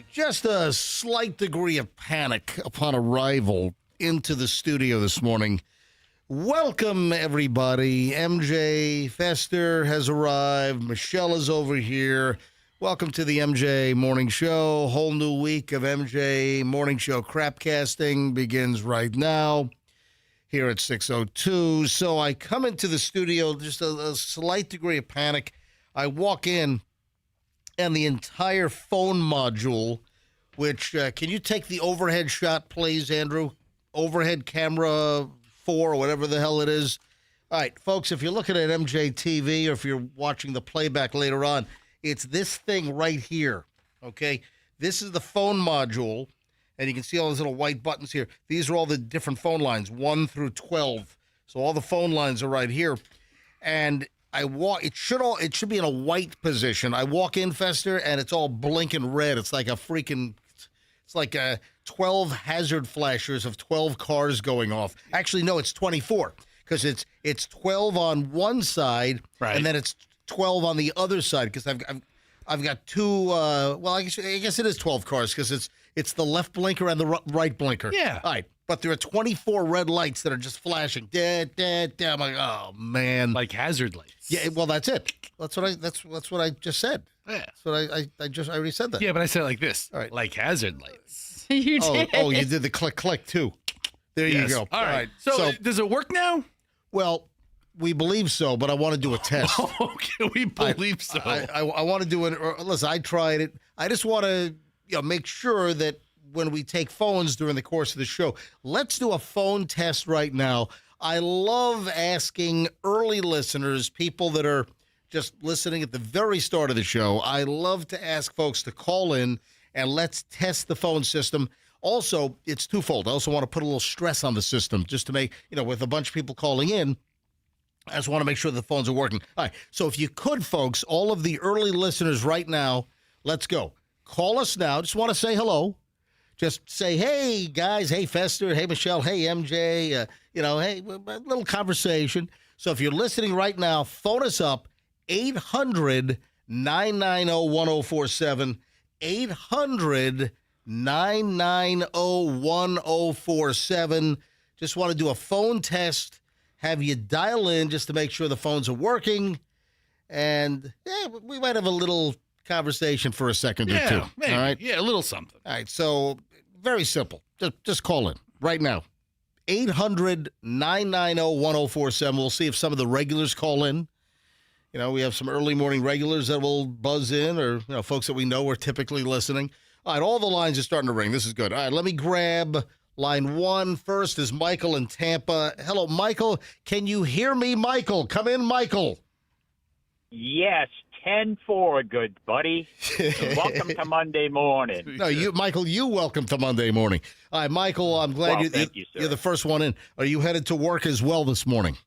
right. Just a slight degree of panic upon arrival into the studio this morning. Welcome, everybody. MJ Fester has arrived. Michelle is over here. Welcome to the MJ Morning Show. Whole new week of MJ Morning Show crapcasting begins right now here at 6:02. So I come into the studio, just a slight degree of panic. I walk in, and the entire phone module, which, can you take the overhead shot, please, Andrew? Overhead camera 4 or whatever the hell it is. All right, folks, if you're looking at MJ TV or if you're watching the playback later on, it's this thing right here, okay? This is the phone module, and you can see all those little white buttons here. These are all the different phone lines, 1 through 12. So all the phone lines are right here. And it should be in a white position. I walk in, Fester, and it's all blinking red. It's like it's like 12 hazard flashers of 12 cars going off. Actually, no, it's 24 because it's 12 on one side, right, and then it's 12 on the other side because I've got two. Well, I guess it is 12 cars because it's the left blinker and the right blinker. Yeah. All right. But there are 24 red lights that are just flashing. I'm like, oh man. Like hazard lights. Yeah, well, that's it. That's what I just said. Yeah. That's what I already said that. Yeah, but I said it like this. All right. Like hazard lights. You did. Oh, you did the click too. There you go. All right. So does it work now? Well, we believe so, but I want to do a test. Okay, we believe so. I want to do it. Listen, I tried it. I just want to make sure that when we take phones during the course of the show, let's do a phone test right now. I love asking early listeners, people that are just listening at the very start of the show. I love to ask folks to call in and let's test the phone system. Also, it's twofold. I also want to put a little stress on the system just to make, with a bunch of people calling in, I just want to make sure the phones are working. All right. So if you could, folks, all of the early listeners right now, let's go. Call us now. Just want to say hello. Just say, hey, guys, hey, Fester, hey, Michelle, hey, MJ, hey, a little conversation. So if you're listening right now, phone us up, 800-990-1047, 800-990-1047. Just want to do a phone test, have you dial in just to make sure the phones are working, and we might have a little conversation for a second or two. Maybe. All right? Yeah, a little something. All right, so very simple. Just call in right now. 800-990-1047. We'll see if some of the regulars call in. We have some early morning regulars that will buzz in or, folks that we know are typically listening. All right, all the lines are starting to ring. This is good. All right, let me grab line 1. First is Michael in Tampa. Hello, Michael. Can you hear me, Michael? Come in, Michael. Yes, 10-4, good buddy. Welcome to Monday morning. No, Michael, you welcome to Monday morning. All right, Michael, I'm glad you're the first one in. Are you headed to work as well this morning?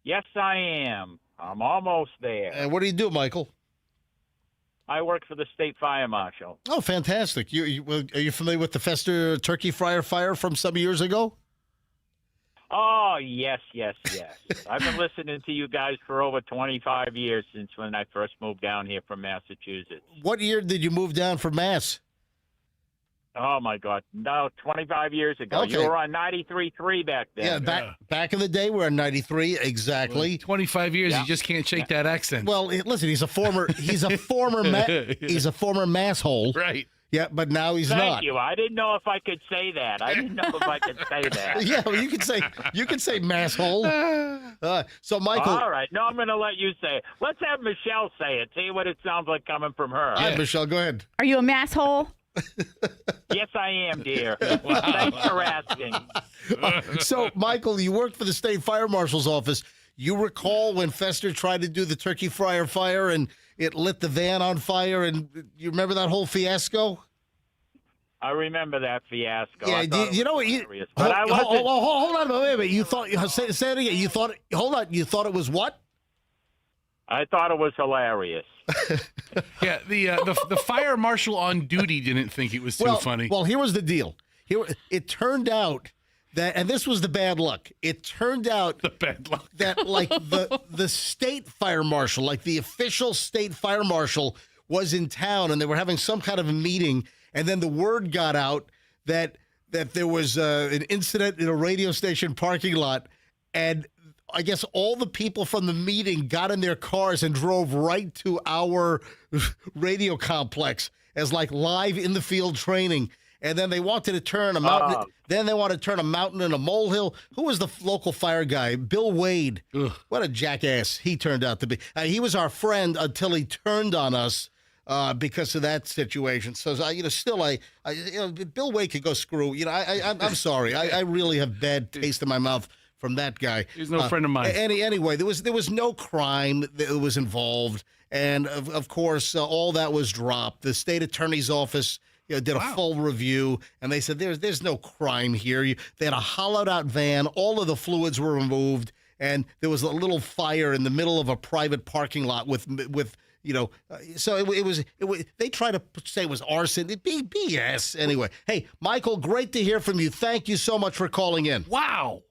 Yes, I am. I'm almost there. And what do you do, Michael? I work for the state fire marshal. Oh, fantastic. Are you familiar with the Fester turkey fryer fire from some years ago? Oh, yes. I've been listening to you guys for over 25 years since when I first moved down here from Massachusetts. What year did you move down from Mass? Oh, my God. No, 25 years ago. Okay. You were on 93.3 back then. Yeah, back in the day, we were on 93, exactly. Well, 25 years, you just can't shake that accent. Well, listen, he's a former masshole. Right. Yeah, but now he's not. Thank you. I didn't know if I could say that. Yeah, well, you can say masshole. So, Michael. All right. No, I'm going to let you say it. Let's have Michelle say it. See what it sounds like coming from her. All right, Michelle, go ahead. Are you a masshole? Yes, I am, dear. Thanks for asking. So, Michael, you worked for the state fire marshal's office. You recall when Fester tried to do the turkey fryer fire and it lit the van on fire, and you remember that whole fiasco? I remember that fiasco. Yeah, you know what? Hold on a minute. You thought say it again. You thought it was what? I thought it was hilarious. Yeah, the fire marshal on duty didn't think it was too funny. Well, here was the deal. It turned out that, and this was the bad luck. It turned out that like the state fire marshal, like the official state fire marshal, was in town, and they were having some kind of a meeting, and then the word got out that there was an incident in a radio station parking lot, and I guess all the people from the meeting got in their cars and drove right to our radio complex as like live in the field training. And then they wanted to turn a mountain. Then they wanted to turn a mountain into a molehill. Who was the local fire guy? Bill Wade. Ugh. What a jackass he turned out to be. He was our friend until he turned on us because of that situation. So Bill Wade could go screw. I'm sorry. I really have bad taste in my mouth from that guy. He's no friend of mine. Anyway, there was no crime that was involved, and of course all that was dropped. The state attorney's office did a full review, and they said there's no crime here. They had a hollowed out van. All of the fluids were removed, and there was a little fire in the middle of a private parking lot with. So it was. They tried to say it was arson. BS. Anyway, hey, Michael, great to hear from you. Thank you so much for calling in. Wow.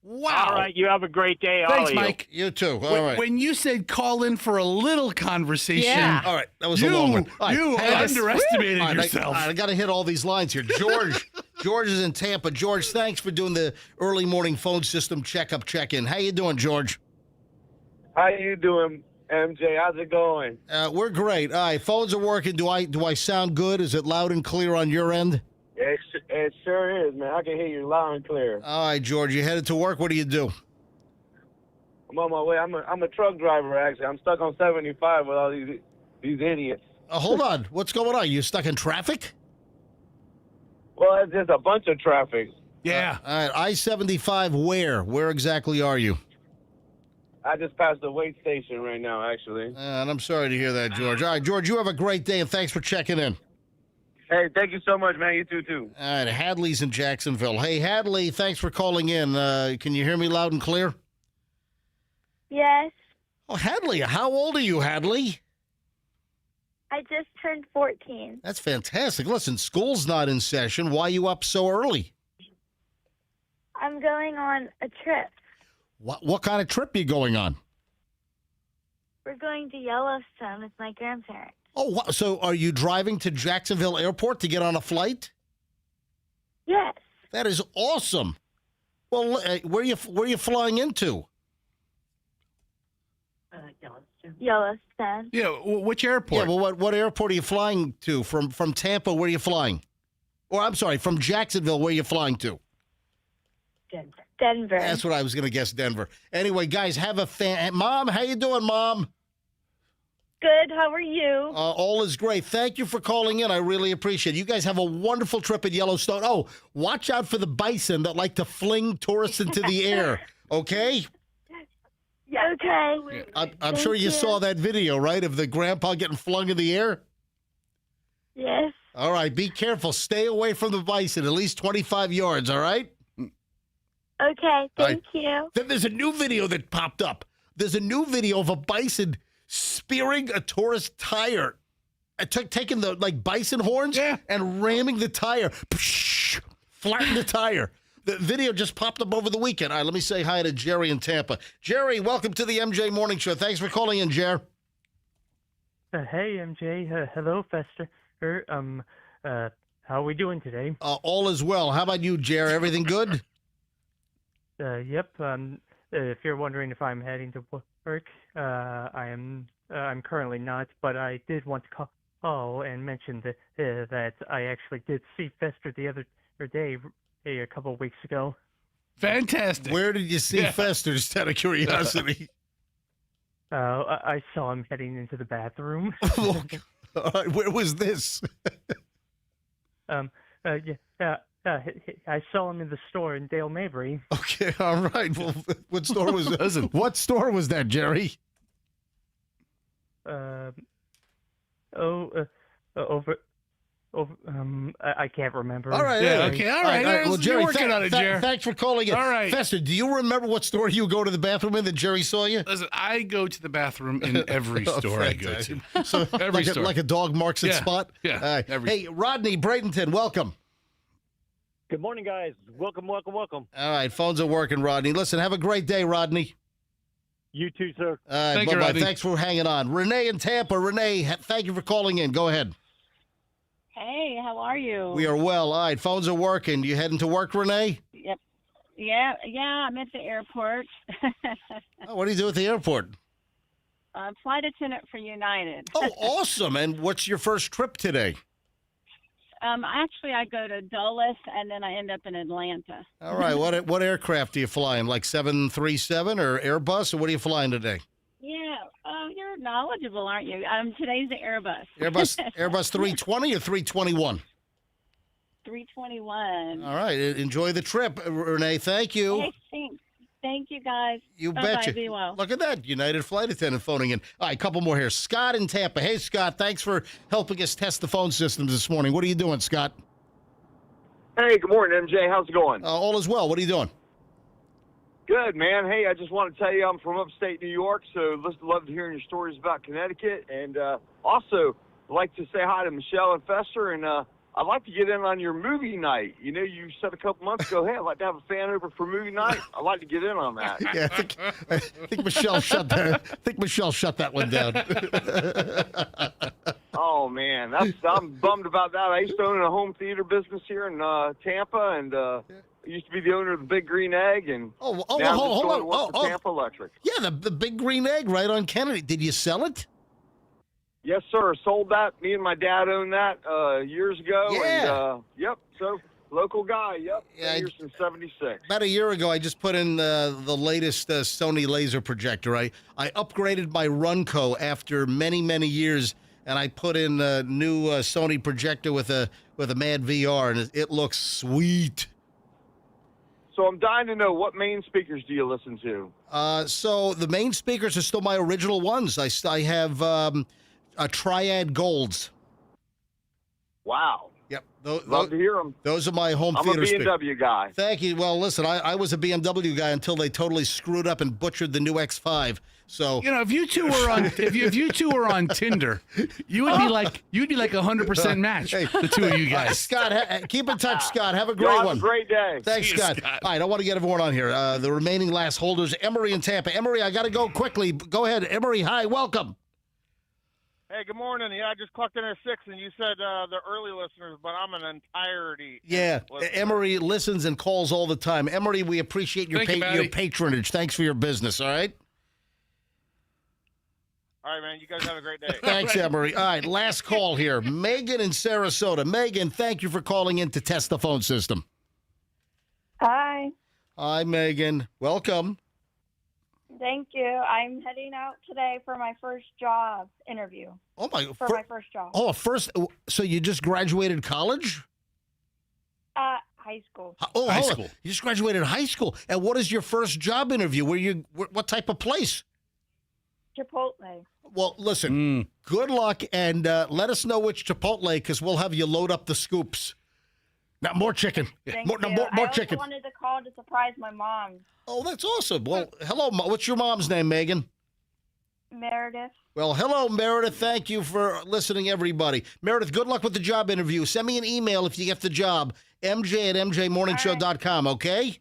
All right, you have a great day. Thanks, all of Mike. You too. All right. When you said call in for a little conversation, All right, that was a long one. All right, You underestimated yourself. I got to hit all these lines here. George is in Tampa. George, thanks for doing the early morning phone system check-in. How you doing, George? How you doing, MJ? How's it going? We're great. All right, phones are working. Do I sound good? Is it loud and clear on your end? It sure is, man. I can hear you loud and clear. All right, George, you headed to work? What do you do? I'm on my way. I'm a truck driver, actually. I'm stuck on 75 with all these idiots. Hold on. What's going on? You stuck in traffic? Well, it's just a bunch of traffic. Yeah. All right, I-75 where? Where exactly are you? I just passed the weight station right now, actually. And I'm sorry to hear that, George. All right, George, you have a great day, and thanks for checking in. Hey, thank you so much, man. You too. All right, Hadley's in Jacksonville. Hey, Hadley, thanks for calling in. Can you hear me loud and clear? Yes. Oh, Hadley, how old are you, Hadley? I just turned 14. That's fantastic. Listen, school's not in session. Why are you up so early? I'm going on a trip. What kind of trip are you going on? We're going to Yellowstone with my grandparents. Oh, so are you driving to Jacksonville Airport to get on a flight? Yes. That is awesome. Well, where are you flying into? Yellowstone. Yeah, which airport? Yeah, well, what airport are you flying to? From Tampa, where are you flying? Or I'm sorry, from Jacksonville, where are you flying to? Denver. That's what I was going to guess, Denver. Anyway, guys, have a Mom, how you doing, Mom? Good. How are you? All is great. Thank you for calling in. I really appreciate it. You guys have a wonderful trip at Yellowstone. Oh, watch out for the bison that like to fling tourists into the air, okay? Yeah. Okay. I'm sure you saw that video, right, of the grandpa getting flung in the air? Yes. All right, be careful. Stay away from the bison, at least 25 yards, all right? Okay. Thank you. Then there's a new video that popped up. There's a new video of a bison spearing a tourist tire, taking the bison horns and ramming the tire, flattening the tire. The video just popped up over the weekend. All right, let me say hi to Jerry in Tampa. Jerry, welcome to the MJ Morning Show. Thanks for calling in, Jer. Hey, MJ. Hello, Fester. How are we doing today? All is well. How about you, Jer? Everything good? Yep. If you're wondering if I'm heading to work, I'm currently not, but I did want to call and mention that I actually did see Fester the other day, a couple of weeks ago. Fantastic. Where did you see Fester, just out of curiosity? I saw him heading into the bathroom. All right, where was this? I saw him in the store in Dale Mabry. Okay, all right. Well, what store was that? What store was that, Jerry? I can't remember. All right. Yeah, okay, all right. Well, Jerry, you're working on it, Jerry. Thanks for calling in. All right. Fester, do you remember what store you go to the bathroom in that Jerry saw you? Listen, I go to the bathroom in every store I go to. So, Every store. like a dog marks its spot? Yeah, All right. every Hey, Rodney Bradenton, welcome. Good morning, guys. Welcome. All right, phones are working, Rodney. Listen, have a great day, Rodney. You too, sir. Thank you, bye-bye. Rodney. Thanks for hanging on. Renee in Tampa. Renee, thank you for calling in. Go ahead. Hey, how are you? We are well. All right, phones are working. You heading to work, Renee? Yep. Yeah, I'm at the airport. Oh, what do you do at the airport? Flight attendant for United. Oh, awesome. And what's your first trip today? Actually, I go to Dulles, and then I end up in Atlanta. All right. What aircraft are you flying? Like 737 or Airbus, or what are you flying today? Yeah. Oh, you're knowledgeable, aren't you? Today's the Airbus. Airbus 320 or 321? 321. All right. Enjoy the trip, Renee. Thank you. Hey, thank you, guys. You Bye-bye, betcha. be well. Look at that. United flight attendant phoning in. All right, a couple more here. Scott in Tampa. Hey, Scott, thanks for helping us test the phone systems this morning. What are you doing, Scott? Hey, good morning, MJ. How's it going? All is well. What are you doing? Good, man. Hey, I just want to tell you I'm from upstate New York, so love to hearing your stories about Connecticut. And also, I'd like to say hi to Michelle and Fester, and I'd like to get in on your movie night. You know, you said a couple months ago, hey, I'd like to have a fan over for movie night. I'd like to get in on that. Yeah, I think Michelle shut that. I think Michelle shut that one down. Oh, man, I'm bummed about that. I used to own a home theater business here in Tampa, and I used to be the owner of the Big Green Egg, and now I'm just going to work for Tampa Electric. Yeah, the Big Green Egg right on Kennedy. Did you sell it? Yes, sir. Sold that. Me and my dad owned that years ago. Yeah. And, yep. So local guy. Yep. Yeah, Been here since '76. About a year ago, I just put in the latest Sony laser projector. I upgraded my Runco after many, many years, and I put in a new Sony projector with a Mad VR, and it looks sweet. So I'm dying to know, what main speakers do you listen to? So the main speakers are still my original ones. I have Triad Golds. Wow. Yep. Love to hear them. Those are my home I'm theater a speakers. BMW guy. Thank you. Well, listen, I was a BMW guy until they totally screwed up and butchered the new X5. So You know, if you two were on if you two were on Tinder, you'd be like 100% match. Hey. The two of you guys. Scott, keep in touch, Scott. Have a Y'all great have one. a great day. Thanks, See you, Scott. Scott. All right, I want to get everyone on here. The remaining last holders, Emory in Tampa. Emory, I got to go quickly. Go ahead. Emory, hi, welcome. Hey, good morning. Yeah, I just clocked in at 6, and you said the early listeners, but I'm an entirety. Yeah, listener. Emory listens and calls all the time. Emory, we appreciate your Thank you, your buddy. patronage. Thanks for your business, all right? All right, man. You guys have a great day. Thanks, Emory. All right, last call here. Megan in Sarasota. Megan, thank you for calling in to test the phone system. Hi. Hi, Megan. Welcome. Thank you. I'm heading out today for my first job interview. Oh, my. My first job. So you just graduated college? High school. Oh, High hold on. school. You just graduated high school. And what is your first job interview? What type of place? Chipotle. Well, listen, good luck, and let us know which Chipotle, because we'll have you load up the scoops. Now, more chicken. Thank More you. I also chicken. wanted to call to surprise my mom, Oh, that's awesome. Well, hello. What's your mom's name, Megan? Meredith. Well, hello, Meredith. Thank you for listening, everybody. Meredith, good luck with the job interview. Send me an email if you get the job, mj@mjmorningshow.com, okay?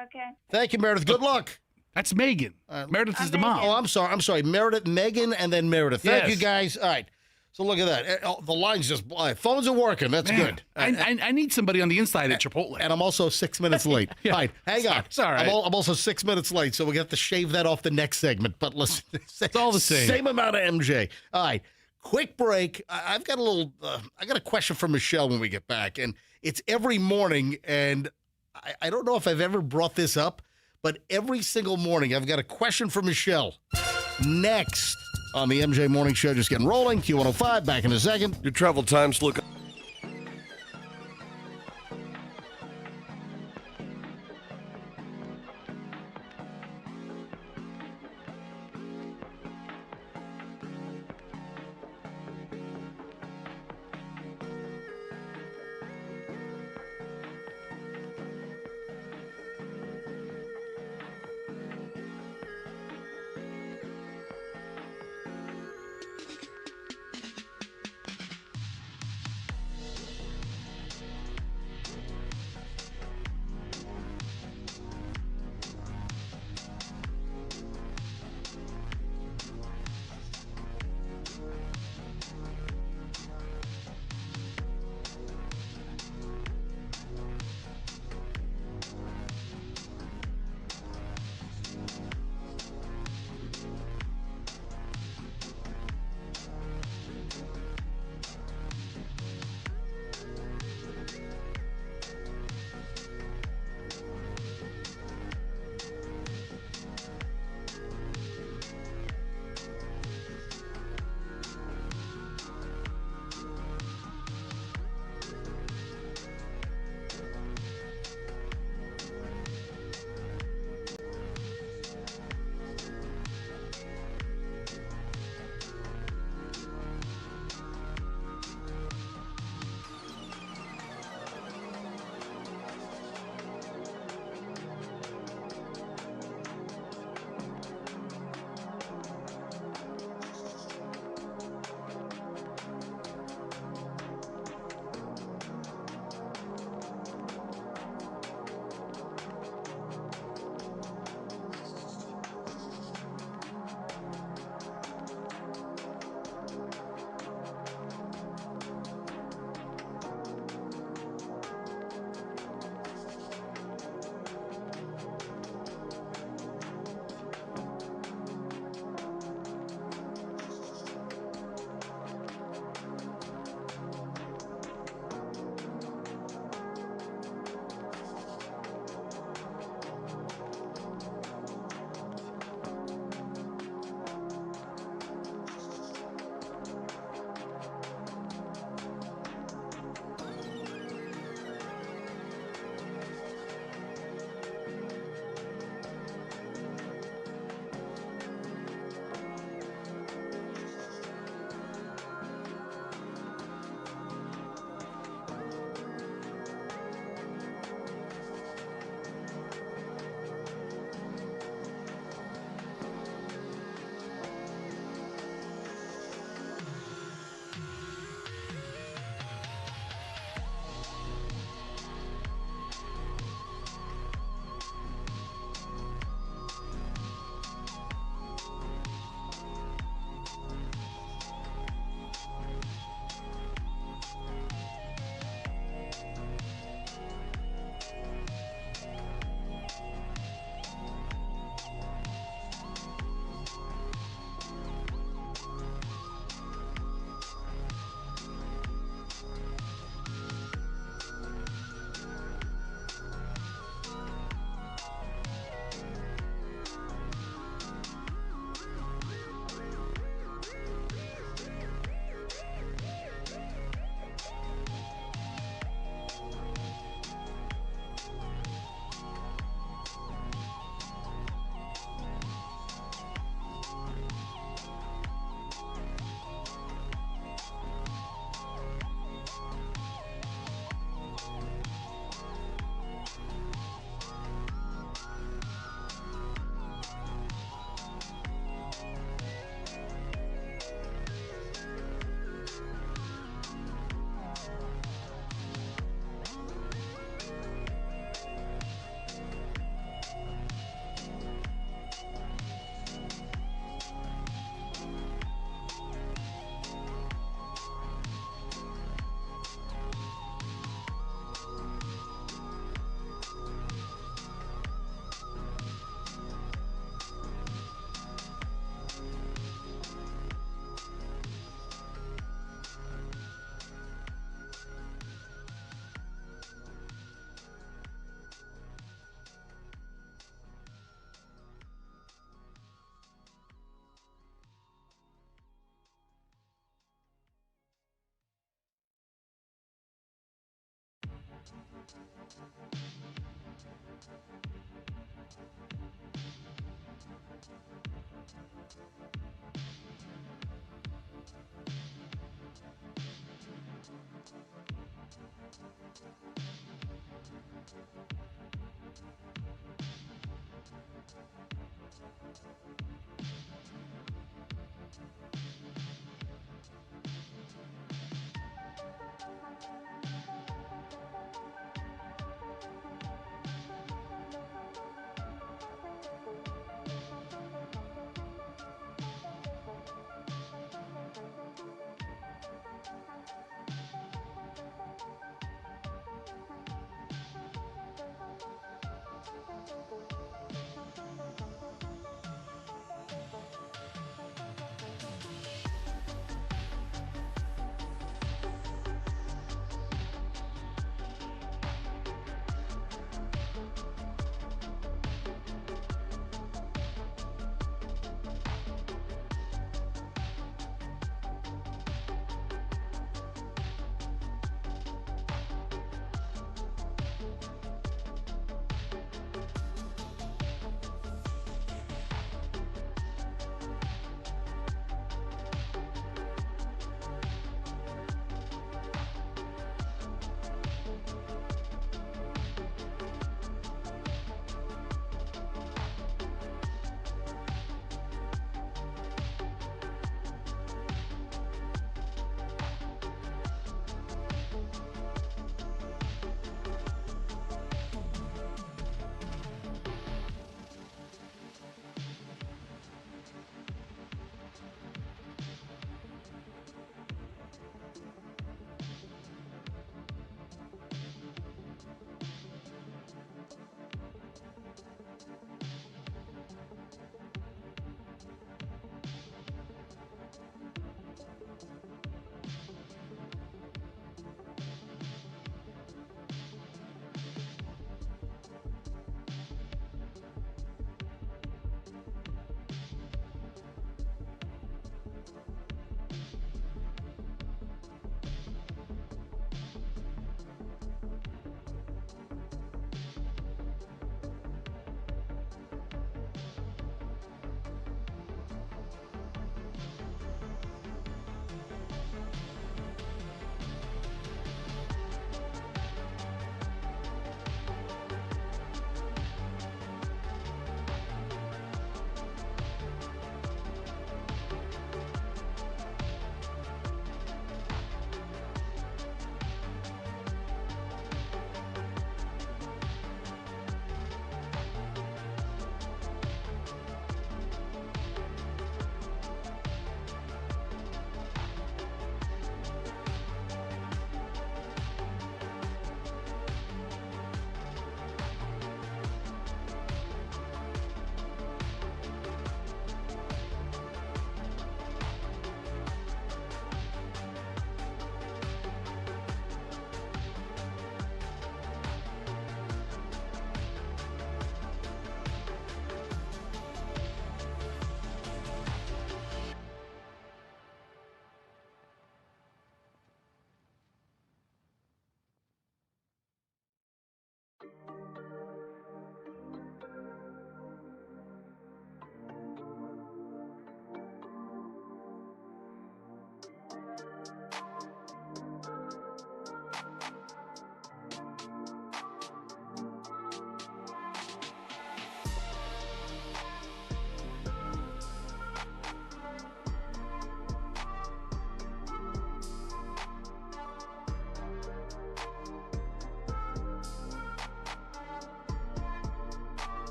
Okay. Thank you, Meredith. Good luck. That's Megan. Meredith is the mom. Oh, I'm sorry. Meredith, Megan, and then Meredith. Thank Yes. you, guys. All right. So look at that. The lines just, phones are working. That's Man, good. I need somebody on the inside at Chipotle. And I'm also 6 minutes late. Yeah. All right, hang on. It's all right. I'm also 6 minutes late, so we have to shave that off the next segment. But listen, it's all the same. Same amount of MJ. All right, quick break. I've got I got a question for Michelle when we get back, and it's every morning. And I don't know if I've ever brought this up, but every single morning I've got a question for Michelle. Next on the MJ Morning Show, just getting rolling. Q105, back in a second. Your travel times look.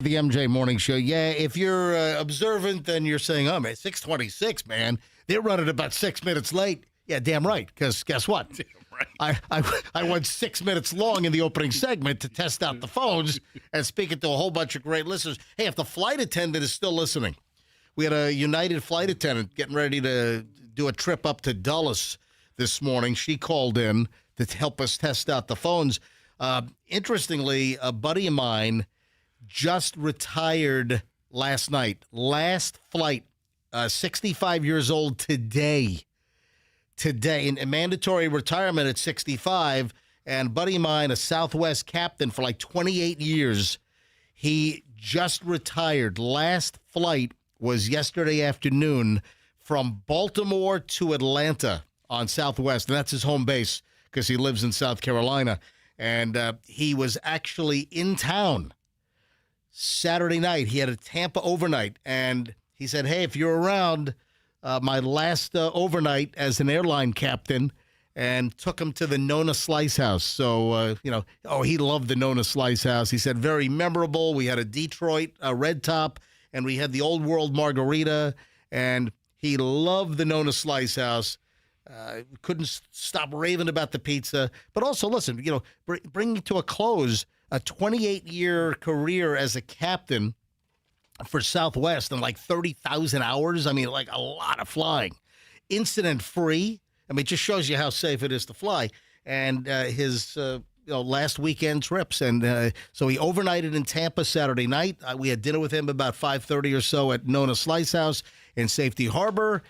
The MJ Morning Show. Yeah, if you're observant, then you're saying, oh, man, 6:26, man. They're running about 6 minutes late. Yeah, damn right, because guess what? Damn right. I went 6 minutes long in the opening segment to test out the phones and speaking to a whole bunch of great listeners. Hey, if the flight attendant is still listening, we had a United flight attendant getting ready to do a trip up to Dulles this morning. She called in to help us test out the phones. Interestingly, a buddy of mine just retired last night. Last flight, 65 years old today. Today, in mandatory retirement at 65, and a buddy of mine, a Southwest captain for like 28 years, he just retired. Last flight was yesterday afternoon from Baltimore to Atlanta on Southwest, and that's his home base because he lives in South Carolina. And he was actually in town Saturday night. He had a Tampa overnight, and he said, hey, if you're around, my last overnight as an airline captain, and took him to the Nona Slice House. So, he loved the Nona Slice House. He said, very memorable. We had a Detroit Red Top, and we had the Old World Margarita, and he loved the Nona Slice House. Couldn't stop raving about the pizza. But also, listen, bringing to a close a 28-year career as a captain for Southwest and like 30,000 hours. I mean, like a lot of flying. Incident-free. I mean, it just shows you how safe it is to fly. And his last weekend trips. And so he overnighted in Tampa Saturday night. We had dinner with him about 5:30 or so at Nona Slice House in Safety Harbor.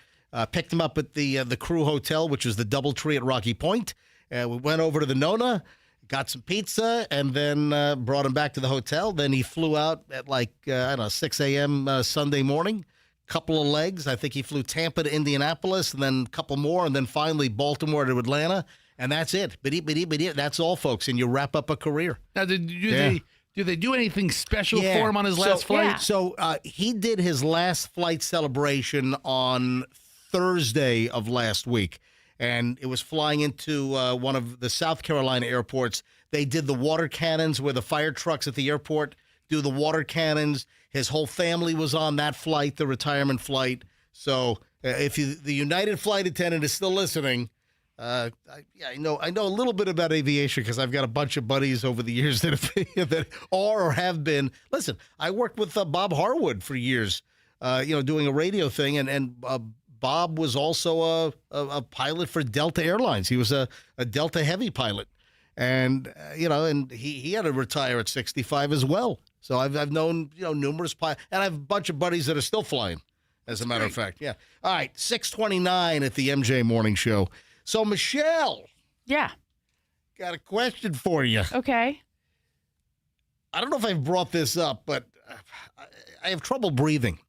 Picked him up at the Crew Hotel, which is the DoubleTree at Rocky Point. We went over to the Nona, got some pizza, and then brought him back to the hotel. Then he flew out at 6 a.m. Sunday morning. Couple of legs. I think he flew Tampa to Indianapolis, and then a couple more, and then finally Baltimore to Atlanta. And that's it. But that's all, folks. And you wrap up a career. Now, do they do anything special for him on his last flight? Yeah. So he did his last flight celebration on Thursday of last week, and it was flying into one of the South Carolina airports. They did the water cannons where the fire trucks at the airport do the water cannons. His whole family was on that flight, the retirement flight. So if the United flight attendant is still listening, I know a little bit about aviation because I've got a bunch of buddies over the years that are or have been. Listen, I worked with Bob Harwood for years, doing a radio thing, and Bob was also a pilot for Delta Airlines. He was a Delta Heavy pilot, and and he had to retire at 65 as well. So I've known numerous pilots, and I have a bunch of buddies that are still flying. As a matter of fact, yeah. All right, 6:29 at the MJ Morning Show. So Michelle, yeah, got a question for you. Okay. I don't know if I've brought this up, but I have trouble breathing.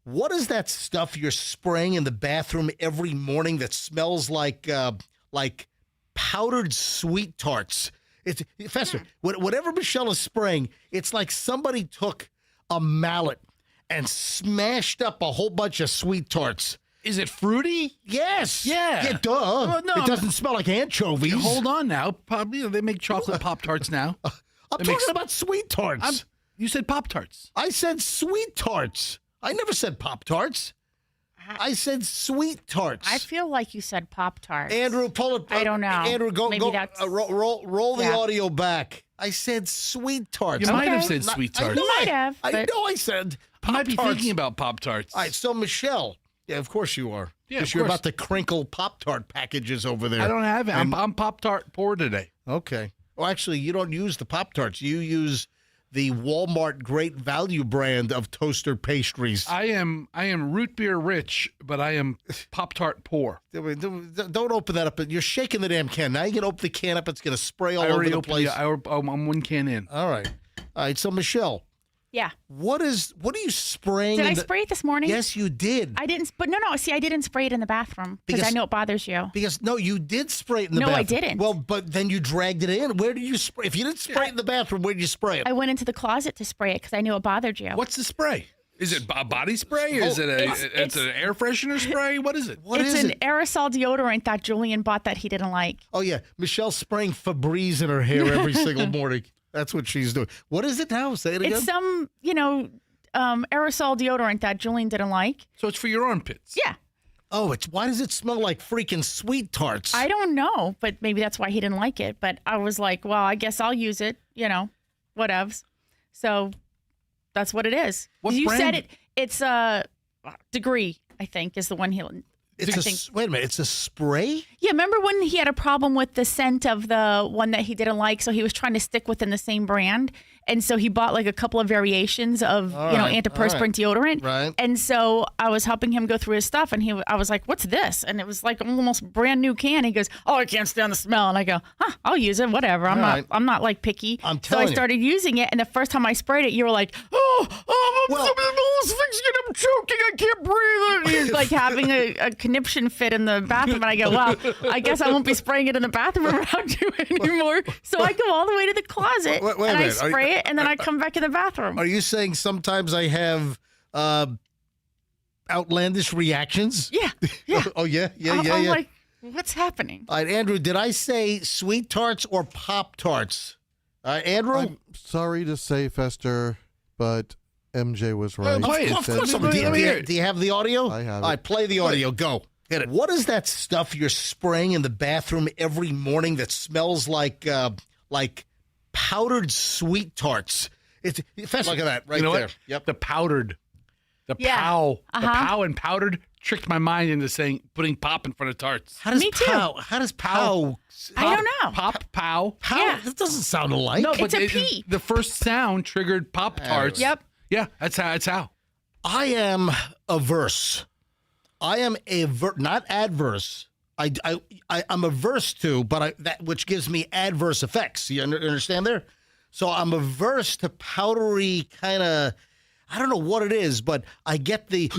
What is that stuff you're spraying in the bathroom every morning that smells like powdered sweet tarts? It's Fester. Whatever Michelle is spraying, it's like somebody took a mallet and smashed up a whole bunch of sweet tarts. Is it fruity? Yes. Yeah. Duh. Well, no, it doesn't smell like anchovies. Hold on now. Probably they make chocolate Pop-Tarts now. I'm talking about sweet tarts. You said Pop-Tarts. I said sweet tarts. I never said Pop-Tarts. I said sweet tarts. I feel like you said Pop-Tarts. Andrew, pull it. I don't know. Andrew, go. Roll the audio back. I said sweet tarts. You might have said sweet tarts. You might have. I know I said Pop-Tarts. I might be thinking about Pop-Tarts. All right, so Michelle. Yeah, of course you are. Yeah, because you're about to crinkle Pop-Tart packages over there. I don't have it. I'm Pop-Tart poor today. Okay. Well, actually, you don't use the Pop-Tarts. You use the Walmart Great Value brand of toaster pastries. I am root beer rich, but I am Pop-Tart poor. Don't open that up. You're shaking the damn can. Now you can open the can up. It's going to spray all over the place. I'm one can in. All right. So, Michelle. Yeah. What are you spraying? Did I spray it this morning? Yes, you did. I didn't. But no. See, I didn't spray it in the bathroom because I know it bothers you. No, you did spray it in the bathroom. No, I didn't. Well, but then you dragged it in. Where did you spray? If you didn't spray it in the bathroom, where did you spray it? I went into the closet to spray it because I knew it bothered you. What's the spray? Is it a body spray? Is it it's an air freshener spray? What is it? It's an aerosol deodorant that Julian bought that he didn't like. Oh yeah, Michelle's spraying Febreze in her hair every single morning. That's what she's doing. What is it now? Say it again. It's some, aerosol deodorant that Julian didn't like. So it's for your armpits. Yeah. Oh, why does it smell like freaking sweet tarts? I don't know, but maybe that's why he didn't like it. But I was like, well, I guess I'll use it, whatevs. So that's what it is. What you brand? said it's a Degree, I think, is the one he. Wait a minute, it's a spray? Yeah, remember when he had a problem with the scent of the one that he didn't like, so he was trying to stick within the same brand, and so he bought like a couple of variations of antiperspirant deodorant. Right. And so I was helping him go through his stuff, and I was like, "What's this?" And it was like almost brand new can. He goes, "Oh, I can't stand the smell." And I go, I'll use it, whatever. I'm not like picky. I'm telling you. So I started using it, and the first time I sprayed it, you were like, "Oh, I'm choking. I can't breathe." And he's like having a conniption fit in the bathroom, and I go, "Well, I guess I won't be spraying it in the bathroom around you anymore." So I go all the way to the closet Wait a and I minute. spray it, and then I come back in the bathroom. Are you saying sometimes I have outlandish reactions? Yeah. Oh, yeah? I'm Yeah. like, what's happening? All right, Andrew, did I say sweet tarts or Pop Tarts? Andrew? I'm sorry to say, Fester, but MJ was right. play it. Of course. Do you have the audio? I have it. All right, play the audio. Go. Hit it. What is that stuff you're spraying in the bathroom every morning that smells like powdered sweet tarts? Look at that right You know there. what? Yep. The powdered. The Yeah. pow. The Uh-huh. pow and powdered tricked my mind into putting pop in front of tarts. How does Me too. How does pow? I don't know. Pop, pow. How? Yeah. That doesn't sound alike. No, It's a P. The first sound triggered Pop Tarts. Yep. Yeah, that's how. I am averse. I am not adverse. I'm averse to, but that which gives me adverse effects. You understand there? So I'm averse to powdery kind of. I don't know what it is, but I get the.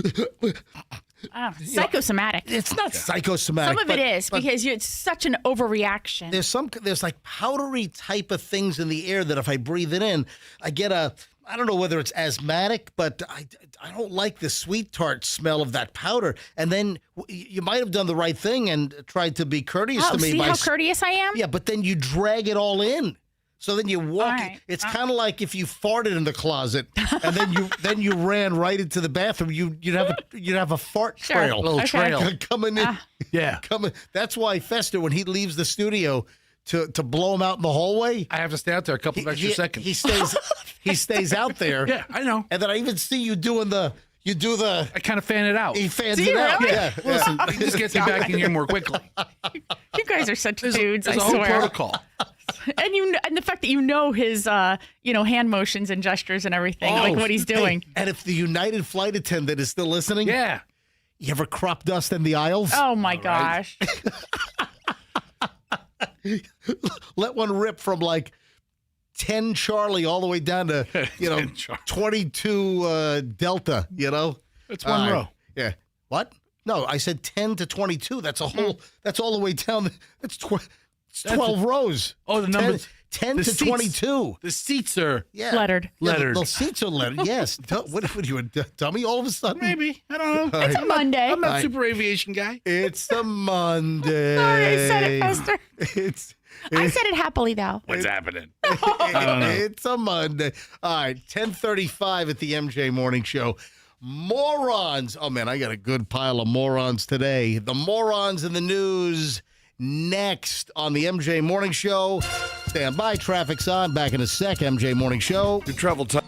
Psychosomatic. It's not psychosomatic. Some of it is because it's such an overreaction. There's like powdery type of things in the air that if I breathe it in, I get I don't know whether it's asthmatic, but I don't like the sweet tart smell of that powder. And then you might have done the right thing and tried to be courteous to me. See how courteous I am? Yeah, but then you drag it all in. So then you walk. Right. It's kind of like if you farted in the closet and then you ran right into the bathroom. You'd have a fart trail, a little trail coming in. Yeah, coming. That's why Fester, when he leaves the studio to blow him out in the hallway, I have to stay out there a couple of extra seconds. He stays out there. Yeah, I know. And then I even see you doing I kind of fan it out. He fans it out. Really? Yeah. Listen, it just gets me back in here more quickly. You guys are such dudes. There's I a whole swear. protocol. And the fact that his hand motions and gestures and everything, like what he's doing. Hey, and if the United flight attendant is still listening, Yeah. you ever crop dust in the aisles? Oh my gosh. Let one rip from like 10 Charlie all the way down to 10 Charlie. 22 Delta. That's one row. Yeah. What? No, I said 10 to 22. That's a whole. That's all the way down. That's 12 rows. Oh, the numbers. 10 the to seats, 22. The seats are Lettered. lettered. The seats are lettered. Yes. What are you, a dummy all of a sudden? Maybe. I don't know. It's a Monday. I'm not super aviation guy. It's a Monday. Sorry, I said it, Fester. I It's said it happily, though. What's happening? it's a Monday. All right, 10:35 at the MJ Morning Show. Morons. Oh, man, I got a good pile of morons today. The morons in the news next on the MJ Morning Show. Stand by. Traffic's on. Back in a sec. MJ Morning Show. Your travel time.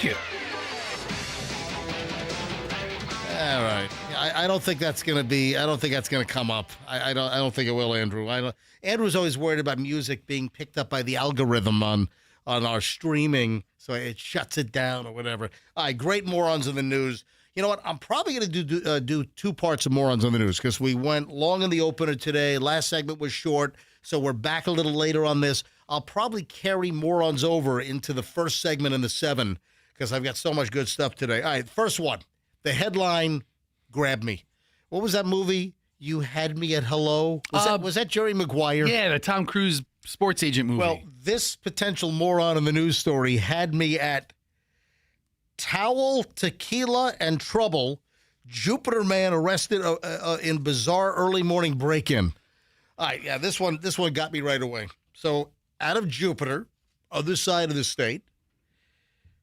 you. All right. I don't think that's going to be. I don't think that's going to come up. I don't think it will, Andrew. Andrew's always worried about music being picked up by the algorithm on our streaming, so it shuts it down or whatever. All right. Great morons in the news. You know what? I'm probably going to do two parts of morons on the news because we went long in the opener today. Last segment was short, so we're back a little later on this. I'll probably carry morons over into the first segment in the 7 because I've got so much good stuff today. All right, first one. The headline grabbed me. What was that movie? You Had Me at Hello? Was that Jerry Maguire? Yeah, the Tom Cruise sports agent movie. Well, this potential moron in the news story had me at towel, tequila, and trouble. Jupiter man arrested in bizarre early morning break-in. All right, yeah, this one got me right away. So out of Jupiter, other side of the state,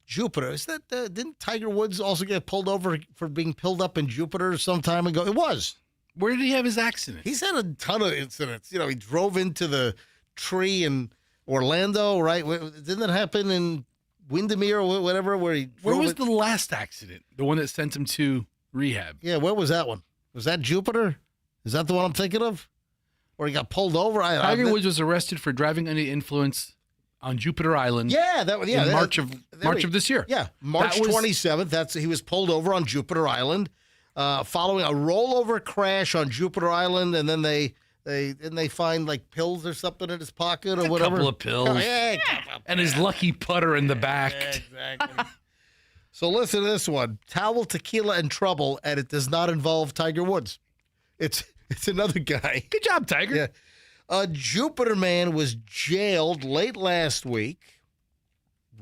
Jupiter. Is that didn't Tiger Woods also get pulled over for being pilled up in Jupiter some time ago? It was. Where did he have his accident? He's had a ton of incidents. You know, he drove into the tree in Orlando, right? Didn't that happen in Windermere or whatever? Where was the last accident? The one that sent him to rehab? Yeah, where was that one? Was that Jupiter? Is that the one I'm thinking of? Where he got pulled over? Tiger Woods was arrested for driving under the influence on Jupiter Island. Yeah, in March of this year. Yeah, March 27th. He was pulled over on Jupiter Island, following a rollover crash on Jupiter Island, and then they find like pills or something in his pocket or whatever. A couple of pills. And his lucky putter in the back. Yeah, exactly. So listen to this one: towel, tequila, and trouble, and it does not involve Tiger Woods. It's another guy. Good job, Tiger. Yeah. A Jupiter man was jailed late last week.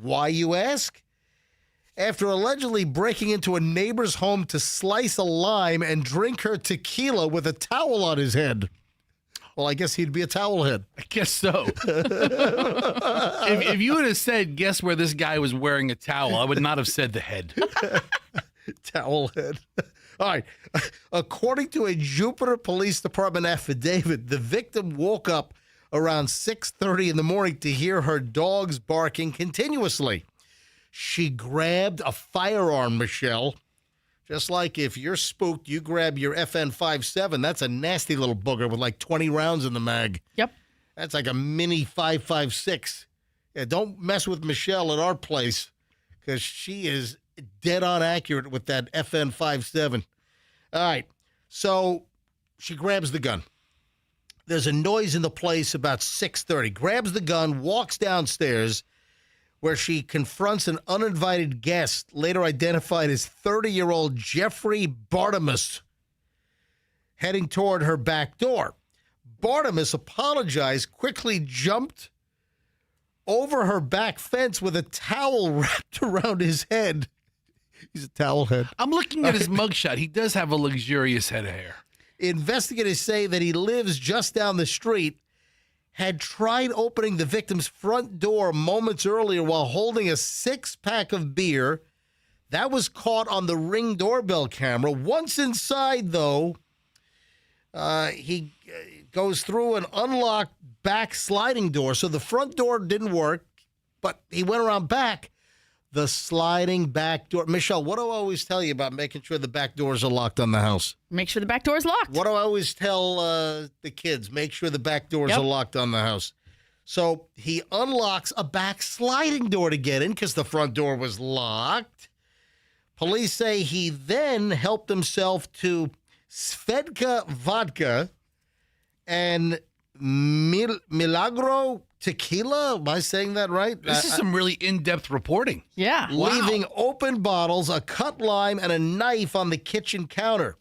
Why, you ask? After allegedly breaking into a neighbor's home to slice a lime and drink her tequila with a towel on his head. Well, I guess he'd be a towel head. I guess so. if you would have said, guess where this guy was wearing a towel, I would not have said the head. Towel head. All right. According to a Jupiter Police Department affidavit, the victim woke up around 6:30 in the morning to hear her dogs barking continuously. She grabbed a firearm, Michelle. Just like if you're spooked, you grab your FN-57. That's a nasty little booger with like 20 rounds in the mag. Yep. That's like a mini 5.56. Yeah, don't mess with Michelle at our place because she is dead on accurate with that FN-57. All right. So she grabs the gun. There's a noise in the place about 6:30. Grabs the gun, walks downstairs, where she confronts an uninvited guest, later identified as 30-year-old Jeffrey Bartimus, heading toward her back door. Bartimus apologized, quickly jumped over her back fence with a towel wrapped around his head. He's a towel head. I'm looking at his mugshot. He does have a luxurious head of hair. Investigators say that he lives just down the street, had tried opening the victim's front door moments earlier while holding a 6-pack of beer. That was caught on the Ring doorbell camera. Once inside, though, he goes through an unlocked back sliding door. So the front door didn't work, but he went around back. The sliding back door. Michelle, what do I always tell you about making sure the back doors are locked on the house? Make sure the back door is locked. What do I always tell the kids? Make sure the back doors are locked on the house. So he unlocks a back sliding door to get in because the front door was locked. Police say he then helped himself to Svedka vodka and Milagro tequila. Am I saying that right? This is some really in-depth reporting. Yeah. Leaving open bottles, a cut lime, and a knife on the kitchen counter.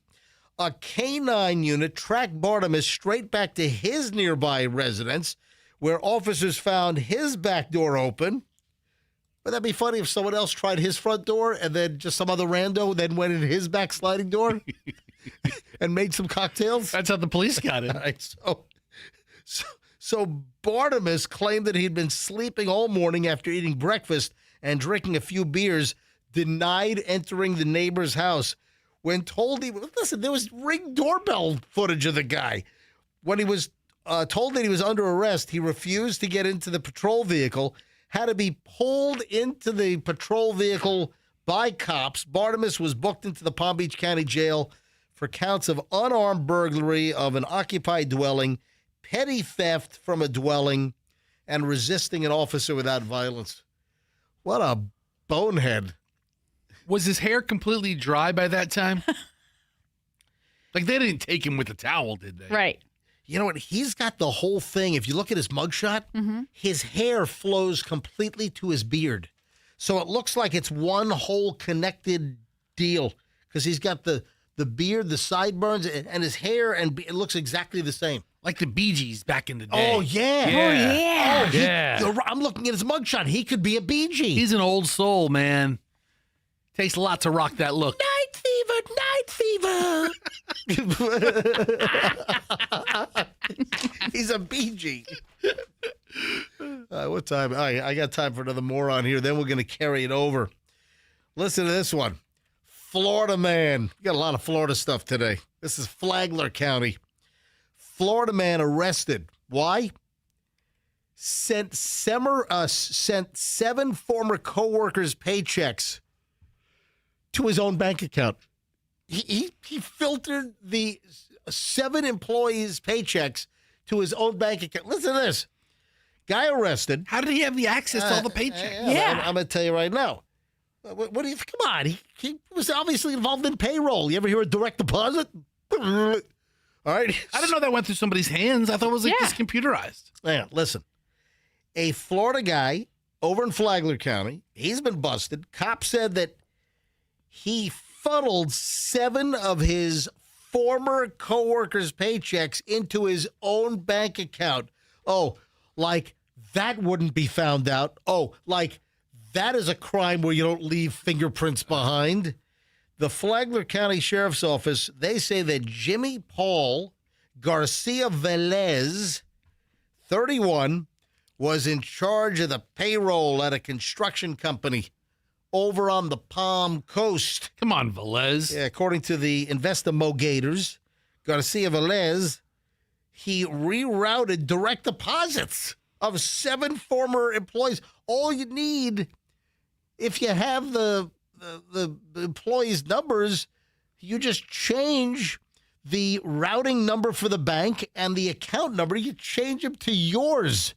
A canine unit tracked Bartimus straight back to his nearby residence, where officers found his back door open. Would that be funny if someone else tried his front door and then just some other rando then went in his back sliding door and made some cocktails? That's how the police got it. Right, so Bartimus claimed that he'd been sleeping all morning after eating breakfast and drinking a few beers, denied entering the neighbor's house. When told there was Ring doorbell footage of the guy. When he was told that he was under arrest, he refused to get into the patrol vehicle, had to be pulled into the patrol vehicle by cops. Bartimus was booked into the Palm Beach County Jail for counts of unarmed burglary of an occupied dwelling, petty theft from a dwelling, and resisting an officer without violence. What a bonehead. Was his hair completely dry by that time? Like, they didn't take him with a towel, did they? Right. You know what? He's got the whole thing. If you look at his mugshot, his hair flows completely to his beard. So it looks like it's one whole connected deal because he's got the beard, the sideburns, and his hair, and it looks exactly the same. Like the Bee Gees back in the day. Oh, yeah. Yeah. Oh, yeah. I'm looking at his mugshot. He could be a Bee Gee. He's an old soul, man. Takes a lot to rock that look. Night fever. He's a Bee Gee. What time? I got time for another moron here. Then we're going to carry it over. Listen to this one. Florida man. We got a lot of Florida stuff today. This is Flagler County. Florida man arrested. Why? sent 7 former coworkers' paychecks to his own bank account. He filtered the 7 employees' paychecks to his own bank account. Listen to this. Guy arrested. How did he have the access to all the paychecks? I'm going to tell you right now. What do you? Come on. He was obviously involved in payroll. You ever hear a direct deposit? All right. I didn't know that went through somebody's hands. I thought it was like just computerized. Yeah, listen. A Florida guy over in Flagler County, he's been busted. Cops said that he funneled 7 of his former coworkers' paychecks into his own bank account. Oh, like that wouldn't be found out. Oh, like that is a crime where you don't leave fingerprints behind. The Flagler County Sheriff's Office, they say that Jimmy Paul Garcia Velez, 31, was in charge of the payroll at a construction company over on the Palm Coast. Come on, Velez. Yeah, according to the investigators, Garcia Velez, he rerouted direct deposits of 7 former employees. All you need, if you have the employees' numbers, you just change the routing number for the bank and the account number. You change them to yours.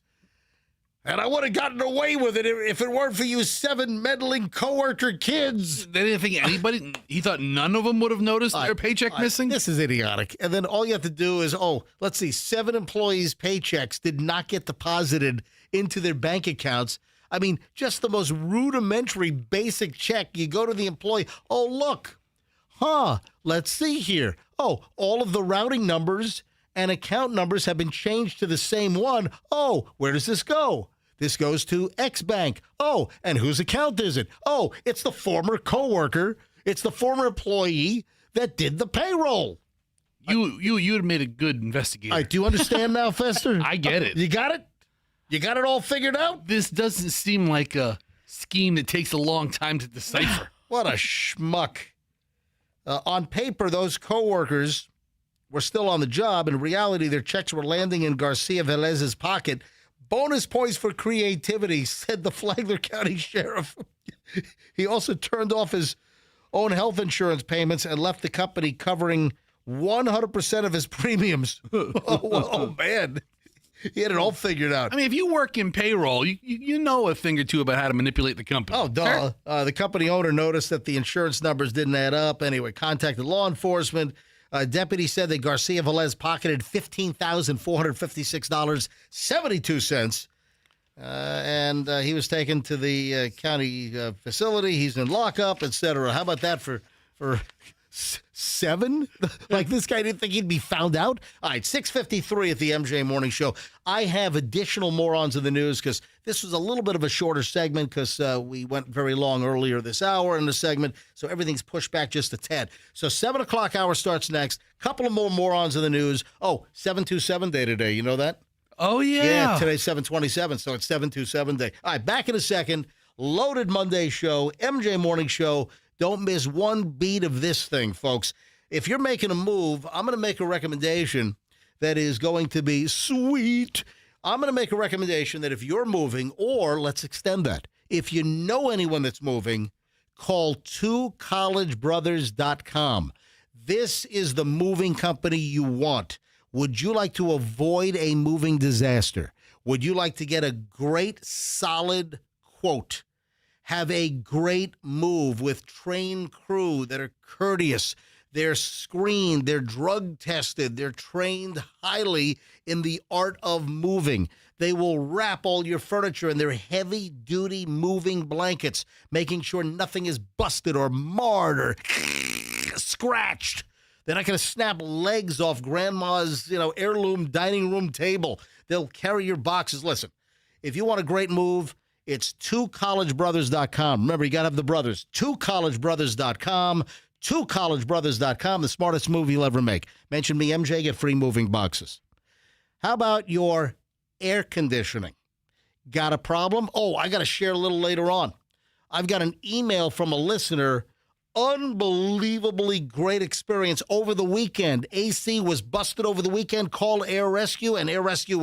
And I would have gotten away with it if it weren't for you 7 meddling coworker kids. They didn't think anybody, he thought none of them would have noticed their paycheck missing? This is idiotic. And then all you have to do is, let's see, 7 employees' paychecks did not get deposited into their bank accounts. I mean, just the most rudimentary basic check. You go to the employee, look, let's see here. All of the routing numbers and account numbers have been changed to the same one. Where does this go? This goes to X Bank. And whose account is it? It's the former coworker. It's the former employee that did the payroll. You had made a good investigator. Do you understand now, Fester? I get it. You got it? You got it all figured out? This doesn't seem like a scheme that takes a long time to decipher. What a schmuck. On paper, those coworkers were still on the job. In reality, their checks were landing in Garcia Velez's pocket. Bonus points for creativity, said the Flagler County Sheriff. He also turned off his own health insurance payments and left the company covering 100% of his premiums. Man. He had it all figured out. I mean, if you work in payroll, you know a thing or two about how to manipulate the company. Duh. Sure. The company owner noticed that the insurance numbers didn't add up. Anyway, contacted law enforcement. Deputy said that Garcia Velez pocketed $15,456.72. And he was taken to the county facility. He's in lockup, etc. How about that for 7? Like this guy didn't think he'd be found out? All right, 6:53 at the MJ Morning Show. I have additional morons in the news because this was a little bit of a shorter segment because we went very long earlier this hour in the segment, so everything's pushed back just a tad. So 7 o'clock hour starts next. Couple of more morons in the news. 727 day today. You know that? Oh, yeah. Yeah, today's 727, so it's 727 day. All right, back in a second. Loaded Monday show, MJ Morning Show. Don't miss one beat of this thing, folks. If you're making a move, I'm going to make a recommendation that is going to be sweet. I'm going to make a recommendation that if you're moving, or let's extend that, if you know anyone that's moving, call 2collegebrothers.com. This is the moving company you want. Would you like to avoid a moving disaster? Would you like to get a great, solid quote? Have a great move with trained crew that are courteous. They're screened. They're drug tested. They're trained highly in the art of moving. They will wrap all your furniture in their heavy-duty moving blankets, making sure nothing is busted or marred or scratched. They're not going to snap legs off grandma's, heirloom dining room table. They'll carry your boxes. Listen, if you want a great move, it's 2collegebrothers.com. Remember, you got to have the brothers. 2collegebrothers.com. 2collegebrothers.com, the smartest move you'll ever make. Mention me, MJ, get free moving boxes. How about your air conditioning? Got a problem? I got to share a little later on. I've got an email from a listener. Unbelievably great experience over the weekend. AC was busted over the weekend. Called Air Rescue, and Air Rescue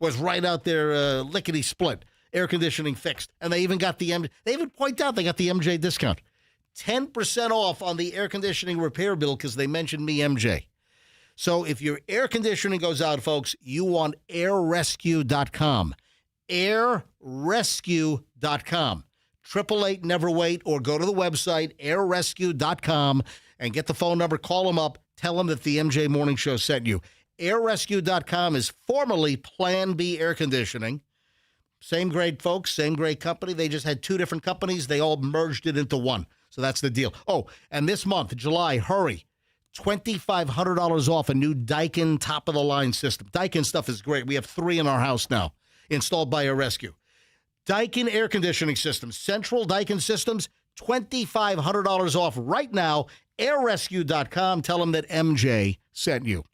was right out there, lickety split, air conditioning fixed, and they even got they even point out they got the MJ discount, 10% off on the air conditioning repair bill because they mentioned me, MJ. So if your air conditioning goes out, folks, you want airrescue.com. Airrescue.com. 888 never wait, or go to the website airrescue.com and get the phone number. Call them up. Tell them that the MJ Morning Show sent you. Airrescue.com is formerly Plan B Air Conditioning. Same great folks, same great company. They just had two different companies. They all merged it into one. So that's the deal. Oh, and this month, July, hurry. $2,500 off a new Daikin top-of-the-line system. Daikin stuff is great. We have 3 in our house now, installed by AirRescue. Daikin air conditioning systems, Central Daikin Systems, $2,500 off right now. Airrescue.com. Tell them that MJ sent you.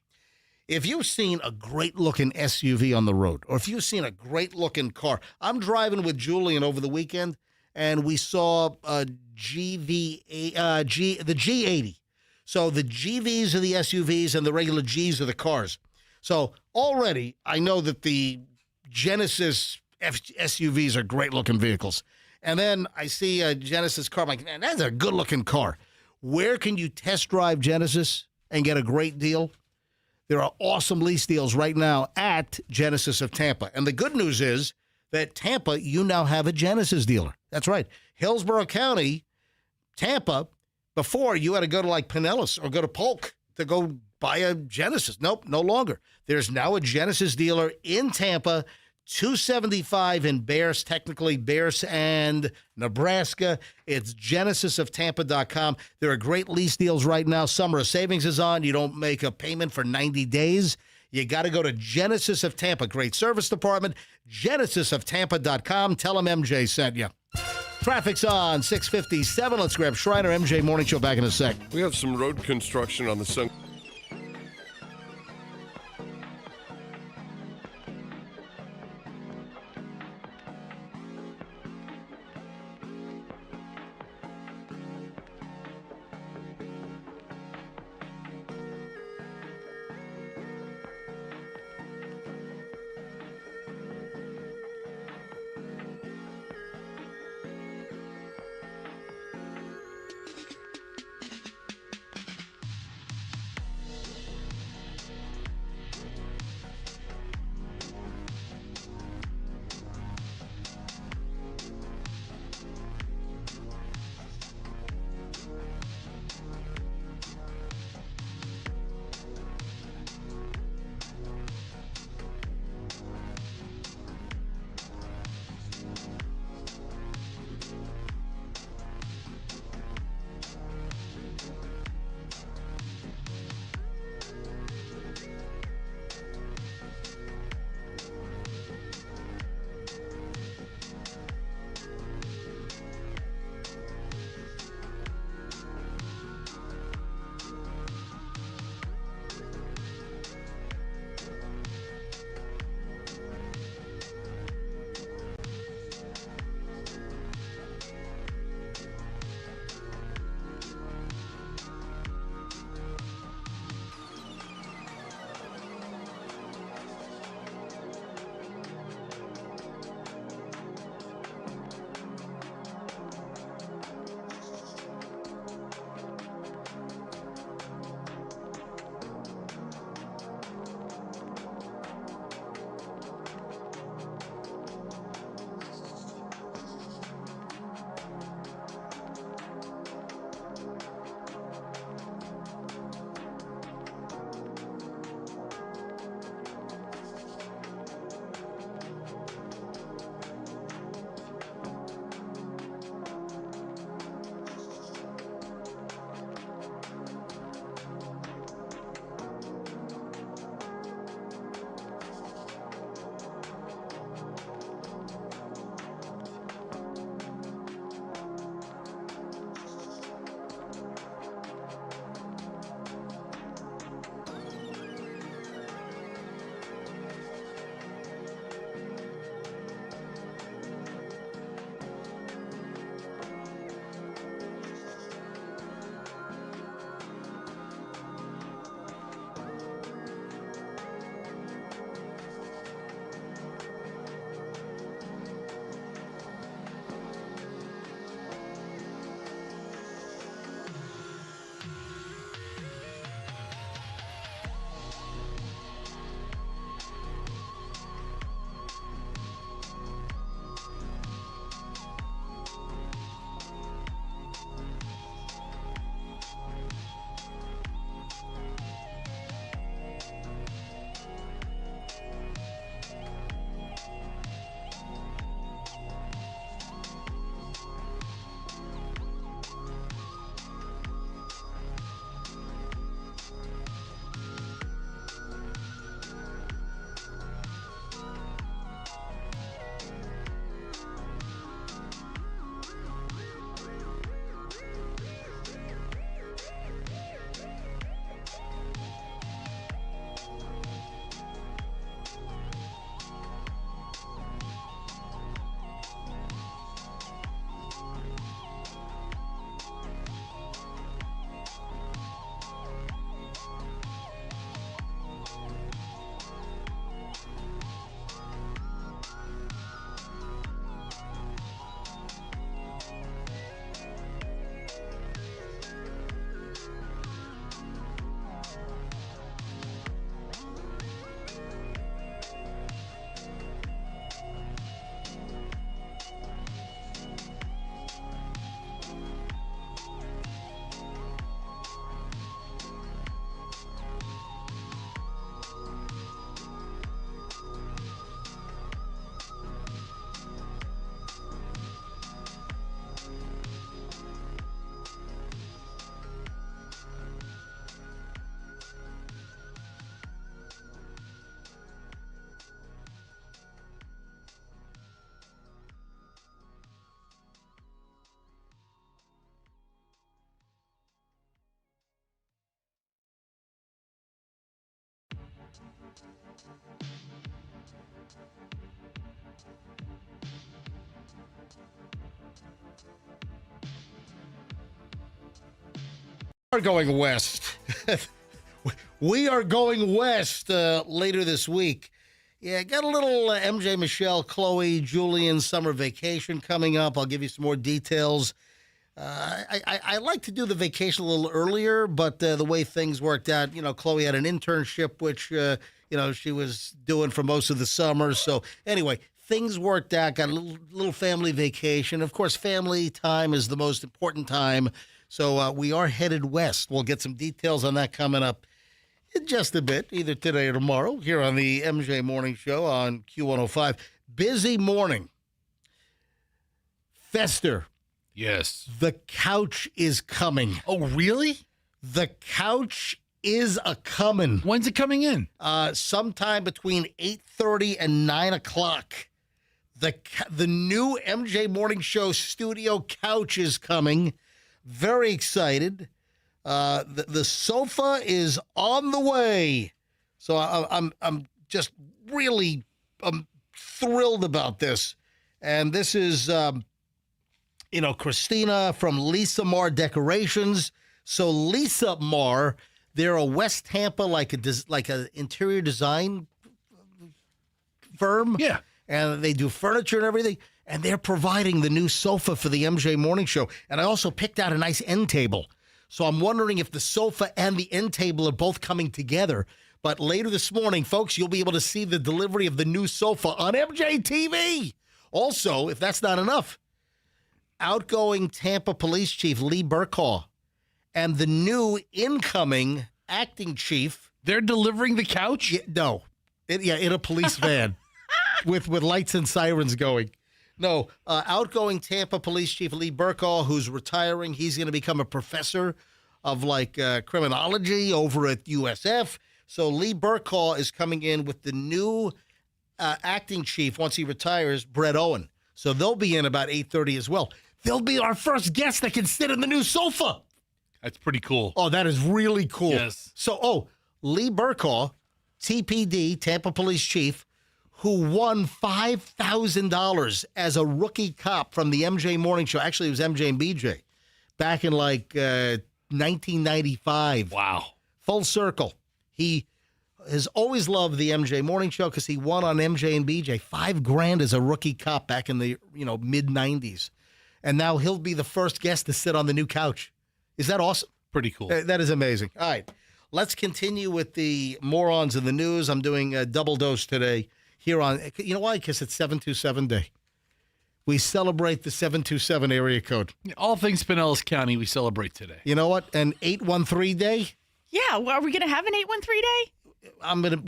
If you've seen a great-looking SUV on the road, or if you've seen a great-looking car, I'm driving with Julian over the weekend, and we saw the G80. So the GVs are the SUVs, and the regular Gs are the cars. So already, I know that the Genesis SUVs are great-looking vehicles. And then I see a Genesis car. I'm like, man, that's a good-looking car. Where can you test drive Genesis and get a great deal? There are awesome lease deals right now at Genesis of Tampa. And the good news is that Tampa, you now have a Genesis dealer. That's right. Hillsborough County, Tampa, before you had to go to like Pinellas or go to Polk to go buy a Genesis. Nope, no longer. There's now a Genesis dealer in Tampa, 275 in Bears, technically Bears and Nebraska. It's genesisoftampa.com. There are great lease deals right now. Summer of savings is on. You don't make a payment for 90 days. You got to go to Genesis of Tampa. Great service department. genesisoftampa.com. Tell them MJ sent you. Traffic's on 657. Let's grab Schreiner. MJ Morning Show back in a sec. We have some road construction on the Sun. We're going west. We are going west later this week. Yeah, got a little MJ, Michelle, Chloe, Julian summer vacation coming up. I'll give you some more details. I like to do the vacation a little earlier, but the way things worked out, Chloe had an internship, which, she was doing for most of the summer. So anyway, things worked out, got a little family vacation. Of course, family time is the most important time. So we are headed west. We'll get some details on that coming up in just a bit, either today or tomorrow, here on the MJ Morning Show on Q105. Busy morning. Fester. Yes. The couch is coming. Oh, really? The couch is a-coming. When's it coming in? Sometime between 8:30 and 9 o'clock. The new MJ Morning Show studio couch is coming. Very excited. The sofa is on the way. So I'm just really thrilled about this. And this is Christina from Lisa Marr Decorations. So Lisa Marr, they're a West Tampa like a interior design firm. Yeah. And they do furniture and everything. And they're providing the new sofa for the MJ Morning Show. And I also picked out a nice end table. So I'm wondering if the sofa and the end table are both coming together. But later this morning, folks, you'll be able to see the delivery of the new sofa on MJ TV. Also, if that's not enough, outgoing Tampa Police Chief Lee Burkaw and the new incoming acting chief. They're delivering the couch? No. In a police van with lights and sirens going. No, outgoing Tampa Police Chief Lee Burkaw, who's retiring, he's going to become a professor of criminology over at USF. So Lee Burkaw is coming in with the new acting chief once he retires, Brett Owen. So they'll be in about 8:30 as well. They'll be our first guest that can sit in the new sofa. That's pretty cool. Oh, that is really cool. Yes. So, Lee Burkaw, TPD, Tampa Police Chief, who won $5,000 as a rookie cop from the MJ Morning Show. Actually, it was MJ and BJ back in 1995. Wow. Full circle. He has always loved the MJ Morning Show because he won on MJ and BJ $5,000 as a rookie cop back in the mid 90s. And now he'll be the first guest to sit on the new couch. Is that awesome? Pretty cool. That is amazing. All right. Let's continue with the morons in the news. I'm doing a double dose today here on, you know why? Because it's 727 Day. We celebrate the 727 area code. All things Pinellas County we celebrate today. You know what? An 813 Day. Yeah, well, are we going to have an 813 Day?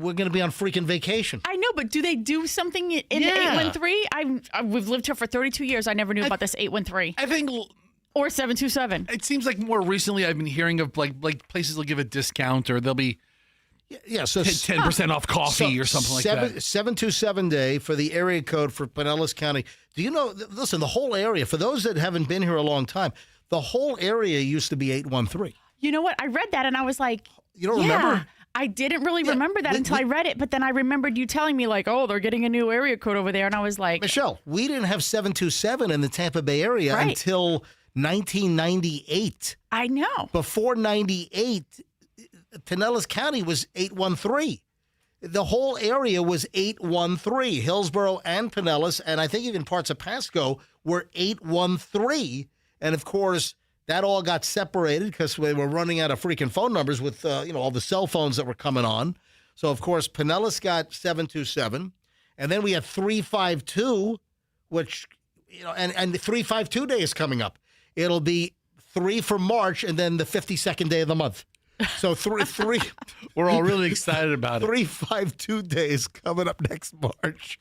We're gonna be on freaking vacation. I know, but do they do something in the 813? We've lived here for 32 years. I never knew about this 813. I think, or 727. It seems like more recently I've been hearing of like places will give a discount or they'll be so 10% off coffee or something like that. 727 Day for the area code for Pinellas County. Do you know? Listen, the whole area. For those that haven't been here a long time, the whole area used to be 813. You know what? I read that and I was like, you don't remember? I didn't really remember that until I read it, but then I remembered you telling me they're getting a new area code over there, and I was like... Michelle, we didn't have 727 in the Tampa Bay area until 1998. I know. Before 98, Pinellas County was 813. The whole area was 813. Hillsborough and Pinellas, and I think even parts of Pasco were 813. And, of course... that all got separated because we were running out of freaking phone numbers with, all the cell phones that were coming on. So, of course, Pinellas got 727. And then we had 352, which, and the 352 Day is coming up. It'll be 3 for March and then the 52nd day of the month. So, three. We're all really excited about it. 352 days coming up next March.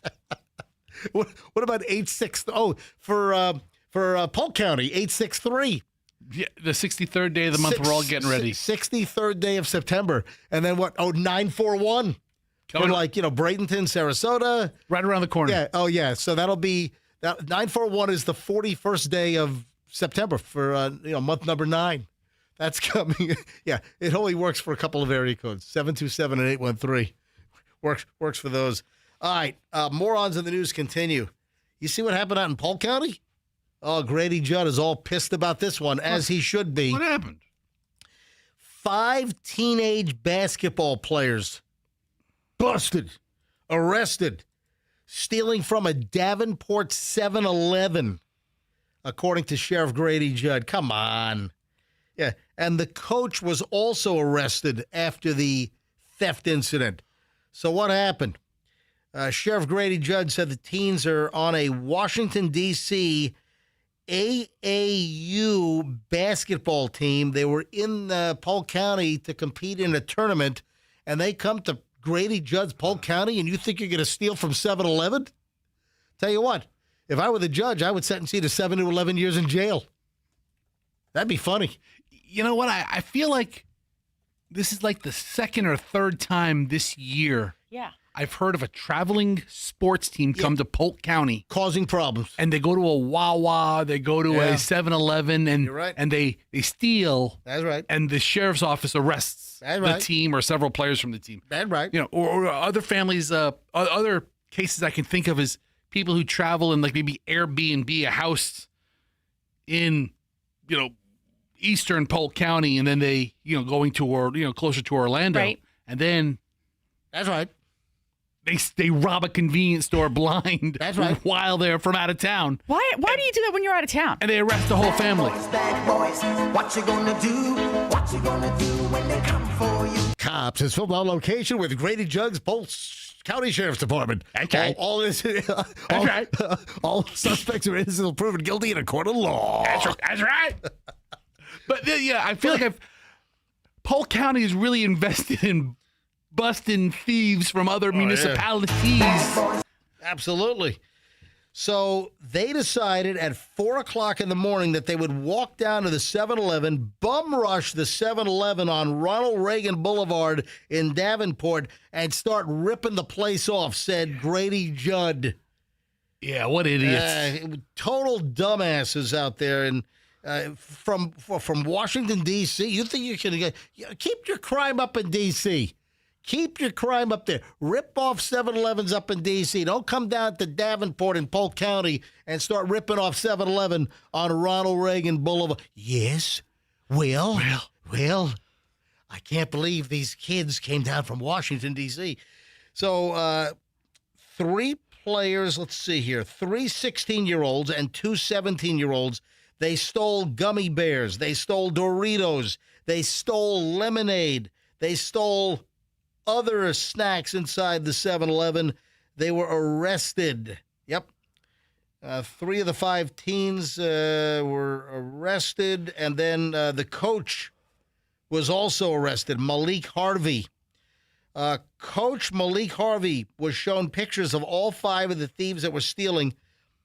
What about 860? Oh, for Polk County, 863. Yeah, the 63rd day of the month, we're all getting ready. 63rd day of September. And then what? 941. For Bradenton, Sarasota. Right around the corner. Yeah. Oh, yeah. So that'll be, 941 is the 41st day of September for, month number 9. That's coming. Yeah. It only works for a couple of area codes, 727 and 813. Works for those. All right. Morons in the news continue. You see what happened out in Polk County? Oh, Grady Judd is all pissed about this one, as he should be. What happened? 5 teenage basketball players busted, arrested, stealing from a Davenport 7-Eleven, according to Sheriff Grady Judd. Come on. Yeah, and the coach was also arrested after the theft incident. So what happened? Sheriff Grady Judd said the teens are on a Washington, D.C. AAU basketball team. They were in Polk County to compete in a tournament, and they come to Grady Judd's Polk County, and you think you're going to steal from 7-Eleven? Tell you what, if I were the judge, I would sentence you to 7 to 11 years in jail. That'd be funny. You know what? I feel like this is like the second or third time this year I've heard of a traveling sports team come to Polk County. Causing problems. And they go to a Wawa, they go to a 7-Eleven, and, You're right. and they steal. That's right. And the sheriff's office arrests the team or several players from the team. That's right. You know, or other families, other cases I can think of is people who travel and like maybe Airbnb a house in, eastern Polk County, and then they, going to closer to Orlando. Right. And then that's right. They rob a convenience store blind. That's right. While they're from out of town. Why do you do that when you're out of town? And they arrest the whole family. Bad boys, what you gonna do? What you gonna do when they come for you? Cops is filmed on location with Grady Judd's Polk County Sheriff's Department. Okay. All suspects are innocent until proven guilty in a court of law. That's right. But I feel like Polk County is really invested in busting thieves from other municipalities. Absolutely. So they decided at 4 o'clock in the morning that they would walk down to the 7-Eleven, bum rush the 7-Eleven on Ronald Reagan Boulevard in Davenport, and start ripping the place off, said Grady Judd. Yeah, what idiots. Total dumbasses out there. And from Washington, D.C., you think you can keep your crime up in D.C., keep your crime up there. Rip off 7-Elevens up in D.C. Don't come down to Davenport in Polk County and start ripping off 7-Eleven on Ronald Reagan Boulevard. Yes. Well, I can't believe these kids came down from Washington, D.C. So 3 players, let's see here, 3 16-year-olds and 2 17-year-olds. They stole gummy bears. They stole Doritos. They stole lemonade. They stole other snacks inside the 7-Eleven. They were arrested. Yep. 3 of the 5 teens were arrested, and then the coach was also arrested, Malik Harvey. Coach Malik Harvey was shown pictures of all 5 of the thieves that were stealing.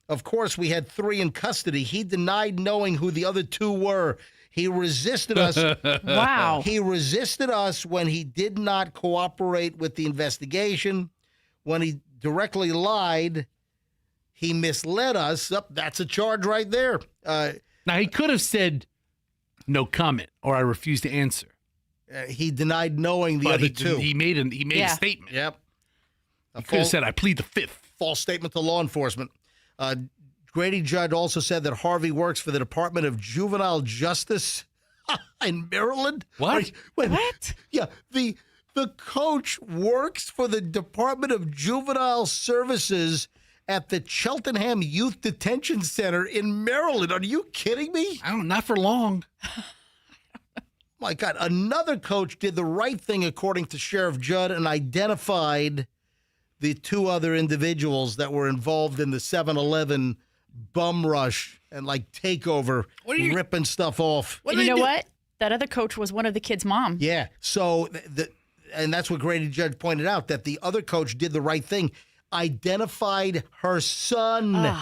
Of course, we had 3 in custody. He denied knowing who the other 2 were. He resisted us. Wow. He resisted us when he did not cooperate with the investigation. When he directly lied, he misled us. That's a charge right there. Now, he could have said no comment or I refuse to answer. He denied knowing the other 2. He made a statement. Yep. He could have said, I plead the 5th. False statement to law enforcement. Grady Judd also said that Harvey works for the Department of Juvenile Justice in Maryland. What? What? Yeah, the coach works for the Department of Juvenile Services at the Cheltenham Youth Detention Center in Maryland. Are you kidding me? Not for long. My God, another coach did the right thing, according to Sheriff Judd, and identified the 2 other individuals that were involved in the 7-Eleven bum rush and takeover, ripping stuff off. And you know what? That other coach was one of the kids' mom. Yeah. So, and that's what Grady Judd pointed out, that the other coach did the right thing, identified her son,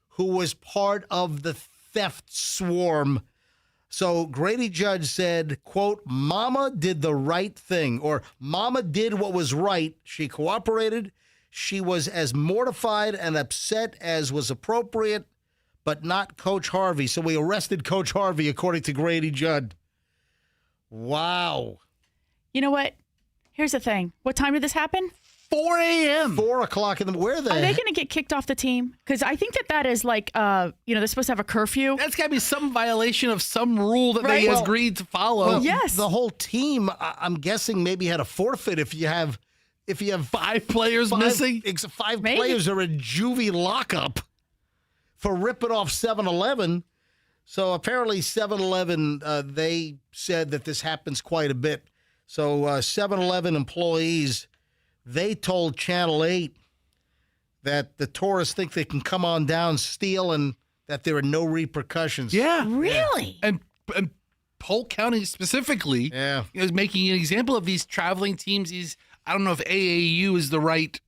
who was part of the theft swarm. So Grady Judd said, quote, Mama did the right thing, or Mama did what was right. She cooperated. She was as mortified and upset as was appropriate, but not Coach Harvey. So we arrested Coach Harvey, according to Grady Judd. Wow. You know what? Here's the thing. What time did this happen? 4 a.m. 4 o'clock in the where Are they going to get kicked off the team? Because I think that is like, they're supposed to have a curfew. That's got to be some violation of some rule that they agreed to follow. Well, yes. The whole team, I'm guessing, maybe had a forfeit if you have 5 players missing. 5 players are in juvie lockup for ripping off 7-Eleven. So apparently 7-Eleven, they said that this happens quite a bit. So 7-Eleven employees, they told Channel 8 that the tourists think they can come on down, steal, and that there are no repercussions. Yeah. Really? And Polk County specifically is making an example of these traveling teams. I don't know if AAU is the right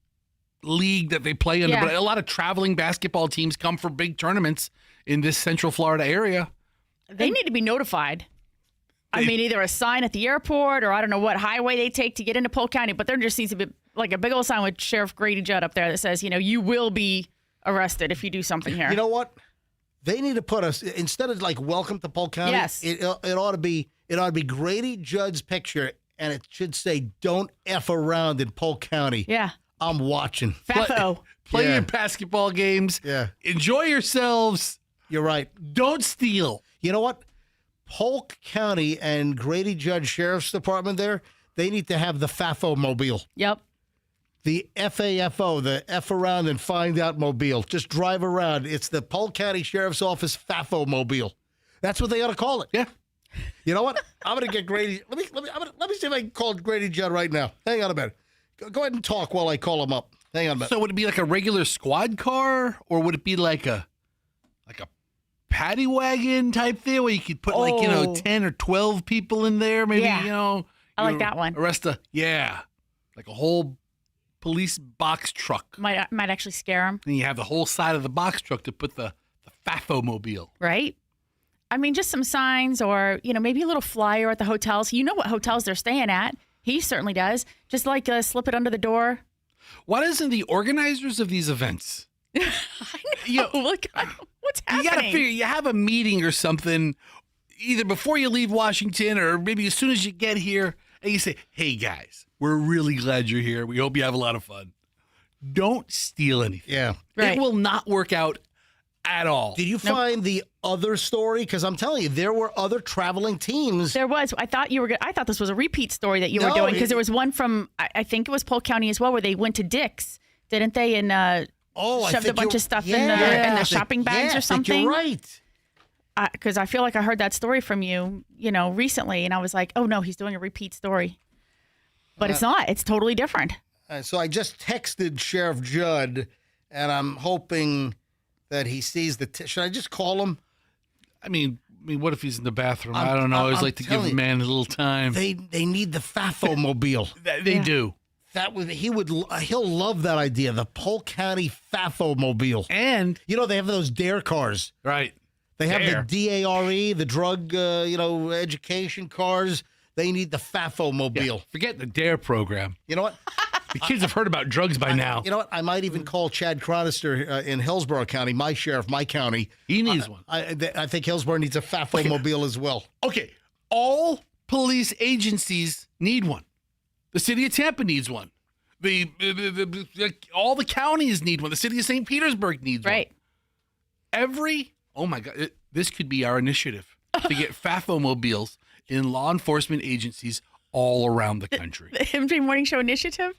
league that they play under, but a lot of traveling basketball teams come for big tournaments in this Central Florida area. They need to be notified. I mean, either a sign at the airport or I don't know what highway they take to get into Polk County, but there just needs to be like a big old sign with Sheriff Grady Judd up there that says, you will be arrested if you do something here. You know what? They need to put us, instead of like welcome to Polk County, it ought to be Grady Judd's picture, and it should say, don't F around in Polk County. Yeah. I'm watching. FAFO. Play your basketball games. Yeah. Enjoy yourselves. You're right. Don't steal. You know what? Polk County and Grady Judd Sheriff's Department there, they need to have the FAFO mobile. Yep. The FAFO, the F around and find out mobile. Just drive around. It's the Polk County Sheriff's Office FAFO mobile. That's what they ought to call it. Yeah. You know what? I'm gonna get Grady. Let me see if I can call Grady Judd right now. Hang on a minute. Go ahead and talk while I call him up. Hang on a minute. So would it be like a regular squad car, or would it be like a paddy wagon type thing where you could put 10 or 12 people in there? Maybe I like that one. Arrest like a whole police box truck. Might actually scare them. And you have the whole side of the box truck to put the FAFO mobile. Right. I mean, just some signs or, maybe a little flyer at the hotels. You know what hotels they're staying at. He certainly does. Just like slip it under the door. Why doesn't the organizers of these events? I know. Look, what's happening? You got to figure, you have a meeting or something, either before you leave Washington or maybe as soon as you get here, and you say, hey, guys, we're really glad you're here. We hope you have a lot of fun. Don't steal anything. Yeah. Right. It will not work out at all. Did you find the other story? Because I'm telling you, there were other traveling teams. There was. I thought this was a repeat story that you were doing, because there was one from, I think it was Polk County as well, where they went to Dick's, didn't they? And shoved a bunch of stuff in the shopping bags or something. You're right. Because I feel like I heard that story from you, recently, and I was like, oh no, he's doing a repeat story. But it's not. It's totally different. So I just texted Sheriff Judd, and I'm hoping that he sees should I just call him? I mean, what if he's in the bathroom? I don't know. I always like to give the man a little time. They need the FAFO mobile. They do. He'll love that idea. The Polk County FAFO mobile. And they have those DARE cars. Right. They have the DARE, the drug education cars. They need the FAFO mobile. Yeah, forget the DARE program. You know what? The kids have heard about drugs by now. You know what? I might even call Chad Chronister in Hillsborough County, my sheriff, my county. He needs one. I think Hillsborough needs a FAFO mobile as well. Okay. All police agencies need one. The city of Tampa needs one. All the counties need one. The city of St. Petersburg needs one. Right. Oh my God, this could be our initiative to get FAFO mobiles in law enforcement agencies all around the country. The MJ Morning Show initiative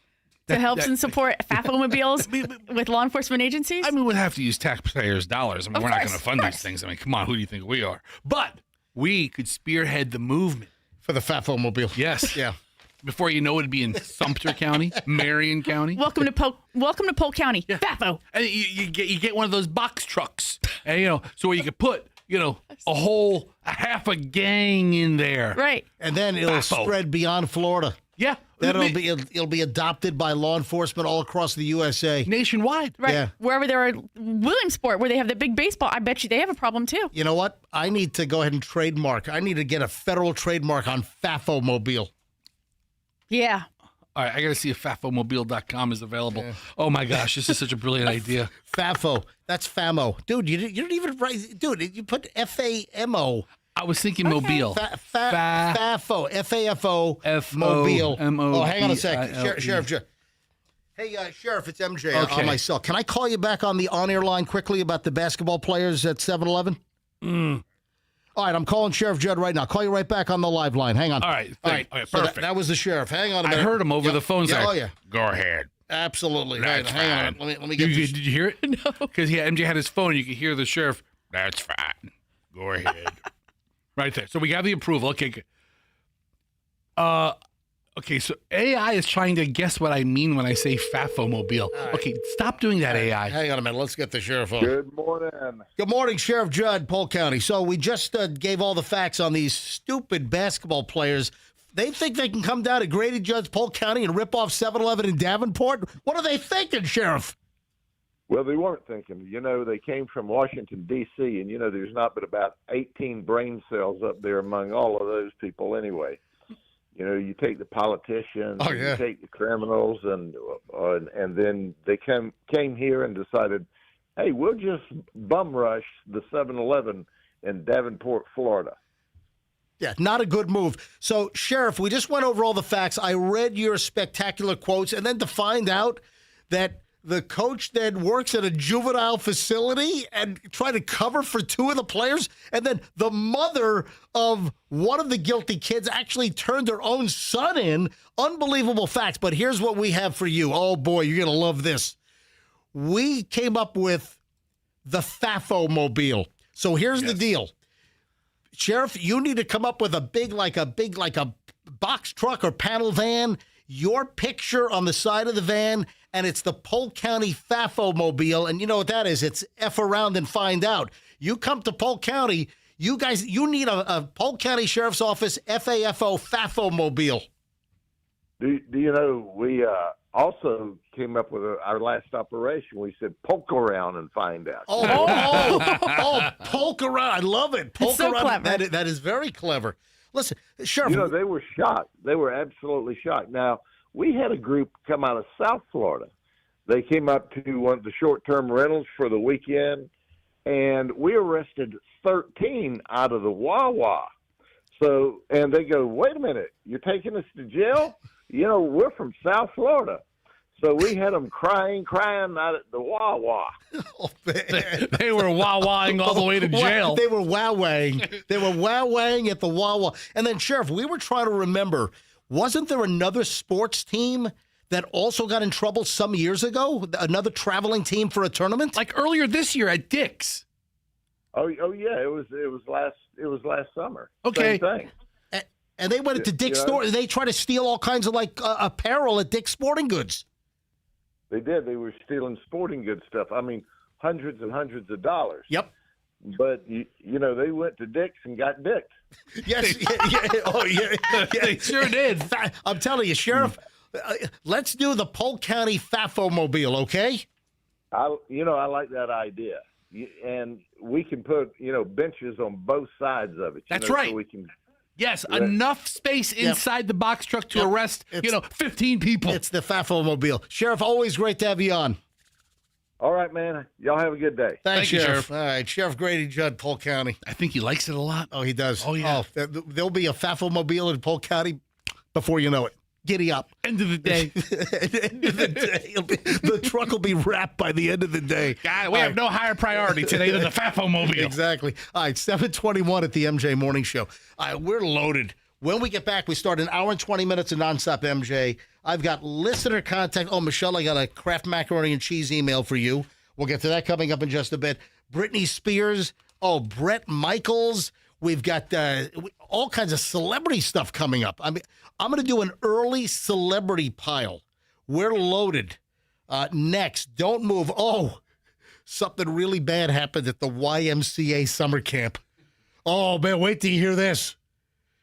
to help and support FAFO mobiles with law enforcement agencies? I mean, we'll have to use taxpayers' dollars. I mean, we're not going to fund these things. I mean, come on, who do you think we are? But we could spearhead the movement. For the FAFO mobile. Yes. Yeah. Before you know it, it'd be in Sumter County, Marion County. Welcome to Polk County. Yeah. FAFO. And you get one of those box trucks, and so where you could put a half a gang in there. Right. And then it'll spread beyond Florida. Yeah. Then it'll be adopted by law enforcement all across the USA. Nationwide. Right. Yeah. Wherever there are Williamsport, where they have the big baseball, I bet you they have a problem too. You know what? I need to go ahead and trademark. I need to get a federal trademark on FAFO mobile. Yeah. All right, I got to see if FAFOmobile.com is available. Yeah. Oh my gosh, this is such a brilliant idea. FAFO. That's FAMO. Dude, you didn't even write. Dude, you put FAMO. I was thinking mobile. FAFO. FAFO. F-O-M-O-B-I-L-E. Mobile. Oh, hang on a second. Sheriff Judd. Hey, Sheriff, it's MJ Okay. on my cell. Can I call you back on the on-air line quickly about the basketball players at 7-Eleven? All right, I'm calling Sheriff Judd right now. Call you right back on the live line. Hang on. All right. Okay, So perfect. That was the sheriff. Hang on a I minute. heard him over the phone. Yeah, Say, oh, yeah. Go ahead. Absolutely. That's Hang on. fine. Let me get this. Did you hear it? No. Because MJ had his phone. You could hear the sheriff. That's fine. Go ahead. Right there. So we got the approval. Okay. Good. Okay. So AI is trying to guess what I mean when I say Fafo-mobile. Right. Okay. Stop doing that, AI. Hang on a minute. Let's get the sheriff on. Good morning. Good morning, Sheriff Judd, Polk County. So we just gave all the facts on these stupid basketball players. They think they can come down to Grady Judd's Polk County and rip off 7-Eleven in Davenport? What are they thinking, Sheriff? Well, they weren't thinking. You know, they came from Washington, D.C., and, you know, there's not but about 18 brain cells up there among all of those people anyway. You know, you take the politicians, you take the criminals, and then they came here and decided, hey, we'll just bum rush the 7-Eleven in Davenport, Florida. Yeah, not a good move. So, Sheriff, we just went over all the facts. I read your spectacular quotes, and then to find out that the coach that works at a juvenile facility and try to cover for two of the players, and then the mother of one of the guilty kids actually turned her own son in. Unbelievable facts. But here's what we have for you. Oh, boy, you're going to love this. We came up with the Fafo-mobile. So here's the deal. Sheriff, you need to come up with a big box truck or panel van, your picture on the side of the van, and it's the Polk County Fafo-mobile. And you know what that is? It's F around and find out. You come to Polk County, you guys, you need a Polk County Sheriff's Office FAFO Fafo-mobile. Do you know, we also came up with our last operation. We said poke around and find out. Poke around. I love it. Poke so around. clever. That is very clever. Listen, Sheriff. You know, they were shocked. They were absolutely shocked. Now, we had a group come out of South Florida. They came up to one of the short-term rentals for the weekend, and we arrested 13 out of the Wawa. So, and they go, wait a minute, you're taking us to jail? You know, we're from South Florida. So we had them crying out at the Wawa. Oh, man. They were wah-wahing all the way to jail. They were wow-wahing. They were wow-wahing at the Wawa. And then, Sheriff, we were trying to remember, wasn't there another sports team that also got in trouble some years ago? Another traveling team for a tournament? Like earlier this year at Dick's. Oh yeah, it was last summer. Okay. Same thing. And they went into Dick's store. They tried to steal all kinds of apparel at Dick's Sporting Goods. They did. They were stealing sporting goods stuff. I mean, hundreds and hundreds of dollars. Yep. But you know, they went to Dick's and got dicked. Yes. Oh yeah. They sure did. I'm telling you, Sheriff. Let's do the Polk County Fafo-mobile, okay? I like that idea. And we can put, benches on both sides of it. That's right. So we can. Yes, enough space inside the box truck to arrest, 15 people. It's the Fafo-mobile. Sheriff, always great to have you on. All right, man. Y'all have a good day. Thanks, Sheriff. All right, Sheriff Grady Judd, Polk County. I think he likes it a lot. Oh, he does. Oh, yeah. There'll be a Fafo-mobile in Polk County before you know it. Giddy up. End of the day. End of the day. The truck will be wrapped by the end of the day. God, we have no higher priority today than the Fafo-mobile. Exactly. All right, 7:21 at the MJ Morning Show. All right, we're loaded. When we get back, we start an hour and 20 minutes of nonstop MJ. I've got listener contact. Oh, Michelle, I got a Kraft macaroni and cheese email for you. We'll get to that coming up in just a bit. Britney Spears. Oh, Bret Michaels. We've got all kinds of celebrity stuff coming up. I mean, I'm going to do an early celebrity pile. We're loaded. Next, don't move. Oh, something really bad happened at the YMCA summer camp. Oh, man, wait till you hear this.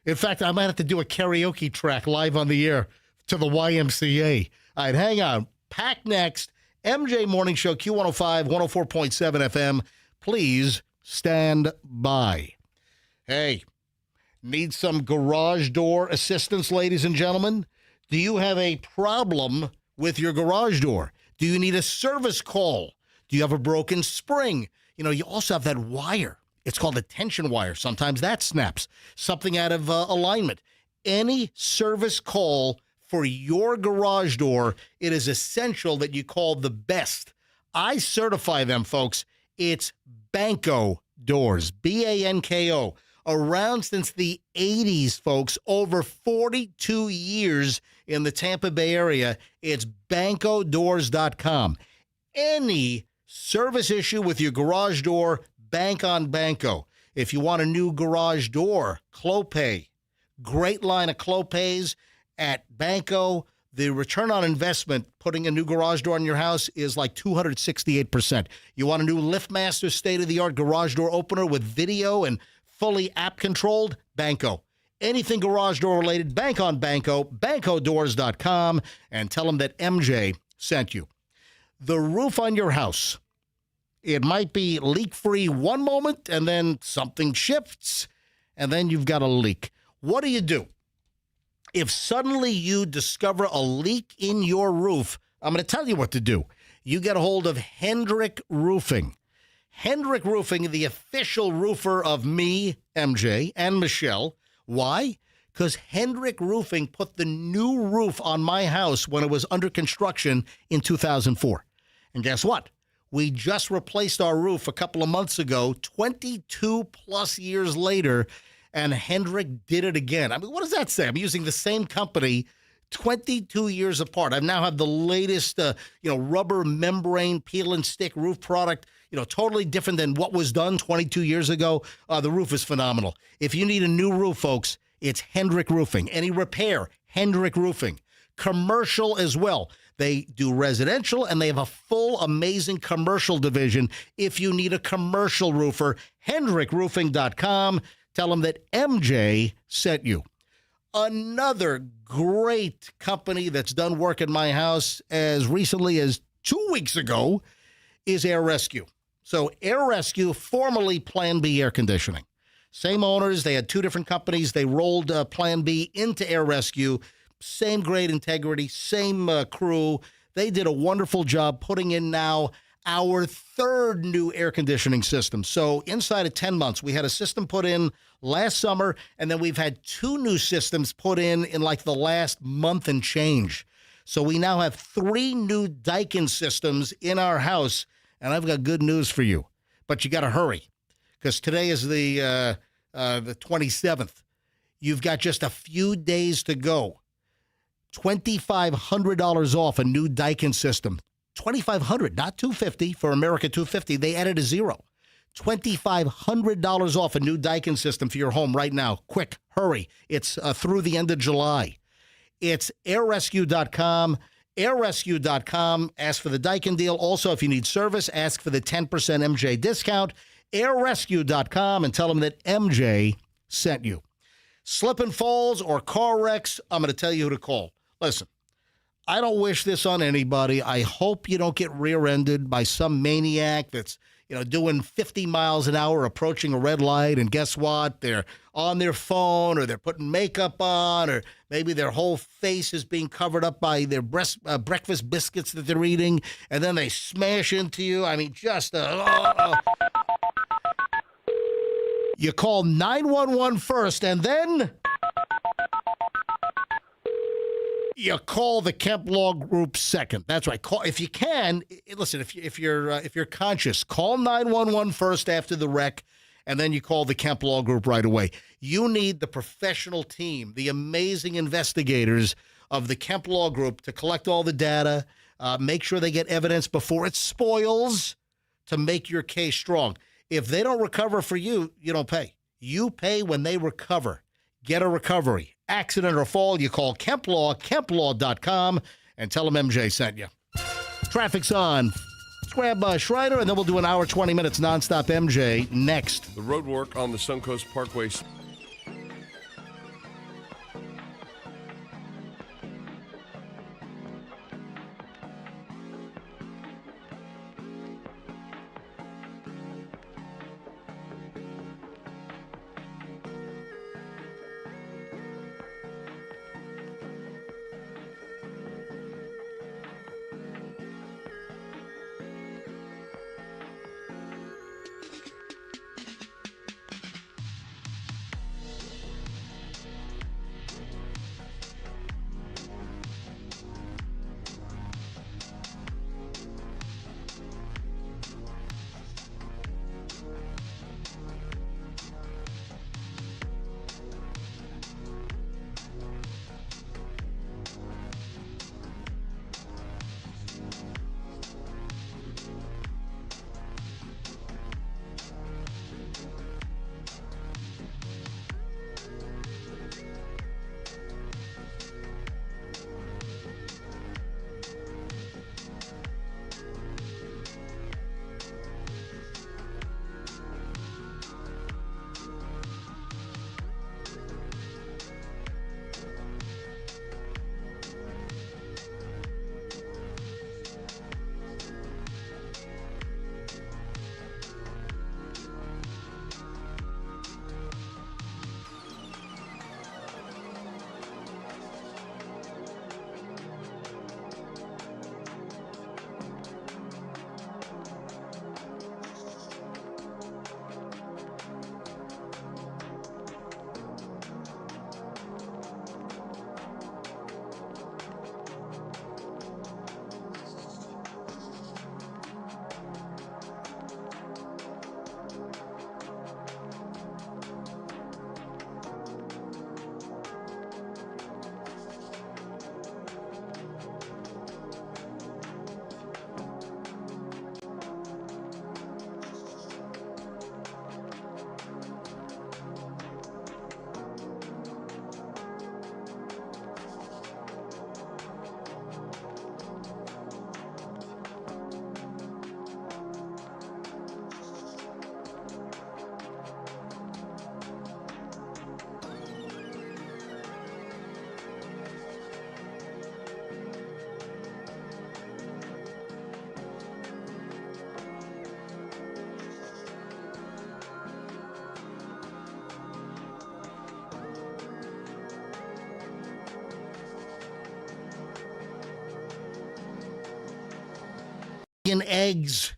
In fact, I might have to do a karaoke track live on the air to the YMCA. All right, hang on. Pack next. MJ Morning Show, Q105, 104.7 FM. Please stand by. Hey, need some garage door assistance, ladies and gentlemen? Do you have a problem with your garage door? Do you need a service call? Do you have a broken spring? You also have that wire. It's called a tension wire. Sometimes that snaps. Something out of alignment. Any service call, for your garage door, it is essential that you call the best. I certify them, folks. It's Banco Doors, Banko. Around since the 80s, folks, over 42 years in the Tampa Bay area. It's bancodoors.com. Any service issue with your garage door, bank on Banco. If you want a new garage door, Clopay. Great line of Clopays at Banco. The return on investment putting a new garage door in your house is like 268%. You want a new LiftMaster state-of-the-art garage door opener with video and fully app-controlled? Banco. Anything garage door related, bank on Banco, bancodoors.com, and tell them that MJ sent you. The roof on your house, it might be leak-free one moment, and then something shifts, and then you've got a leak. What do? If suddenly you discover a leak in your roof, I'm going to tell you what to do. You get a hold of Hendrick Roofing. Hendrick Roofing, the official roofer of me, MJ, and Michelle. Why? Because Hendrick Roofing put the new roof on my house when it was under construction in 2004. And guess what? We just replaced our roof a couple of months ago, 22 plus years later, and Hendrick did it again. I mean, what does that say? I'm using the same company 22 years apart. I now have the latest, rubber membrane peel and stick roof product, totally different than what was done 22 years ago. The roof is phenomenal. If you need a new roof, folks, it's Hendrick Roofing. Any repair, Hendrick Roofing. Commercial as well. They do residential, and they have a full, amazing commercial division. If you need a commercial roofer, hendrickroofing.com. Tell them that MJ sent you. Another great company that's done work in my house as recently as 2 weeks ago is Air Rescue. So Air Rescue, formerly Plan B Air Conditioning. Same owners. They had two different companies. They rolled Plan B into Air Rescue. Same grade integrity, same crew. They did a wonderful job putting in now our third new air conditioning system. So inside of 10 months, we had a system put in last summer, and then we've had two new systems put in like the last month and change. So we now have three new Daikin systems in our house, and I've got good news for you. But you got to hurry, because today is the 27th. You've got just a few days to go. $2,500 off a new Daikin system. $2,500, not $250 for America 250. They added a zero. $2,500 off a new Daikin system for your home right now. Quick, hurry. It's through the end of July. It's airrescue.com. Airrescue.com. Ask for the Daikin deal. Also, if you need service, ask for the 10% MJ discount. Airrescue.com, and tell them that MJ sent you. Slip and falls or car wrecks, I'm going to tell you who to call. Listen, I don't wish this on anybody. I hope you don't get rear-ended by some maniac that's, doing 50 miles an hour approaching a red light, and guess what? They're on their phone, or they're putting makeup on, or maybe their whole face is being covered up by their breakfast biscuits that they're eating, and then they smash into you. I mean, just You call 911 first, and then you call the Kemp Law Group second. That's right. Call if you can. Listen, if you're conscious, call 911 first after the wreck, and then you call the Kemp Law Group right away. You need the professional team, the amazing investigators of the Kemp Law Group to collect all the data, make sure they get evidence before it spoils, to make your case strong. If they don't recover for you, you don't pay. You pay when they recover. Get a recovery. Accident or fall, you call Kemp Law, kemplaw.com, and tell them MJ sent you. Traffic's on. Let's grab Schreider, and then we'll do an hour, 20 minutes nonstop MJ next. The road work on the Suncoast Parkway. million eggs.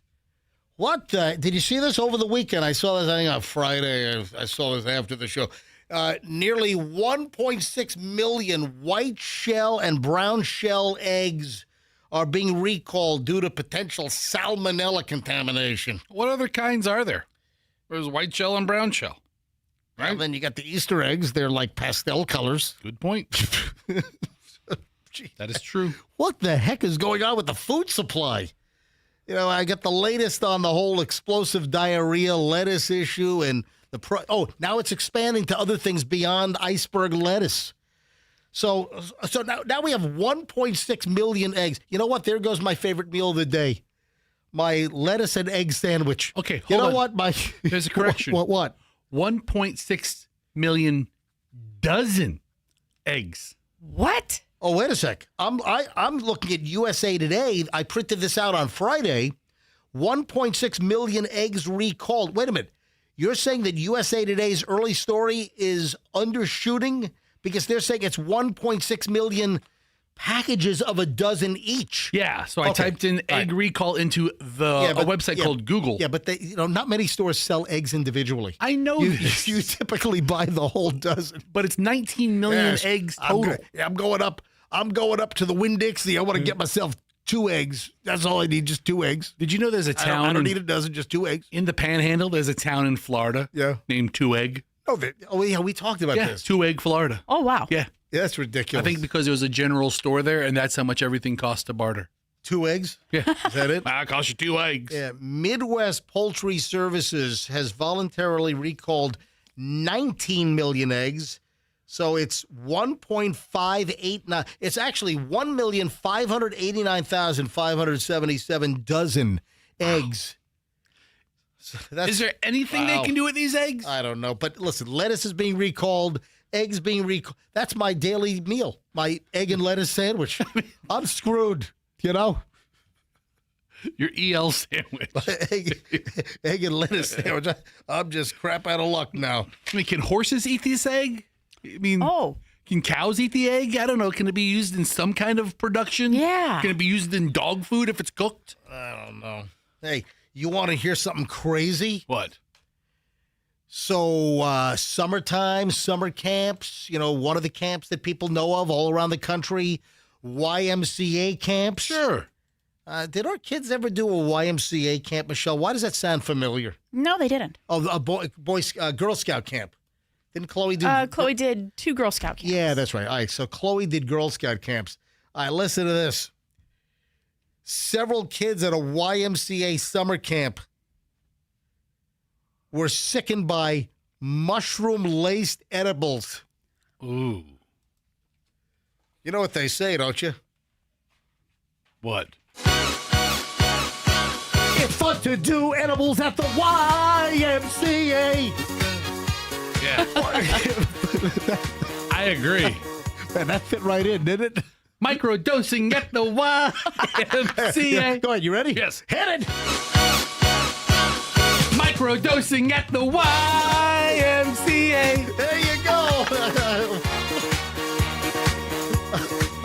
What did you see this over the weekend? I saw this, I think, on Friday. I saw this after the show. Nearly 1.6 million white shell and brown shell eggs are being recalled due to potential salmonella contamination. What other kinds are there? There's white shell and brown shell. Right? And then you got the Easter eggs. They're like pastel colors. Good point. That is true. What the heck is going on with the food supply? You know, I got the latest on the whole explosive diarrhea lettuce issue, and now it's expanding to other things beyond iceberg lettuce. So now we have 1.6 million eggs. You know what? There goes my favorite meal of the day, my lettuce and egg sandwich. Okay, you know hold on. what? There's a correction. What? 1.6 million dozen eggs. What? Oh, wait a sec. I'm looking at USA Today. I printed this out on Friday. 1.6 million eggs recalled. Wait a minute. You're saying that USA Today's early story is undershooting because they're saying it's 1.6 million packages of a dozen each. Yeah, so I typed in egg recall into a website called Google. Yeah, but not many stores sell eggs individually. I know this. You typically buy the whole dozen. But it's 19 million eggs total. I'm going up to the Winn-Dixie. I want to get myself 2 eggs. That's all I need, just 2 eggs. Did you know there's a town? I don't need a dozen, just 2 eggs. In the Panhandle, there's a town in Florida named Two Egg. Oh, yeah, we talked about this. Two Egg, Florida. Oh, wow. Yeah. Yeah, that's ridiculous. I think because it was a general store there, and that's how much everything costs to barter. 2 eggs? Yeah. Is that it? I'll cost you 2 eggs. Yeah. Midwest Poultry Services has voluntarily recalled 19 million eggs. So it's 1.589. It's actually 1,589,577 dozen eggs. So is there anything they can do with these eggs? I don't know. But listen, lettuce is being recalled. Eggs being recalled. That's my daily meal. My egg and lettuce sandwich. I'm screwed, you know? Your EL sandwich. egg and lettuce sandwich. I'm just crap out of luck now. I mean, can horses eat this egg? I mean, can cows eat the egg? I don't know. Can it be used in some kind of production? Yeah. Can it be used in dog food if it's cooked? I don't know. Hey, you want to hear something crazy? What? So, summertime, summer camps, one of the camps that people know of all around the country, YMCA camps. Sure. Did our kids ever do a YMCA camp, Michelle? Why does that sound familiar? No, they didn't. Oh, a Girl Scout camp. Didn't Chloe do? Chloe did 2 Girl Scout camps. Yeah, that's right. All right, so Chloe did Girl Scout camps. All right, listen to this. Several kids at a YMCA summer camp were sickened by mushroom-laced edibles. Ooh. You know what they say, don't you? What? It's fun to do edibles at the YMCA. Yeah. I agree. Man, that fit right in, didn't it? Microdosing at the YMCA. Yeah, go ahead, you ready? Yes. Hit it! Microdosing at the YMCA. There you go.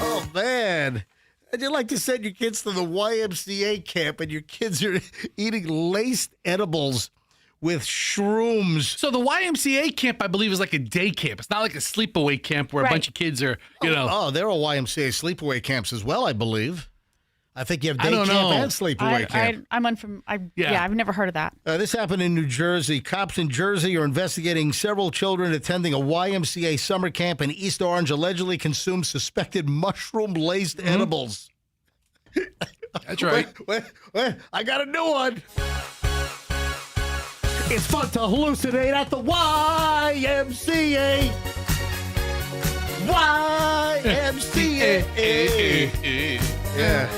Oh, man. I'd you like to send your kids to the YMCA camp and your kids are eating laced edibles with shrooms. So the YMCA camp, I believe, is like a day camp. It's not like a sleepaway camp where a bunch of kids are, Oh, there are YMCA sleepaway camps as well, I believe. I think you have day camp and sleepaway camp. I'm I've never heard of that. This happened in New Jersey. Cops in Jersey are investigating several children attending a YMCA summer camp in East Orange allegedly consumed suspected mushroom-laced edibles. That's right. Wait, I got a new one. It's fun to hallucinate at the YMCA. YMCA. Yeah.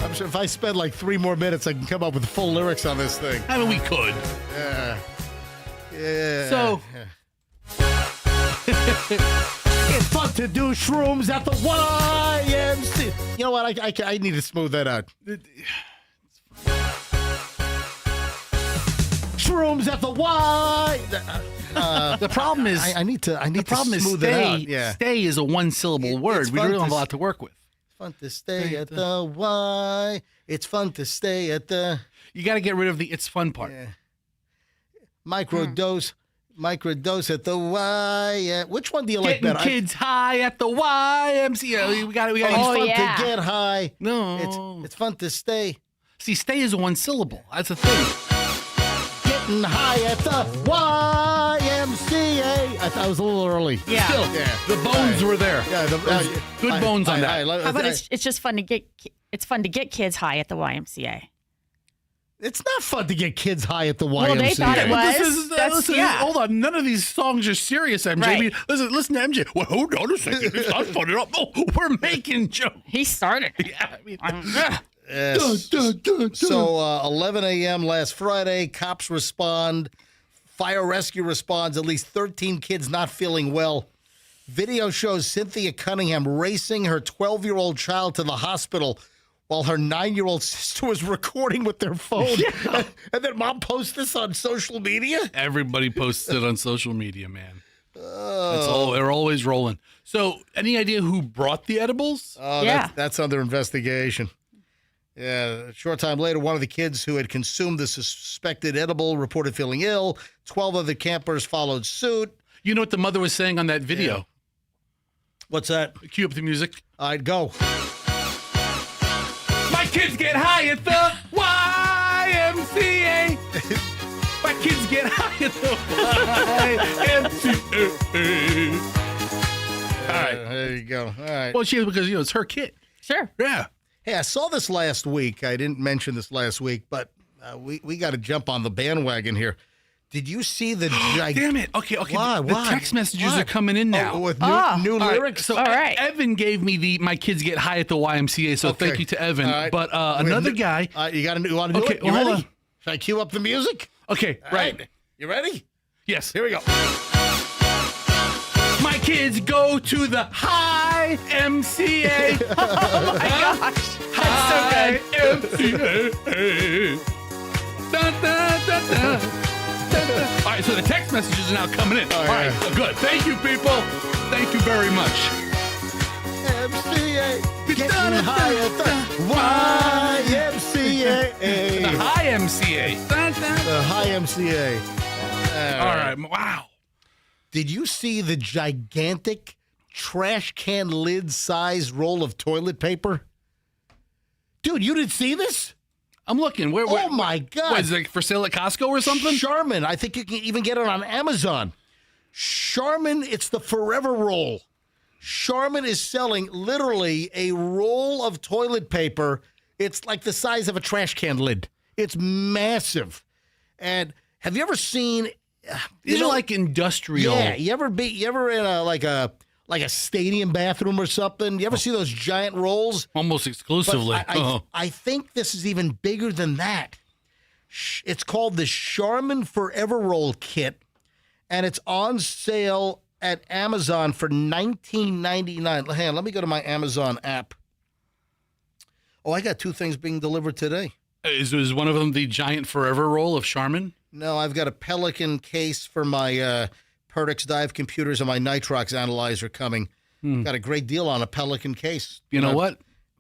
I'm sure if I spend like 3 more minutes, I can come up with full lyrics on this thing. I mean, we could. Yeah. Yeah. So. It's fun to do shrooms at the YMCA. You know what? I need to smooth that out. Shrooms at the Y. The problem is I need to smooth stay, it out. Yeah. Stay is a 1-syllable word. We don't have a lot to work with. Fun to stay at the Y. It's fun to stay at the... You got to get rid of the it's fun part. Yeah. Microdose at the Y. Which one do you like Getting better? kids high at the YMCA. We got to. It's fun to get high. No. It's fun to stay. See, stay is one syllable. That's the thing. Getting high at the YMCA. I thought it was a little early. Yeah. Still, the bones were there. Yeah, good bones on that. How about it's just fun to get kids high at the YMCA. It's not fun to get kids high at the YMCA. Well, they thought it was. Listen, hold on. None of these songs are serious, MJ. Right. I mean, listen to MJ. Well, hold on a second. It's not fun at all. No, we're making jokes. He started. Yeah, I mean, Yes. So 11 a.m. last Friday, cops respond. Fire rescue responds. At least 13 kids not feeling well. Video shows Cynthia Cunningham racing her 12-year-old child to the hospital while her 9-year-old sister was recording with their phone. Yeah. And then mom posts this on social media? Everybody posts it on social media, man. They're always rolling. So, any idea who brought the edibles? Oh, yeah. That's under investigation. Yeah, a short time later, one of the kids who had consumed the suspected edible reported feeling ill. 12 other campers followed suit. You know what the mother was saying on that video? Yeah. What's that? Cue up the music. I'd go. My kids get high at the YMCA. My kids get high at the YMCA. All right. There you go. All right. Well, because, it's her kid. Sure. Yeah. Hey, I saw this last week. I didn't mention this last week, but we got to jump on the bandwagon here. Did you see the... Damn it. Okay. Why? The text messages are coming in now. With new lyrics? So Evan gave me my kids get high at the YMCA, so thank you to Evan. Right. But another guy... you want to do it? You well, ready? Should I cue up the music? Okay, right. You ready? Yes. Here we go. My kids go to the high MCA. Oh my gosh. High That's so good. MCA. Dun, dun, dun, dun. All right, so the text messages are now coming in. All right, good. Thank you, people. Thank you very much. MCA, getting high at the YMCA. The high MCA. Dun, dun. The high MCA. All right, wow. Did you see the gigantic trash can lid size roll of toilet paper? Dude, you didn't see this? I'm looking. Where, oh, my God. What, is it for sale at Costco or something? Charmin. I think you can even get it on Amazon. Charmin, it's the Forever Roll. Charmin is selling literally a roll of toilet paper. It's like the size of a trash can lid. It's massive. And have you ever seen... These are like industrial. Yeah, you ever in a stadium bathroom or something? You ever see those giant rolls? Almost exclusively. I think this is even bigger than that. It's called the Charmin Forever Roll Kit, and it's on sale at Amazon for $19.99. Hang on, let me go to my Amazon app. Oh, I got two things being delivered today. Is one of them the giant Forever Roll of Charmin? No, I've got a Pelican case for my Perdix Dive computers and my Nitrox analyzer coming. Got a great deal on a Pelican case. You know what? If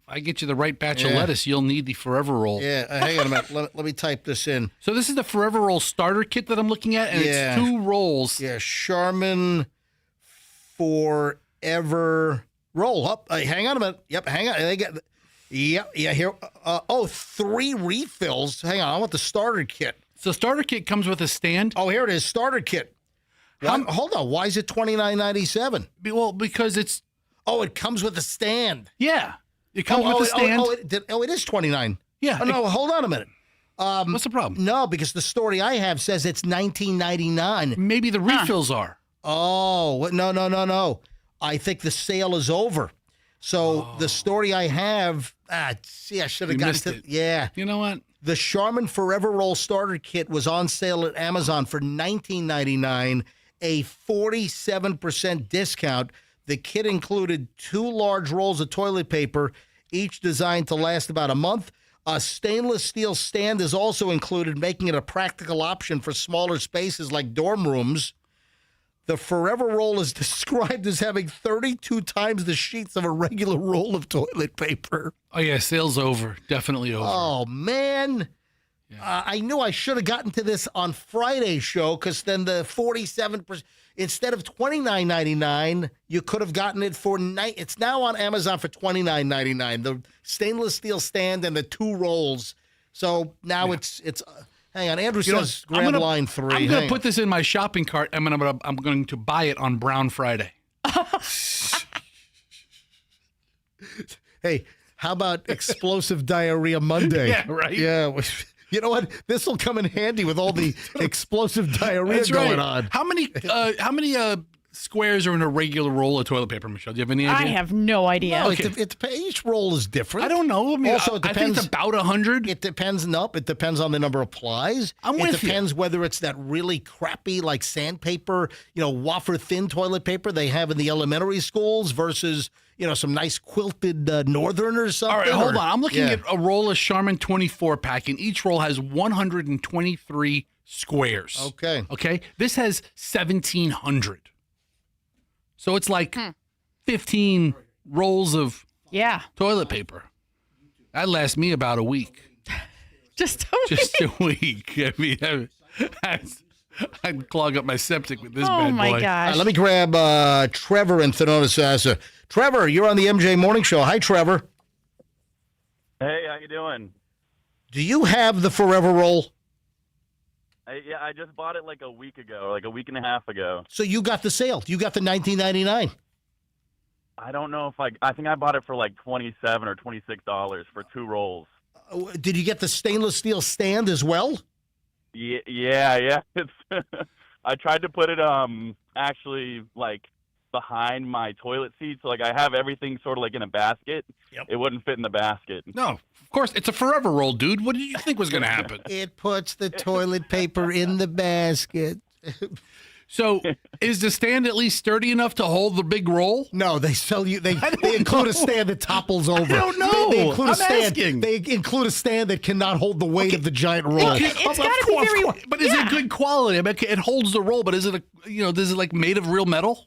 I get you the right batch of lettuce, you'll need the Forever Roll. Yeah, hang on a minute. Let me type this in. So this is the Forever Roll starter kit that I'm looking at, and it's 2 rolls. Yeah, Charmin Forever Roll. Up. Hang on a minute. Yep, hang on. They got... Yeah, here. 3 refills. Hang on, I want the starter kit. So starter kit comes with a stand? Oh, here it is, starter kit. Hold on, why is it $29.97? Well, because it's... Oh, it comes with a stand. Yeah, it comes with a stand. It is $29. Yeah. Oh, no, hold on a minute. What's the problem? No, because the story I have says it's $19.99. Maybe the refills are. Oh, no. I think the sale is over. So the story I have, see, I should have gotten to it. Yeah. You know what? The Charmin Forever Roll Starter Kit was on sale at Amazon for $19.99, a 47% discount. The kit included 2 large rolls of toilet paper, each designed to last about a month. A stainless steel stand is also included, making it a practical option for smaller spaces like dorm rooms. The Forever Roll is described as having 32 times the sheets of a regular roll of toilet paper. Oh, yeah, sale's over. Definitely over. Oh, man. Yeah. I knew I should have gotten to this on Friday's show because then the 47%, instead of $29.99, you could have gotten it for it's now on Amazon for $29.99. The stainless steel stand and the 2 rolls. So now it's hang on. Andrew says grab line 3. I'm going to put this in my shopping cart. I'm going to buy it on Brown Friday. Hey, how about explosive diarrhea Monday? Yeah, right. Yeah. You know what? This will come in handy with all the explosive diarrhea going on. How many squares are in a regular roll of toilet paper, Michelle? Do you have any idea? I have no idea. No, each roll is different. I don't know. I mean, also, it depends. I think it's about 100. It depends. Nope. It depends on the number of plies. It depends whether it's that really crappy, like sandpaper, wafer thin toilet paper they have in the elementary schools versus, some nice quilted Northern or something. All right, hold on. I'm looking at a roll of Charmin 24 pack, and each roll has 123 squares. Okay. This has 1,700. So it's like 15 rolls of toilet paper. That lasts me about a week. Just a week. I mean, I'd clog up my septic with this bad boy. Oh, my gosh. Let me grab Trevor in Thenona. Trevor, you're on the MJ Morning Show. Hi, Trevor. Hey, how you doing? Do you have the Forever Roll? Yeah, I just bought it like a week ago, like a week and a half ago. So you got the sale. You got the $19.99. I don't know if I think I bought it for like $27 or $26 for 2 rolls. Did you get the stainless steel stand as well? Yeah. It's I tried to put it actually like behind my toilet seat, so like I have everything sort of like in a basket. Yep. It wouldn't fit in the basket. No, of course it's a Forever Roll, dude. What did you think was going to happen? It puts the toilet paper in the basket. So, is the stand at least sturdy enough to hold the big roll? No, they sell you. They include a stand that topples over. I don't know. They include I'm a stand. asking. They include a stand that cannot hold the weight of the giant roll. It's got to be very. But is it good quality? I mean, it holds the roll, but is it is it like made of real metal?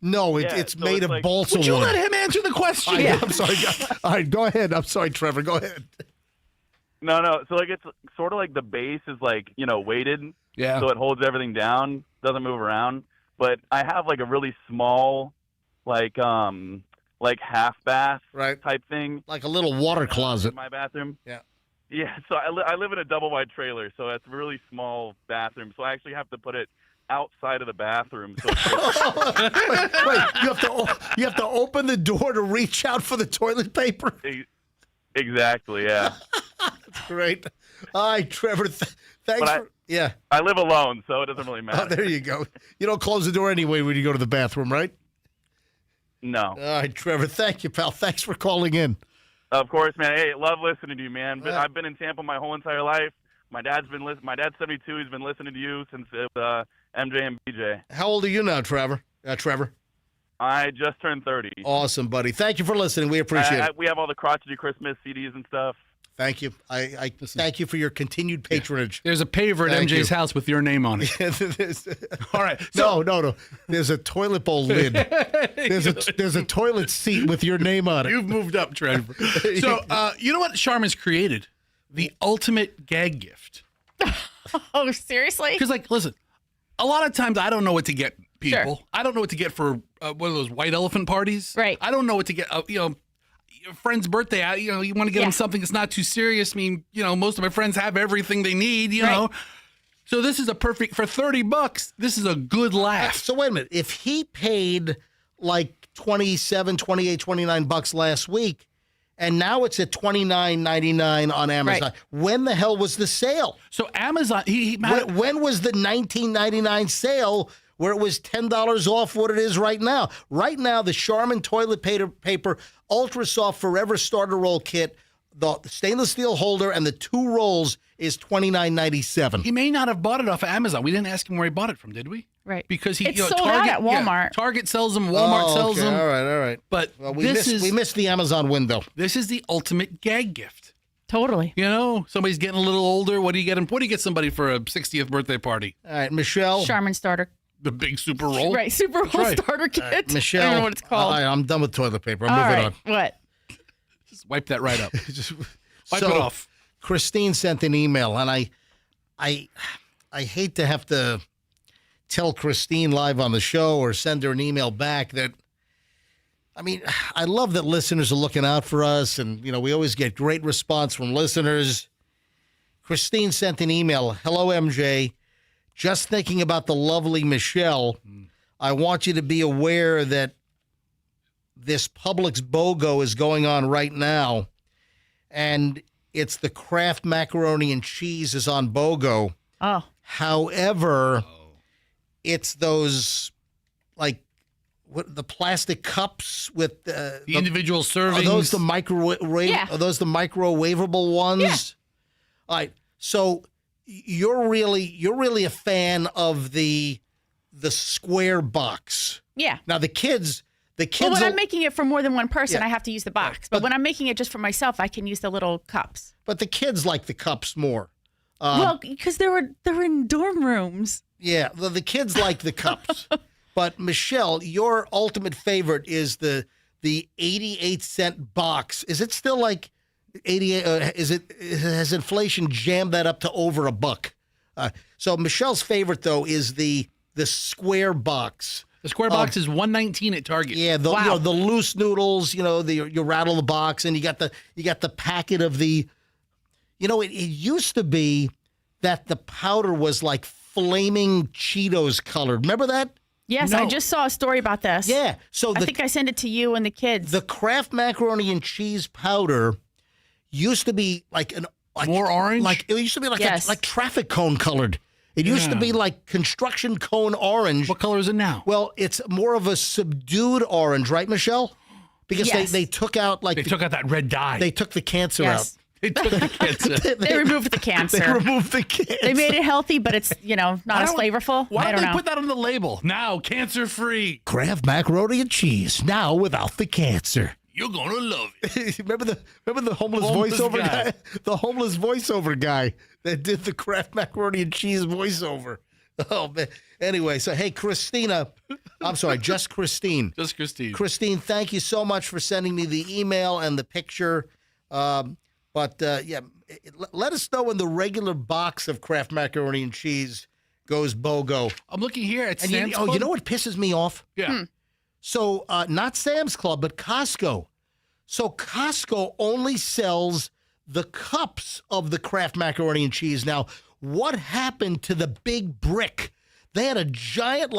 No, it's so made it's of like- balsa Would you wood. let him answer the question? I'm sorry. All right, go ahead. I'm sorry, Trevor. Go ahead. No. So like it's sort of like the base is like weighted, Yeah. so it holds everything down, doesn't move around. But I have like a really small, like half bath type thing, like a little water in closet. my bathroom. Yeah. Yeah. So I live in a double wide trailer, so it's a really small bathroom. So I actually have to put it outside of the bathroom. So Wait, you have to open the door to reach out for the toilet paper. Exactly. Yeah. That's great. All right, Trevor. Thanks. Yeah. I live alone, so it doesn't really matter. Oh, there you go. You don't close the door anyway when you go to the bathroom, right? No. All right, Trevor. Thank you, pal. Thanks for calling in. Of course, man. Hey, love listening to you, man. But I've been in Tampa my whole entire life. My dad's 72. He's been listening to you since MJ and BJ. How old are you now, Trevor? Trevor? I just turned 30. Awesome, buddy. Thank you for listening. We appreciate it. We have all the crotchety Christmas CDs and stuff. Thank you. I thank you for your continued patronage. There's a paver at Thank MJ's you. house with your name on it. All right. No. There's a toilet bowl lid. There's a toilet seat with your name on it. You've moved up, Trevor. So, you know what Charmin's created? The ultimate gag gift. Oh, seriously? Because, listen, a lot of times I don't know what to get people. Sure. I don't know what to get for one of those white elephant parties. Right. I don't know what to get, your friend's birthday. You want to get them something that's not too serious. I mean, most of my friends have everything they need, you know. So this is a perfect, for $30, this is a good laugh. So wait a minute. If he paid like $27, $28, $29 last week, and now it's at $29.99 on Amazon. Right. When the hell was the sale? So Amazon, when was the $19.99 sale where it was $10 off what it is right now? Right now, the Charmin toilet paper Ultra Soft Forever Starter Roll Kit, the stainless steel holder, and the 2 rolls is $29.97. He may not have bought it off of Amazon. We didn't ask him where he bought it from, did we? Right. Because It's sold out at Walmart. Target sells them. Walmart sells them. All right. But we missed the Amazon window. This is the ultimate gag gift. Totally. Somebody's getting a little older. What do you get him? What do you get somebody for a 60th birthday party? All right, Michelle. Charmin starter The big super roll. Right, super roll starter kit. Michelle, I don't know what it's called. I'm done with toilet paper. I'm All moving right, on. what? Just wipe that right up. Wipe So, it off. Christine sent an email, and I hate to have to tell Christine live on the show or send her an email back that, I mean, I love that listeners are looking out for us, and, we always get great response from listeners. Christine sent an email. Hello, MJ. Just thinking about the lovely Michelle, I want you to be aware that this Publix BOGO is going on right now, and it's the Kraft macaroni and cheese is on BOGO. Oh. However, it's those, like, the plastic cups with the individual servings. Are those the microwave? Yeah. Are those the microwavable ones? Yeah. All right. So you're really a fan of the square box. Yeah. Now the kids. Well, when I'm making it for more than one person, I have to use the box. But when I'm making it just for myself, I can use the little cups. But the kids like the cups more. Well, because they're in dorm rooms. Yeah, the kids like the cups. But Michelle, your ultimate favorite is the 88-cent box. Is it still like 88? Has inflation jammed that up to over $1? So Michelle's favorite though is the square box. The square box is $1.19 at Target. Yeah, the loose noodles. You rattle the box and you got the packet of the. It used to be that the powder was like flaming Cheetos colored. Remember that? Yes, No. I just saw a story about this. Yeah. So I think I sent it to you and the kids. The Kraft macaroni and cheese powder used to be like more orange. Like it used to be like Yes. like traffic cone colored. It used to be like construction cone orange. What color is it now? Well, it's more of a subdued orange, right, Michelle? Because Yes. they took out They took out that red dye. they took the cancer Yes. out. They took the cancer. They removed the cancer. They removed the cancer. They made it healthy, but it's, not as flavorful. Why I don't don't they know. put that on the label? Now, cancer-free. Kraft macaroni and cheese now without the cancer. You're going to love it. remember the homeless voiceover guy? The homeless voiceover guy that did the Kraft macaroni and cheese voiceover. Oh, man. Anyway, so, hey, Christina. I'm sorry, just Christine. Just Christine. Christine, thank you so much for sending me the email and the picture. But let us know when the regular box of Kraft macaroni and cheese goes BOGO. I'm looking here at And Sam's Club. you know what pisses me off? Yeah. So not Sam's Club, but Costco. So Costco only sells the cups of the Kraft macaroni and cheese. Now, what happened to the big brick? They had a giant,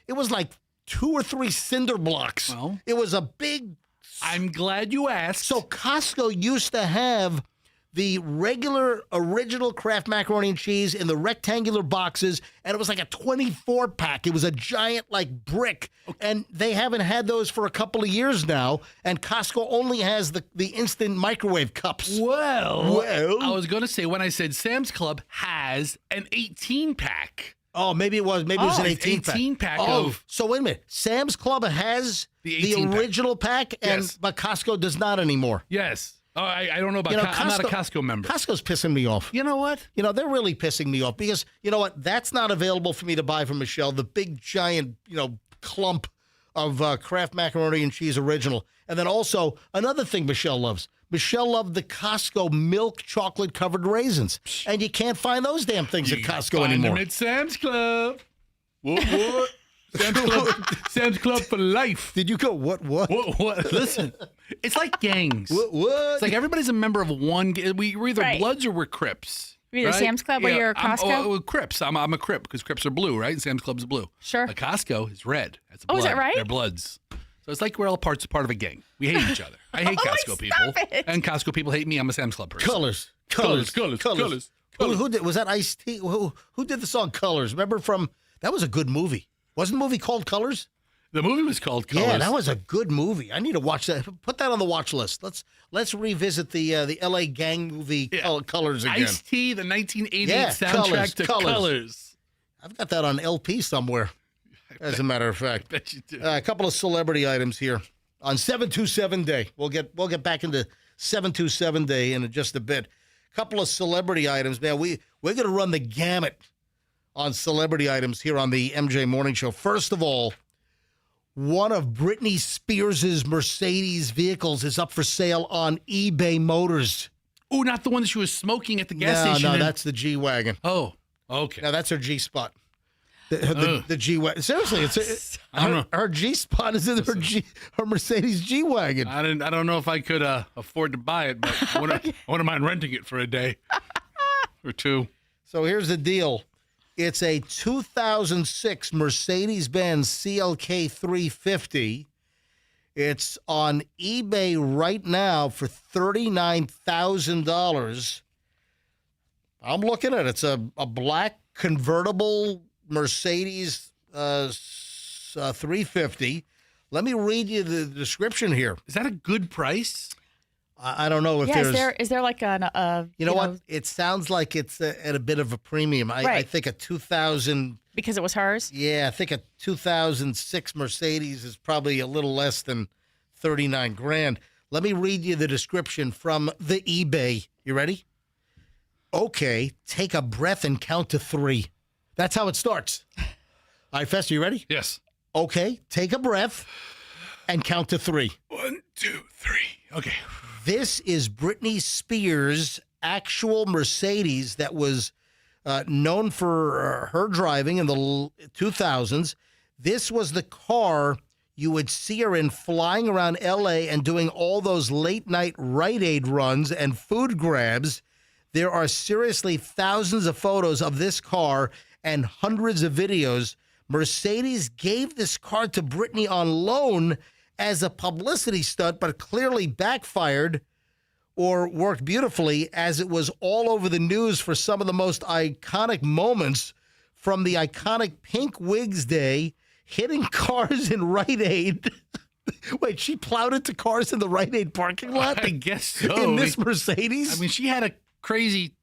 it was like 2 or 3 cinder blocks. Well, it was a big. I'm glad you asked. So Costco used to have the regular original Kraft macaroni and cheese in the rectangular boxes, and it was like a 24-pack. It was a giant brick, and they haven't had those for a couple of years now, and Costco only has the instant microwave cups. Well, I was going to say when I said Sam's Club has an 18-pack. Oh, maybe it was an 18-pack. 18-pack of. So wait a minute. Sam's Club has the 18-pack. original pack, but Costco does not anymore. Yes. Oh, I don't know about I'm not a Costco member. Costco's pissing me off. You know what? They're really pissing me off because, you know what? That's not available for me to buy from Michelle. The big, giant, clump of Kraft macaroni and cheese original. And then also, another thing Michelle loves. Michelle loved the Costco milk chocolate covered raisins. And you can't find those damn things at Costco Find anymore. them at Sam's Club. What? Sam's Club for life. Did you go, what? What? Listen, it's like gangs. What? It's like everybody's a member of one. We're either Right. Bloods or we're Crips. You're either Sam's Club or you're a Costco? Crips. I'm a Crip because Crips are blue, right? And Sam's Club's blue. Sure. A Costco is red. That's a Oh, blood. is that right? They're Bloods. So it's like we're all part of a gang. We hate each other. I hate Costco people. it. And Costco people hate me. I'm a Sam's Club person. Colors. Who did, was that Ice-T? Who did the song Colors? Remember that was a good movie. Wasn't the movie called Colors? The movie was called Colors. Yeah, that was a good movie. I need to watch that. Put that on the watch list. Let's revisit the LA gang movie Colors again. Ice-T, the 1988 soundtrack to Colors. I've got that on LP somewhere, as a matter of fact. Bet you do. A couple of celebrity items here on 727 Day. We'll get back into 727 Day in just a bit. Couple of celebrity items, man. We're going to run the gamut on celebrity items here on the MJ Morning Show. First of all, one of Britney Spears' Mercedes vehicles is up for sale on eBay Motors. Oh, not the one that she was smoking at the gas station. No, that's the G-Wagon. Oh, okay. No, that's her G-Spot. The G-Wagon. Seriously, I don't know. Her G-Spot is in her Mercedes G-Wagon. I don't know if I could afford to buy it, but I wouldn't mind renting it for a day or two. So here's the deal. It's a 2006 Mercedes-Benz CLK 350. It's on eBay right now for $39,000. I'm looking at it. It's a black convertible Mercedes 350. Let me read you the description here. Is that a good price? I don't know if there's... Is there like an... you know what? It sounds like it's at a bit of a premium. I think a 2000... Because it was hers? Yeah, I think a 2006 Mercedes is probably a little less than $39,000. Let me read you the description from the eBay. You ready? Okay, take a breath and count to 3. That's how it starts. All right, Fester, you ready? Yes. Okay, take a breath and count to 3. 1, 2, 3. Okay. This is Britney Spears' actual Mercedes that was known for her driving in the 2000s. This was the car you would see her in flying around L.A. and doing all those late-night Rite Aid runs and food grabs. There are seriously thousands of photos of this car and hundreds of videos. Mercedes gave this car to Britney on loan as a publicity stunt, but clearly backfired or worked beautifully as it was all over the news for some of the most iconic moments, from the iconic Pink Wigs Day, hitting cars in Rite Aid. Wait, she plowed into cars in the Rite Aid parking lot? I guess so. In this Mercedes? I mean, she had a crazy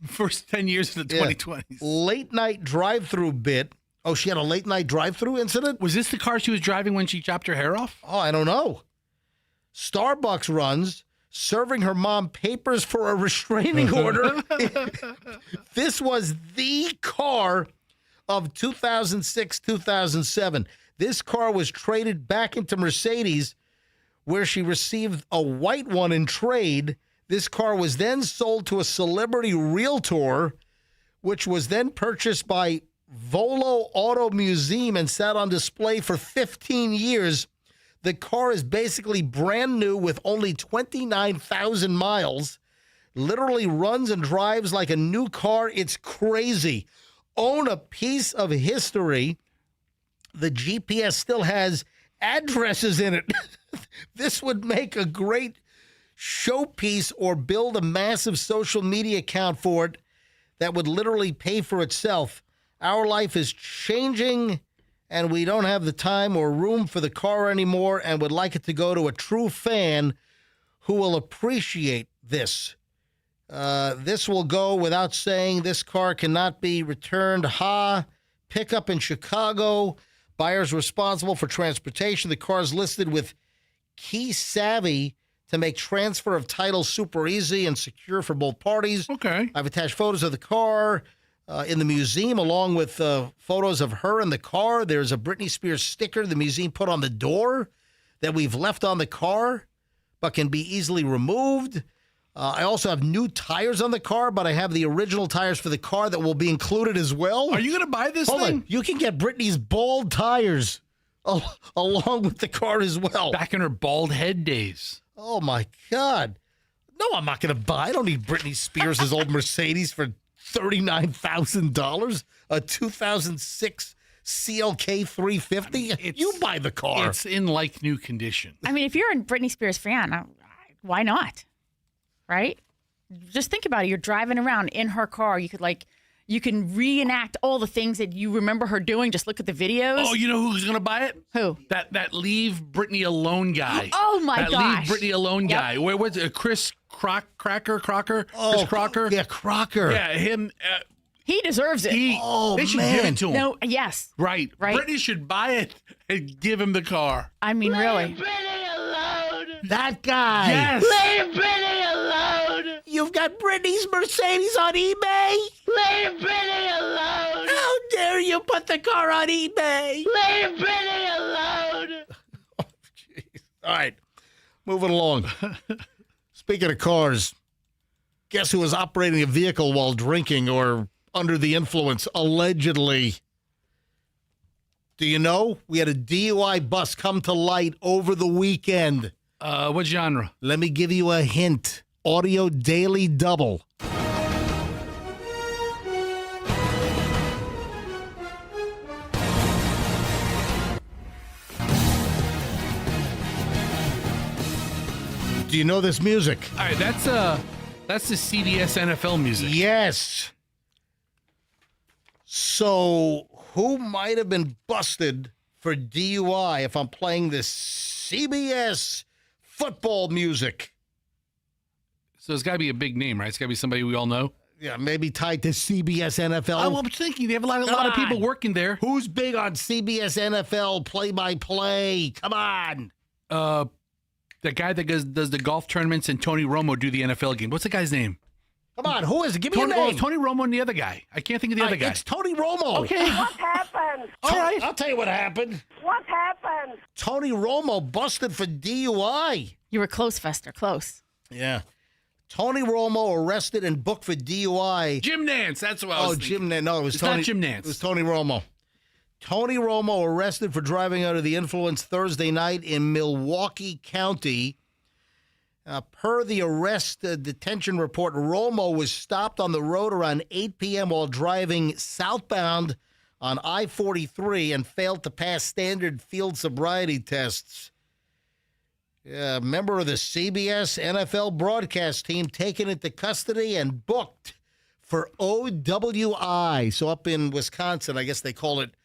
first 10 years of the 2020s. Late night drive-through bit. Oh, she had a late night drive-through incident? Was this the car she was driving when she chopped her hair off? Oh, I don't know. Starbucks runs, serving her mom papers for a restraining order. This was the car of 2006, 2007. This car was traded back into Mercedes, where she received a white one in trade. This car was then sold to a celebrity realtor, which was then purchased by Volo Auto Museum and sat on display for 15 years. The car is basically brand new with only 29,000 miles. Literally runs and drives like a new car. It's crazy. Own a piece of history. The GPS still has addresses in it. This would make a great showpiece, or build a massive social media account for it that would literally pay for itself. Our life is changing, and we don't have the time or room for the car anymore, and would like it to go to a true fan who will appreciate this. This will go without saying. This car cannot be returned. Pickup in Chicago. Buyers responsible for transportation. The car is listed with Key Savvy to make transfer of title super easy and secure for both parties. Okay. I've attached photos of the car in the museum, along with photos of her in the car. There's a Britney Spears sticker the museum put on the door that we've left on the car, but can be easily removed. I also have new tires on the car, but I have the original tires for the car that will be included as well. Are you going to buy this Hold thing? on. You can get Britney's bald tires along with the car as well. Back in her bald head days. Oh, my God. No, I'm not going to buy. I don't need Britney Spears' old Mercedes for $39,000. A 2006 CLK 350. You buy the car. It's in like new condition. I mean, if you're a Britney Spears fan, why not? Right? Just think about it. You're driving around in her car. You can reenact all the things that you remember her doing. Just look at the videos. Oh, you know who's going to buy it? Who? That Leave Britney Alone guy. Oh, my gosh. That Leave Britney Alone guy. Where was it? Chris Crocker? Oh, Chris Crocker? Yeah, Crocker. Yeah, him. He deserves it. They should give it to him. No, yes. Right. Britney should buy it and give him the car. I mean, really. Leave Britney alone. That guy. Yes. Leave Britney alone. You you've got Brittany's Mercedes on eBay? Leave Brittany alone! How dare you put the car on eBay? Leave Brittany alone! Oh, jeez. All right, moving along. Speaking of cars, guess who was operating a vehicle while drinking or under the influence, allegedly? Do you know? We had a DUI bust come to light over the weekend. What genre? Let me give you a hint. Audio Daily Double. Do you know this music? All right, that's the CBS NFL music. Yes. So, who might have been busted for DUI if I'm playing this CBS football music? So it's got to be a big name, right? It's got to be somebody we all know. Yeah, maybe tied to CBS NFL. I'm thinking they have a lot of people working there. Who's big on CBS NFL play-by-play? Come on. The guy that does the golf tournaments and Tony Romo do the NFL game. What's the guy's name? Come on, who is it? Give me a name. Oh, Tony Romo and the other guy. I can't think of the other guy. It's Tony Romo. Okay. What happened? All right. I'll tell you what happened. What happened? Tony Romo busted for DUI. You were close, Fester. Close. Yeah. Tony Romo arrested and booked for DUI. Jim Nance. That's what I was thinking. Jim Nance. No, it was Tony. Not Jim Nance. It was Tony Romo. Tony Romo arrested for driving under the influence Thursday night in Milwaukee County. Per the arrest detention report, Romo was stopped on the road around 8 p.m. while driving southbound on I-43 and failed to pass standard field sobriety tests. A member of the CBS NFL broadcast team taken into custody and booked for OWI. So up in Wisconsin, I guess they call it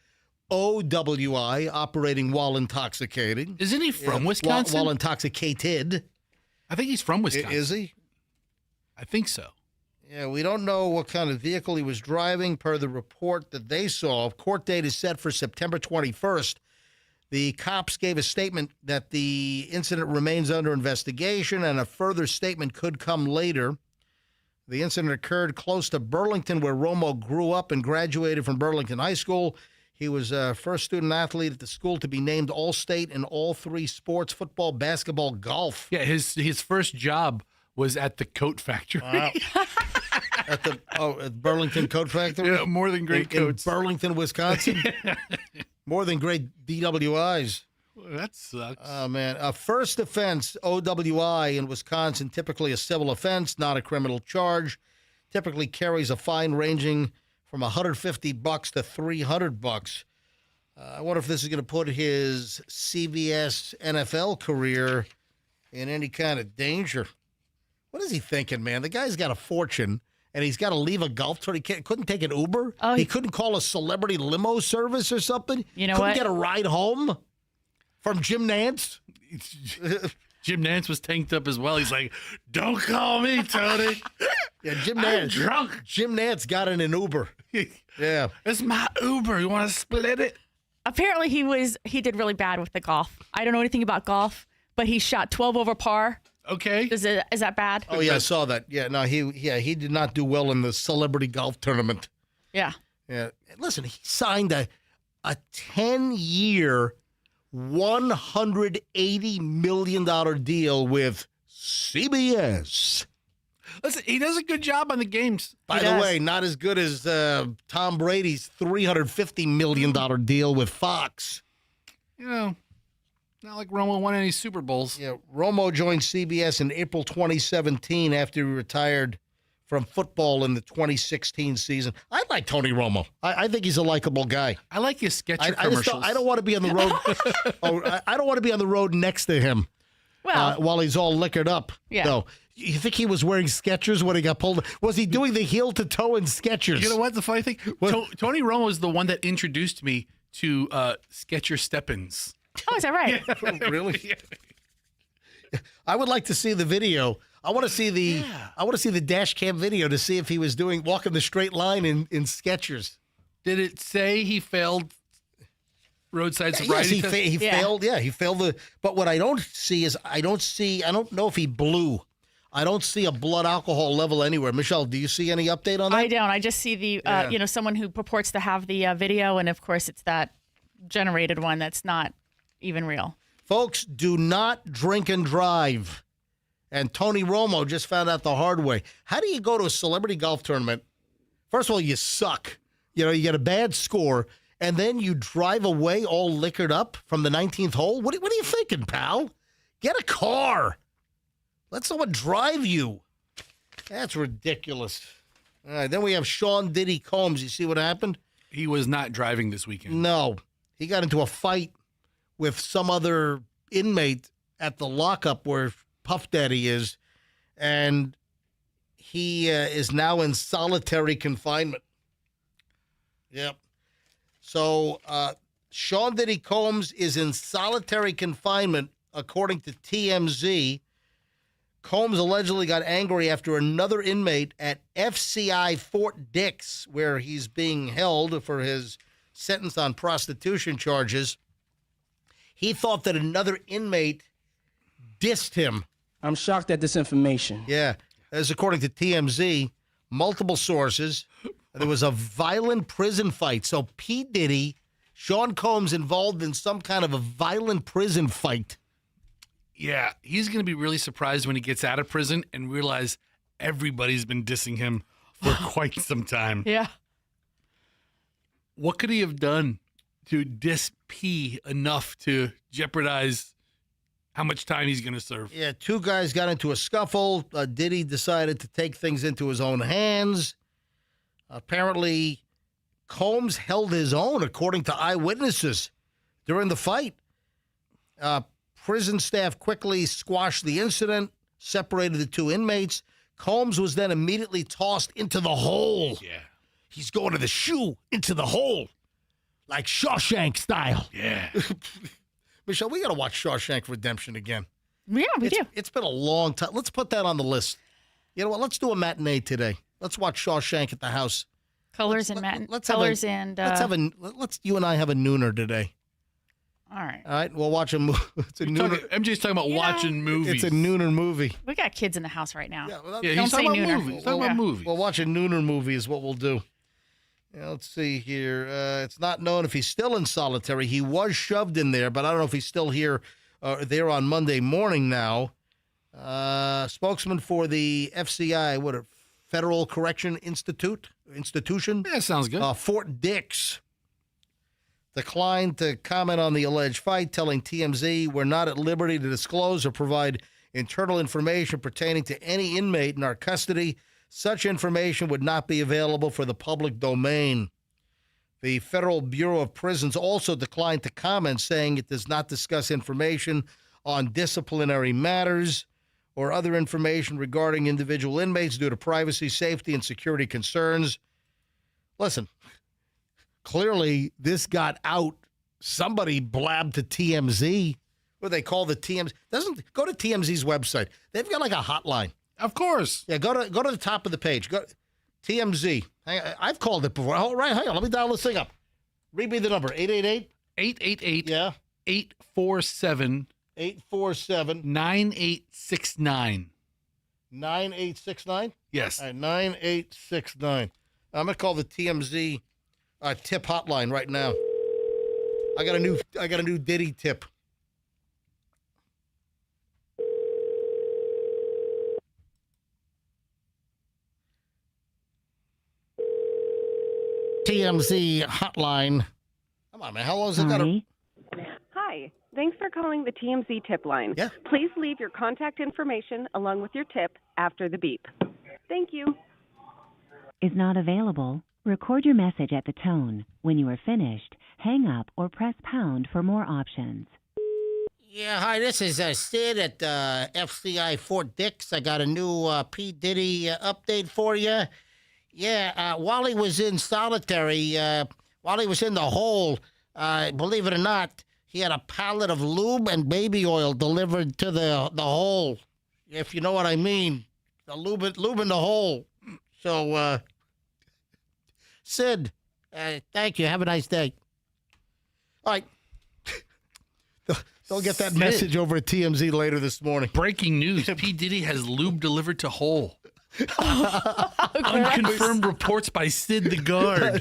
OWI, operating while intoxicated. Isn't he from Wisconsin? While intoxicated. I think he's from Wisconsin. Is he? I think so. Yeah, we don't know what kind of vehicle he was driving per the report that they saw. Court date is set for September 21st. The cops gave a statement that the incident remains under investigation and a further statement could come later. The incident occurred close to Burlington, where Romo grew up and graduated from Burlington High School. He was first student athlete at the school to be named All-State in all three sports: football, basketball, golf. Yeah, his first job was at the coat factory. At Burlington Coat Factory? Yeah, more than great coats. In Burlington, Wisconsin? More than great DWIs. Well, that sucks. Oh, man. A first offense, OWI, in Wisconsin, typically a civil offense, not a criminal charge. Typically carries a fine ranging from $150 to $300. I wonder if this is going to put his CBS NFL career in any kind of danger. What is he thinking, man? The guy's got a fortune, and he's got to leave a golf tour. He couldn't take an Uber. Oh, he couldn't call a celebrity limo service or something. You know couldn't what? get a ride home from Jim Nance. Jim Nance was tanked up as well. He's like, "Don't call me, Tony." Yeah, Jim I'm Nance. drunk. Jim Nance got in an Uber. Yeah, it's my Uber. You want to split it? Apparently, he did really bad with the golf. I don't know anything about golf, but he shot 12 over par. Okay. Is that bad? Oh yeah, I saw that. Yeah, no, he did not do well in the celebrity golf tournament. Yeah. Yeah. Listen, he signed a 10-year, $180 million deal with CBS. Listen, he does a good job on the games. By the way, not as good as Tom Brady's $350 million deal with Fox. You know, not like Romo won any Super Bowls. Yeah, Romo joined CBS in April 2017 after he retired from football in the 2016 season. I like Tony Romo. I think he's a likable guy. I like his Sketcher commercials. I don't want to be on the road. I don't want to be on the road next to him. Well, while he's all liquored up. Yeah. So, you think he was wearing Skechers when he got pulled? Was he doing the heel to toe in Skechers? You know what? The funny thing, Tony Romo is the one that introduced me to Sketcher Steppins. Oh, is that right? Yeah. Really? I would like to see the video. I want to see the dash cam video to see if he was walking the straight line in Skechers. Did it say he failed roadside sobriety? Yes, he failed. Yeah, he failed But what I don't see is I don't know if he blew. I don't see a blood alcohol level anywhere. Michelle, do you see any update on that? I don't. I just see the, someone who purports to have the video, and of course it's that generated one that's not even real. Folks, do not drink and drive. And Tony Romo just found out the hard way. How do you go to a celebrity golf tournament? First of all, you suck. You get a bad score, and then you drive away all liquored up from the 19th hole? What are you thinking, pal? Get a car. Let someone drive you. That's ridiculous. All right, then we have Sean Diddy Combs. You see what happened? He was not driving this weekend. No. He got into a fight with some other inmate at the lockup where Puff Daddy is, and he is now in solitary confinement. Yep. So Sean Diddy Combs is in solitary confinement, according to TMZ. Combs allegedly got angry after another inmate at FCI Fort Dix, where he's being held for his sentence on prostitution charges. He thought that another inmate dissed him. I'm shocked at this information. Yeah. As according to TMZ, multiple sources, there was a violent prison fight. So P. Diddy, Sean Combs involved in some kind of a violent prison fight. Yeah, he's going to be really surprised when he gets out of prison and realize everybody's been dissing him for quite some time. Yeah. What could he have done to diss P enough to jeopardize how much time he's going to serve? Yeah, two guys got into a scuffle. Diddy decided to take things into his own hands. Apparently, Combs held his own, according to eyewitnesses, during the fight. Prison staff quickly squashed the incident, separated the two inmates. Combs was then immediately tossed into the hole. Yeah. He's going to the shoe, into the hole, like Shawshank style. Yeah. Michelle, we got to watch Shawshank Redemption again. Yeah, we do. It's been a long time. Let's put that on the list. You know what? Let's do a matinee today. Let's watch Shawshank at the house. Colors and colors and. Let's you and I have a nooner today. All right. All right, we'll watch a movie. It's a nooner. MJ's talking about watching movies. It's a nooner movie. We got kids in the house right now. Yeah, Don't he's say talking about nooner. movies. He's talking about movies. We'll watch a nooner movie is what we'll do. Yeah, let's see here. It's not known if he's still in solitary. He was shoved in there, but I don't know if he's still there on Monday morning now. Spokesman for the FCI, Federal Correction Institution? Yeah, sounds good. Fort Dix declined to comment on the alleged fight, telling TMZ, "We're not at liberty to disclose or provide internal information pertaining to any inmate in our custody. Such information would not be available for the public domain." The Federal Bureau of Prisons also declined to comment, saying it does not discuss information on disciplinary matters or other information regarding individual inmates due to privacy, safety, and security concerns. Listen, clearly this got out. Somebody blabbed to TMZ. What they call the TMZ. Go to TMZ's website. They've got like a hotline. Of course. Yeah, go to the top of the page. Go TMZ. I've called it before. All right, hang on. Let me dial this thing up. Read me the number. 888? 888. Yeah. 847. 847. 9869. 9869? Yes. All right, 9869. I'm going to call the TMZ tip hotline right now. I got a new Diddy tip. TMZ hotline. Come on, man. How long has it got to... Hi. Thanks for calling the TMZ tip line. Yeah. Please leave your contact information along with your tip after the beep. Thank you. Is not available. Record your message at the tone. When you are finished, hang up or press pound for more options. Yeah, hi, this is Sid at FCI Fort Dix. I got a new P. Diddy update for you. Yeah, while he was in solitary, while he was in the hole, believe it or not, he had a pallet of lube and baby oil delivered to the hole, if you know what I mean. The lube in the hole. So, Sid, thank you. Have a nice day. All right. They'll get that message over at TMZ later this morning. Breaking news. P. Diddy has lube delivered to Hole. Unconfirmed reports by Sid the Guard at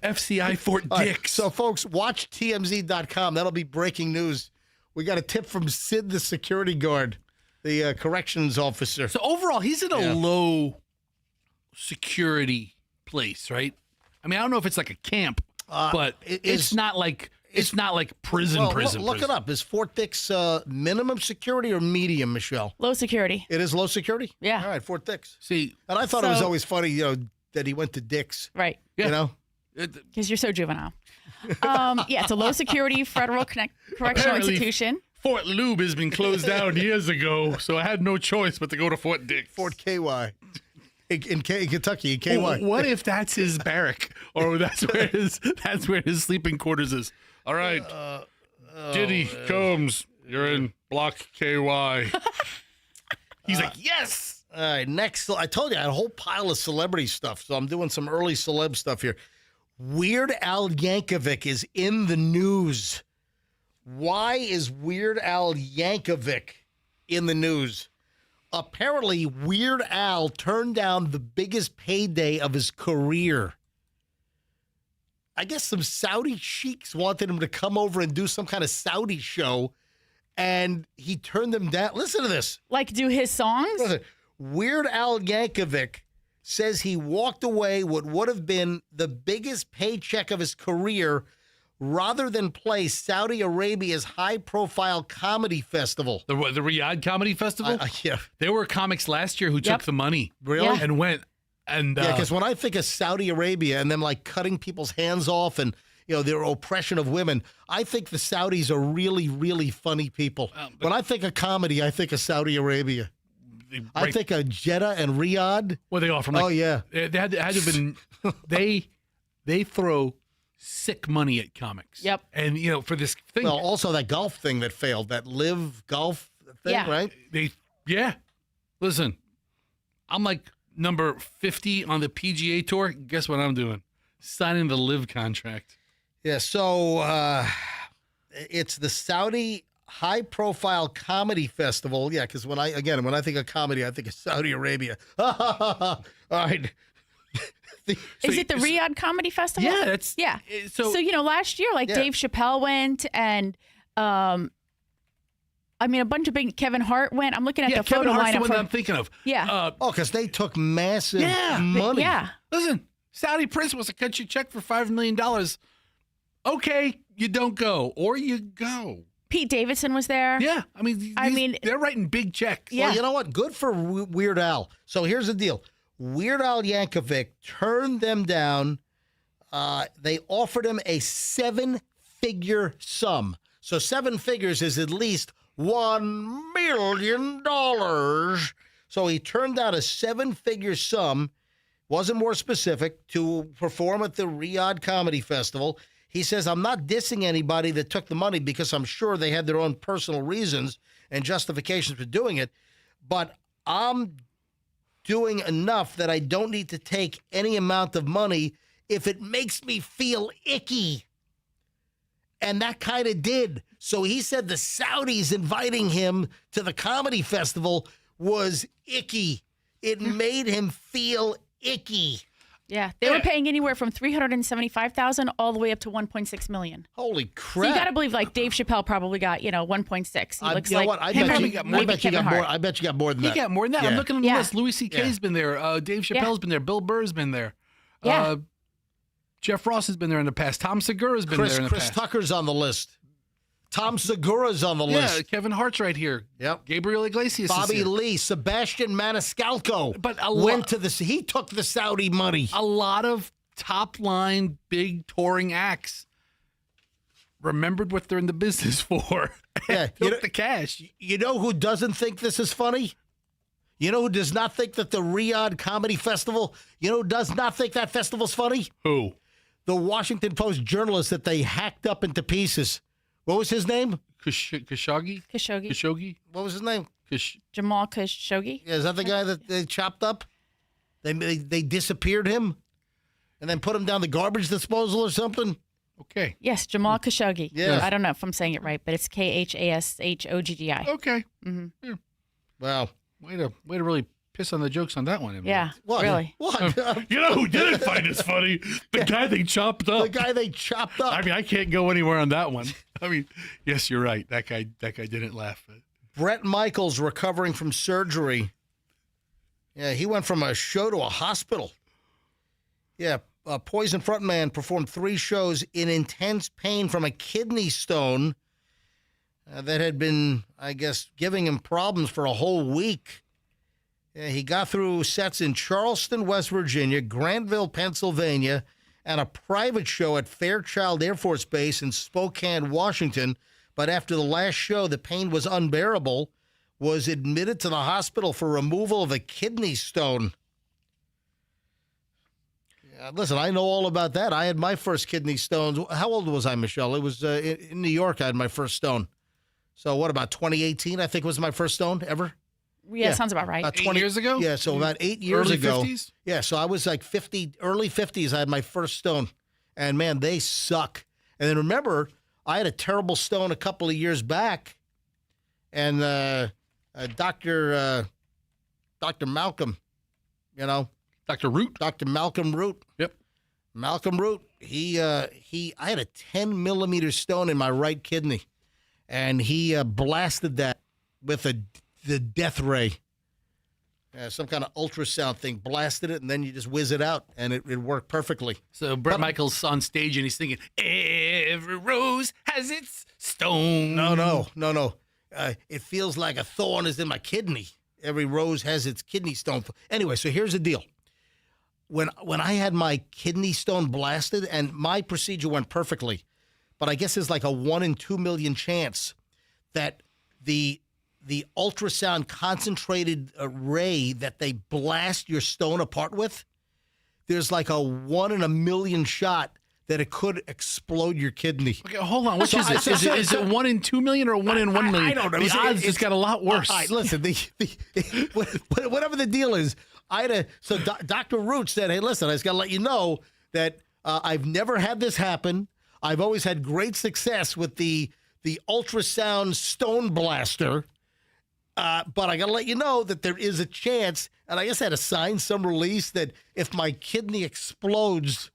FCI Fort Dix. Right, so, folks, watch TMZ.com. That'll be breaking news. We got a tip from Sid the security guard, the corrections officer. So, overall, he's in a low security place, right? I mean, I don't know if it's like a camp, but it's not like prison. Look it up. Is Fort Dix minimum security or medium, Michelle? Low security. It is low security? Yeah. All right, Fort Dix. See, and I thought it was always funny, that he went to Dix. Right. Yeah. Because you're so juvenile. It's a low security federal correctional institution. Fort Lube has been closed down years ago, so I had no choice but to go to Fort Dix. Fort KY. In Kentucky, in KY. What if that's his barrack, or that's where his sleeping quarters is? All right, Diddy comes. You're in Block KY. He's like, yes. All right, next. I told you I had a whole pile of celebrity stuff, so I'm doing some early celeb stuff here. Weird Al Yankovic is in the news. Why is Weird Al Yankovic in the news? Apparently, Weird Al turned down the biggest payday of his career. I guess some Saudi sheiks wanted him to come over and do some kind of Saudi show, and he turned them down. Listen to this. Like do his songs? Listen. Weird Al Yankovic says he walked away with what would have been the biggest paycheck of his career rather than play Saudi Arabia's high-profile comedy festival. The Riyadh Comedy Festival? Yeah. There were comics last year who took the money. Really? Yeah. And went. And because when I think of Saudi Arabia and them like cutting people's hands off and their oppression of women, I think the Saudis are really, really funny people. When I think of comedy, I think of Saudi Arabia. I think of Jeddah and Riyadh. What they offer? Oh yeah, they had to have been. They throw sick money at comics. Yep. And for this thing. Well, also that golf thing that failed, that live golf thing, right? Listen, I'm like number 50 on the PGA Tour. Guess what I'm doing? Signing the live contract. Yeah. So it's the Saudi high-profile comedy festival. Yeah, because when I think of comedy, I think of Saudi Arabia. All right. Is it the Riyadh Comedy Festival? Yeah, So last year, Dave Chappelle went, and a bunch of big Kevin Hart went. I'm looking at the Kevin photo Hart's the lineup. one that I'm thinking of. Yeah. Because they took massive money. Yeah. Listen, Saudi Prince wants to cut you a check for $5 million. Okay, you don't go, or you go. Pete Davidson was there. Yeah, I mean, they're writing big checks. Yeah. Well, you know what? Good for Weird Al. So here's the deal. Weird Al Yankovic turned them down. They offered him a 7-figure sum. So 7 figures is at least $1 million. So he turned down a 7-figure sum, wasn't more specific, to perform at the Riyadh Comedy Festival. He says, I'm not dissing anybody that took the money because I'm sure they had their own personal reasons and justifications for doing it. But I'm doing enough that I don't need to take any amount of money if it makes me feel icky. And that kind of did. So he said the Saudis inviting him to the comedy festival was icky. It made him feel icky. Yeah, they were paying anywhere from $375,000 all the way up to $1.6 million. Holy crap! So you got to believe, Dave Chappelle probably got 1.6. He looks like what? I bet you got more than that. He got more than that. Yeah. I'm looking at the list. Louis C.K.'s been there. Dave Chappelle's been there. Bill Burr's been there. Yeah. Jeff Ross has been there in the past. Tom Segura's been there in the Chris past. Tucker's on the list. Tom Segura's on the list. Yeah, Kevin Hart's right here. Yep. Gabriel Iglesias Bobby is here. Lee, Sebastian Maniscalco. But he took the Saudi money. A lot of top line big touring acts remembered what they're in the business for. Yeah, took the cash. You know who doesn't think this is funny? You know who does not think that the Riyadh Comedy Festival, who does not think that festival's funny? Who? The Washington Post journalist that they hacked up into pieces. What was his name? Khashoggi? Khashoggi. What was his name? Jamal Khashoggi. Yeah, is that the guy that they chopped up? They disappeared him and then put him down the garbage disposal or something? Okay. Yes, Jamal Khashoggi. Yeah. I don't know if I'm saying it right, but it's Khashoggi. Okay. Mm-hmm. Wow. Way to really piss on the jokes on that one. Emily. Yeah, What? really. What? You know who didn't find this funny? The guy they chopped up. The guy they chopped up. I mean, I can't go anywhere on that one. I mean, yes, you're right. That guy didn't laugh. Brett Michaels recovering from surgery. Yeah, he went from a show to a hospital. Yeah, Poison frontman performed 3 shows in intense pain from a kidney stone that had been, I guess, giving him problems for a whole week. Yeah, he got through sets in Charleston, West Virginia, Granville, Pennsylvania, and a private show at Fairchild Air Force Base in Spokane, Washington. But after the last show, the pain was unbearable, was admitted to the hospital for removal of a kidney stone. Yeah, listen, I know all about that. I had my first kidney stones. How old was I, Michelle? It was in New York I had my first stone. So what, about 2018, I think was my first stone ever? Yeah, sounds about right. 8 years ago? Yeah, so about 8 years Early ago. 50s? Yeah, so I was like early 50s, I had my first stone. And man, they suck. And then remember, I had a terrible stone a couple of years back. And Dr. Malcolm, Dr. Root? Dr. Malcolm Root. Yep. Malcolm Root, I had a 10 millimeter stone in my right kidney. And he blasted that with the death ray. Some kind of ultrasound thing, blasted it, and then you just whiz it out, and it worked perfectly. So Brett Michaels on stage, and he's thinking, every rose has its stone. No. It feels like a thorn is in my kidney. Every rose has its kidney stone. Anyway, so here's the deal. When I had my kidney stone blasted, and my procedure went perfectly, but I guess there's like a 1 in 2 million chance that the ultrasound concentrated ray that they blast your stone apart with, there's like a 1 in a million shot that it could explode your kidney. Okay, hold on. Which is it? Is it 1 in 2 million or 1 in 1 million? I don't know. The odds just got a lot worse. All right, listen. Whatever the deal is, Dr. Root said, "Hey, listen, I just got to let you know that I've never had this happen. I've always had great success with the ultrasound stone blaster." But I got to let you know that there is a chance, and I guess I had to sign some release that if my kidney explodes,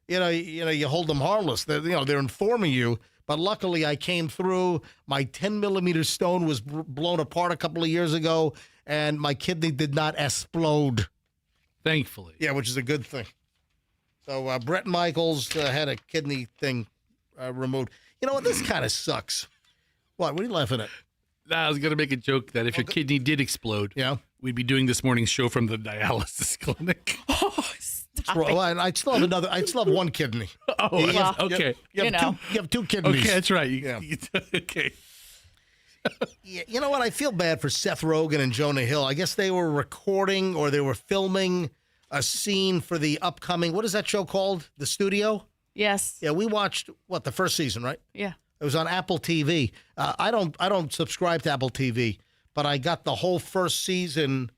you hold them harmless. They're informing you. But luckily, I came through. My 10 millimeter stone was blown apart a couple of years ago, and my kidney did not explode. Thankfully. Yeah, which is a good thing. So Brett Michaels had a kidney thing removed. You know what? This kind of sucks. What are you laughing at? I was going to make a joke that if your kidney did explode, we'd be doing this morning's show from the dialysis clinic. Well, I still have one kidney. Oh, Yeah, okay. You have 2 kidneys. Okay, that's right. Yeah. Okay. Yeah, you know what? I feel bad for Seth Rogen and Jonah Hill. I guess they were recording or they were filming a scene for the upcoming, what is that show called? The Studio? Yes. Yeah, we watched, the first season, right? Yeah. It was on Apple TV. I don't subscribe to Apple TV, but I got the whole first season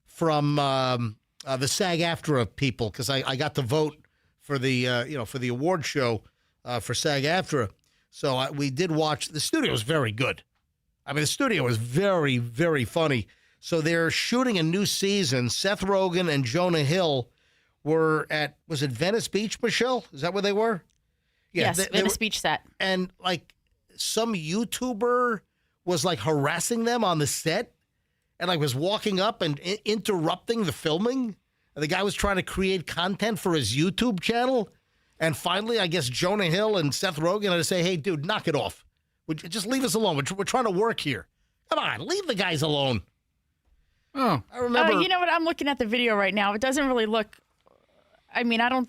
from the SAG-AFTRA people because I got to vote for the for the award show for SAG-AFTRA. So we did watch. The studio was very good. I mean, the studio was very, very funny. So they're shooting a new season. Seth Rogen and Jonah Hill were at, was it Venice Beach, Michelle? Is that where they were? Yeah, yes, Venice Beach set. And like some YouTuber was like harassing them on the set and like was walking up and interrupting the filming. And the guy was trying to create content for his YouTube channel. And finally, I guess Jonah Hill and Seth Rogen had to say, hey, dude, knock it off. Just leave us alone. We're trying to work here. Come on, leave the guys alone. Oh, I remember. You know what? I'm looking at the video right now. It doesn't really look. I mean, I don't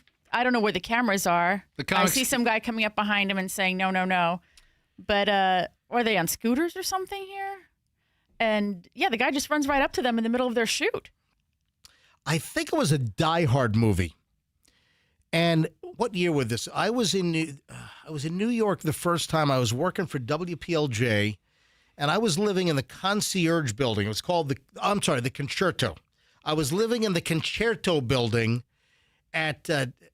know where the cameras are. I see some guy coming up behind him and saying no, no, no. But are they on scooters or something here? And yeah, the guy just runs right up to them in the middle of their shoot. I think it was a Die Hard movie. And what year was this? I was in New York the first time. I was working for WPLJ, and I was living in the Concierge Building. It was called the Concerto. I was living in the Concerto Building at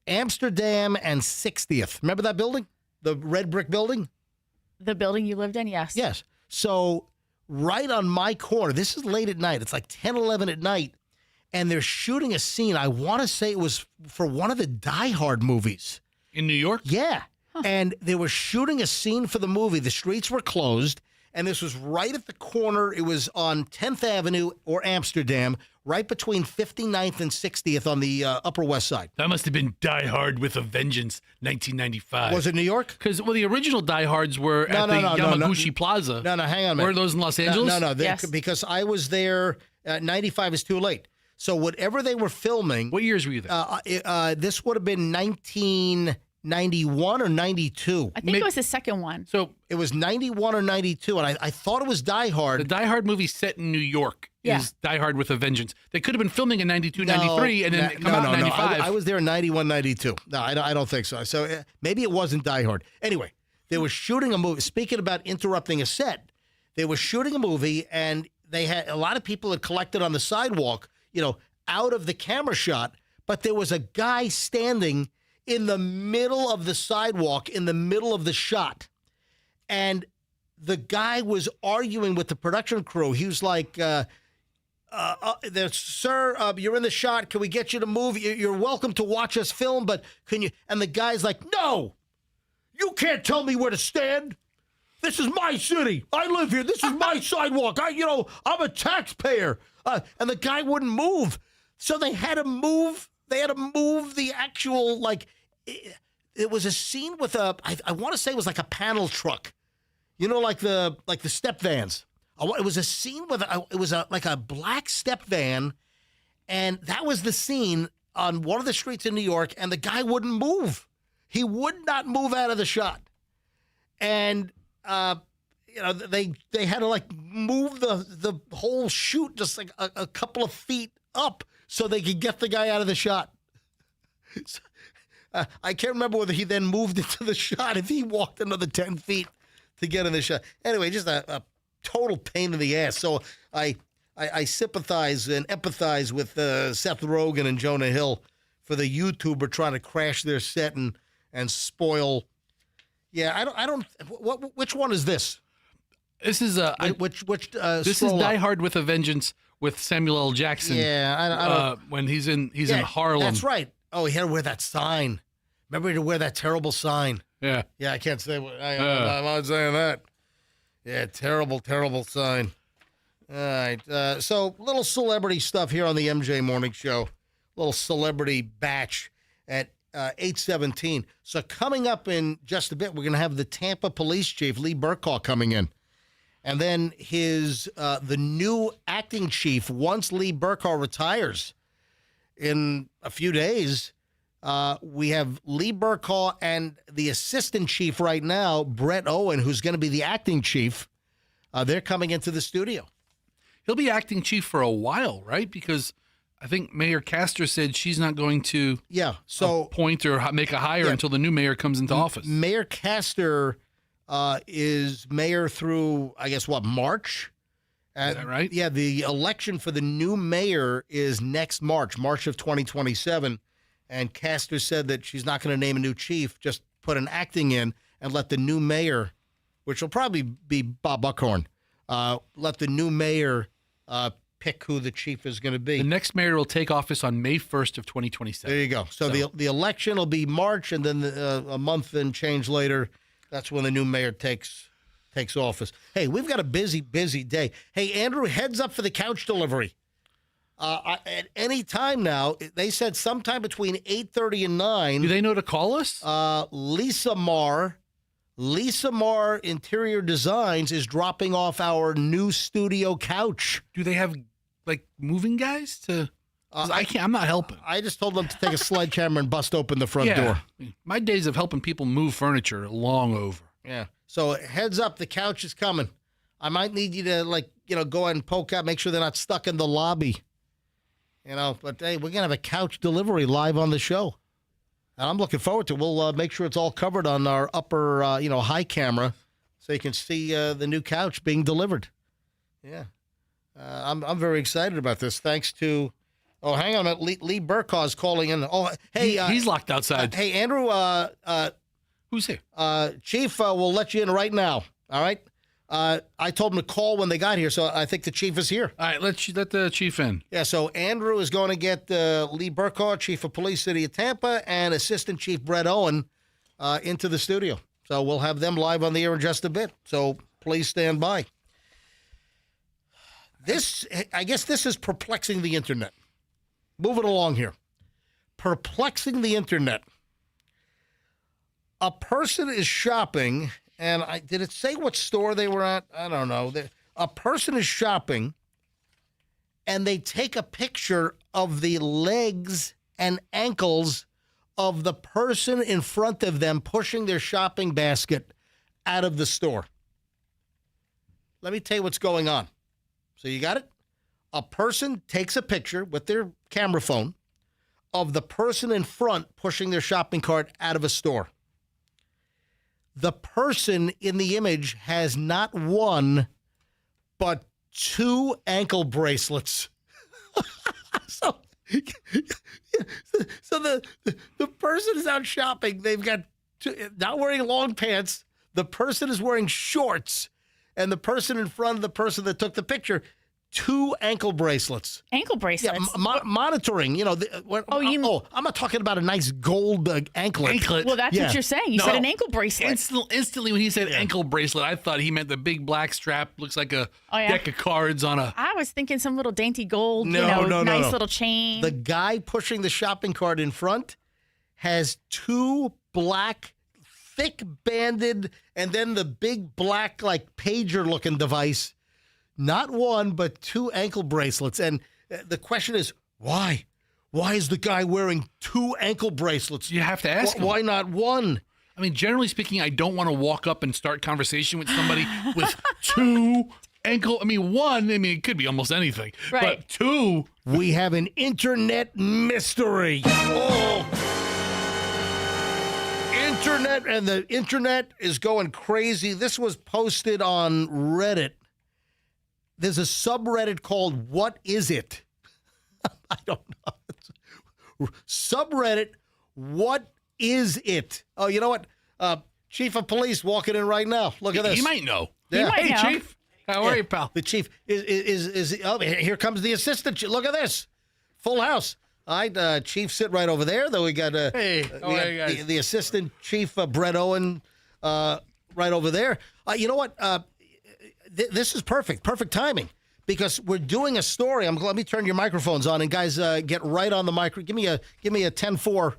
Amsterdam and 60th. Remember that building? the red brick building? The building you lived in, yes. Yes. So right on my corner, this is late at night. It's like 10, 11 at night, and they're shooting a scene. I want to say it was for one of the Die Hard movies. In New York? Yeah. And they were shooting a scene for the movie. The streets were closed, and this was right at the corner. It was on 10th Avenue or Amsterdam, right between 59th and 60th on the Upper West Side. That must have been Die Hard with a Vengeance, 1995. Was it New York? Because, the original Die Hards were at the Yamaguchi Plaza. No, hang on a minute. Were those in Los Angeles? No. Yes. Because I was there, 95 is too late. So whatever they were filming. What years were you there? This would have been 1991 or 92. I think it was the second one. So it was 91 or 92, and I thought it was Die Hard. The Die Hard movie set in New York is Die Hard with a Vengeance. They could have been filming in 92, No, 93, and then come out in 95. I was there in 91, 92. No, I don't think so. So maybe it wasn't Die Hard. Anyway, they were shooting a movie. Speaking about interrupting a set, they were shooting a movie, and they had a lot of people had collected on the sidewalk, out of the camera shot, but there was a guy standing in the middle of the sidewalk, in the middle of the shot. And the guy was arguing with the production crew. He was like, sir, you're in the shot. Can we get you to move? You're welcome to watch us film, but can you? And the guy's like, no, you can't tell me where to stand. This is my city. I live here. This is my sidewalk. I'm a taxpayer. And the guy wouldn't move. So they had to move. They had to move the actual, it was a scene with I want to say it was like a panel truck. Like the step vans. It was a scene with, it was like a black step van. And that was the scene on one of the streets in New York. And the guy wouldn't move. He would not move out of the shot. And, they had to move the whole shoot just like a couple of feet up so they could get the guy out of the shot. So, I can't remember whether he then moved into the shot, if he walked another 10 feet to get in the shot. Anyway, just a total pain in the ass. So I sympathize and empathize with Seth Rogen and Jonah Hill for the YouTuber trying to crash their set and spoil. Yeah, I don't. Which one is this? This is which this is Die Hard with a Vengeance with Samuel L. Jackson. Yeah, I don't. When he's in Harlem. That's right. Oh, he had to wear that sign. Remember, he had to wear that terrible sign. Yeah. Yeah, I can't say. I'm not saying that. Yeah, terrible sign. All right. So, little celebrity stuff here on the MJ Morning Show. Little celebrity batch at 8:17. So, coming up in just a bit, we're going to have the Tampa Police Chief, Lee Burkaw, coming in. And then the new acting chief, once Lee Burkaw retires in a few days, we have Lee Burkaw and the assistant chief right now, Brett Owen, who's going to be the acting chief. They're coming into the studio. He'll be acting chief for a while, right? Because I think Mayor Castor said she's not going to appoint or make a hire until the new mayor comes into office. Mayor Castor is mayor through, I guess, March? Is that right? Yeah, the election for the new mayor is next March of 2027. And Castor said that she's not going to name a new chief, just put an acting in and let the new mayor, which will probably be Bob Buckhorn, let the new mayor pick who the chief is going to be. The next mayor will take office on May 1st of 2027. There you go. So the election will be March, and then a month and change later, that's when the new mayor takes office. Hey, we've got a busy day. Hey, Andrew, heads up for the couch delivery. At any time now, they said sometime between 8:30 and 9. Do they know to call us? Lisa Marr Interior Designs is dropping off our new studio couch. Do they have moving guys to? I'm not helping. I just told them to take a sledgehammer and bust open the front door. My days of helping people move furniture are long over. Yeah. So heads up, the couch is coming. I might need you to go ahead and poke out, make sure they're not stuck in the lobby. But hey, we're gonna have a couch delivery live on the show, and I'm looking forward to it. We'll make sure it's all covered on our upper, high camera, so you can see the new couch being delivered. Yeah, I'm very excited about this. Thanks to. Oh, hang on a minute. Lee Burkaw's calling in. Oh, hey. He's locked outside. Hey, Andrew, Who's here? Chief, we'll let you in right now. All right. I told him to call when they got here, so I think the chief is here. All right, let the chief in. Yeah, so Andrew is going to get Lee Burkhardt, Chief of Police, City of Tampa, and Assistant Chief Brett Owen into the studio. So we'll have them live on the air in just a bit. So please stand by. I guess this is perplexing the internet. Moving along here. Perplexing the internet. A person is shopping, and did it say what store they were at? I don't know. A person is shopping, and they take a picture of the legs and ankles of the person in front of them pushing their shopping basket out of the store. Let me tell you what's going on. So you got it? A person takes a picture with their camera phone of the person in front pushing their shopping cart out of a store. The person in the image has not one, but 2 ankle bracelets. So the person is out shopping. They've got not wearing long pants. The person is wearing shorts. And the person in front of the person that took the picture, 2 ankle bracelets. Ankle bracelets? Yeah, monitoring. You know. I'm not talking about a nice gold anklet. Well, that's what you're saying. You said an ankle bracelet. Instantly, when he said ankle bracelet, I thought he meant the big black strap. Looks like a deck of cards on a. I was thinking some little dainty gold, nice little chain. The guy pushing the shopping cart in front has 2 black, thick banded, and then the big black, like pager looking device. Not one, but 2 ankle bracelets. And the question is, why? Why is the guy wearing 2 ankle bracelets? You have to ask him. Why not one? I mean, generally speaking, I don't want to walk up and start conversation with somebody with 2 ankle. I mean, one, it could be almost anything. Right. But 2. We have an internet mystery. Oh. Internet, and the internet is going crazy. This was posted on Reddit. There's a subreddit called What Is It? I don't know. Subreddit, What Is It? Oh, you know what? Chief of Police walking in right now. Look at this. He might know. Yeah. Hey, Chief. How are you, pal? The chief is here comes the assistant. Look at this. Full house. All right, Chief, sit right over there. Then we got, the assistant chief, Brett Owen, right over there. You know what? This is perfect timing, because we're doing a story. Let me turn your microphones on, and guys, get right on the mic. Give me a 10-4.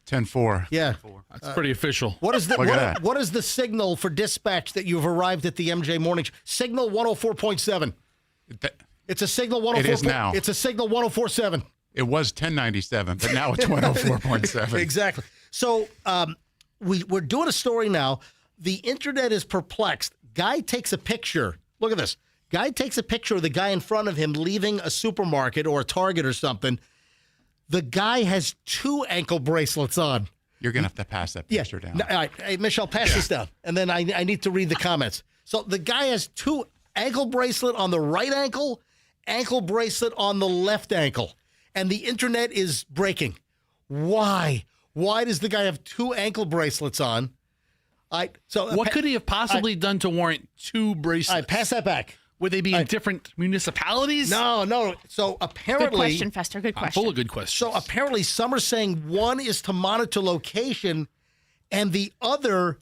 10-4. Yeah, that's pretty official. What is what is the signal for dispatch that you've arrived at the MJ Morning Show? Signal 104.7. It's a signal 104. It is now. It's a signal 104.7. It was 1097, but now it's 104.7. Exactly. So we're doing a story now. The internet is perplexed. Guy takes a picture. Look at this. Guy takes a picture of the guy in front of him leaving a supermarket or a Target or something. The guy has 2 ankle bracelets on. You're going to have to pass that picture down. All right. Hey, Michelle, pass this down. And then I need to read the comments. So the guy has 2 ankle bracelet on the right ankle bracelet on the left ankle. And the internet is breaking. Why? Why does the guy have 2 ankle bracelets on? What could he have possibly done to warrant 2 bracelets? All right, pass that back. Would they be in different municipalities? No. So apparently... Good question, Fester. Good question. Full of good questions. So apparently some are saying one is to monitor location and the other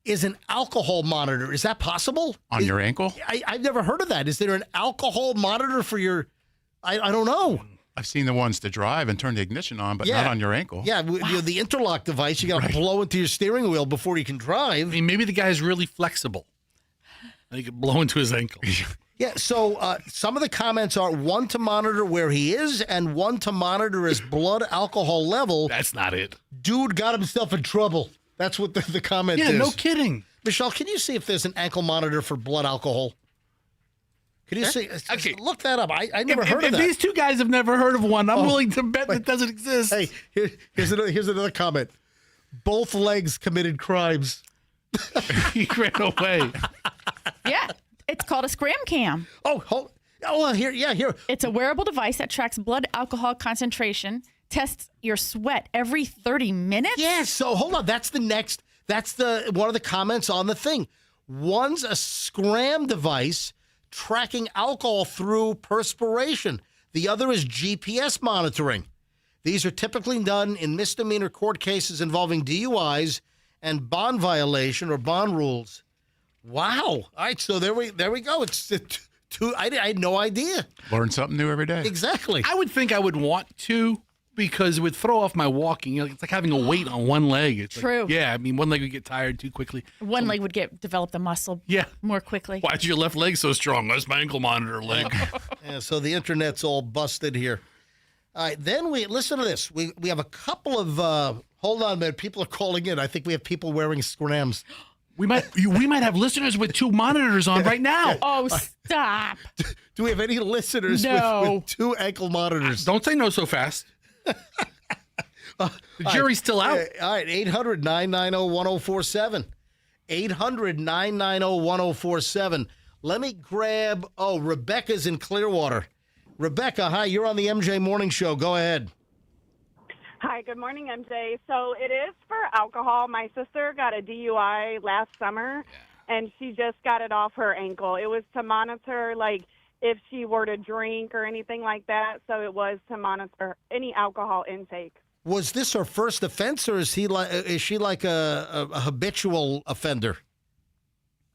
is an alcohol monitor. Is that possible? On your ankle? I've never heard of that. Is there an alcohol monitor for your... I don't know. I've seen the ones to drive and turn the ignition on, but not on your ankle. Yeah, the interlock device, you got to blow into your steering wheel before you can drive. I mean, maybe the guy's really flexible. And he could blow into his ankle. Yeah, so some of the comments are one to monitor where he is and one to monitor his blood alcohol level. That's not it. Dude got himself in trouble. That's what the comment is. Yeah, no kidding. Michelle, can you see if there's an ankle monitor for blood alcohol? Can you see? Okay. Look that up. I never heard of that. If these 2 guys have never heard of one, I'm willing to bet that doesn't exist. Hey, here's another comment. Both legs committed crimes. He ran away. Yeah, it's called a scram cam. Here. It's a wearable device that tracks blood alcohol concentration, tests your sweat every 30 minutes. Yeah, so hold on. That's the next That's one of the comments on the thing. One's a scram device tracking alcohol through perspiration. The other is GPS monitoring. These are typically done in misdemeanor court cases involving DUIs and bond violation or bond rules. Wow. All right, so there we go. It's two. I had no idea. Learn something new every day. Exactly. I would think I would want to because it would throw off my walking. It's like having a weight on one leg. It's True. Like, yeah, I mean, one leg would get tired too quickly. One leg would develop the muscle more quickly. Why is your left leg so strong? That's my ankle monitor leg. Yeah, so the internet's all busted here. All right, then listen to this. We have a couple of hold on a minute. People are calling in. I think we have people wearing scrams. We might have listeners with 2 monitors on right now. Oh, stop. Do we have any listeners with 2 ankle monitors? Don't say no so fast. The jury's still out. All right, 800-990-1047. 800-990-1047. Let me grab, Rebecca's in Clearwater. Rebecca, hi, you're on the MJ Morning Show. Go ahead. Hi, good morning, MJ. So it is for alcohol. My sister got a DUI last summer, and she just got it off her ankle. It was to monitor, like, if she were to drink or anything like that. So it was to monitor any alcohol intake. Was this her first offense, or is she like a habitual offender?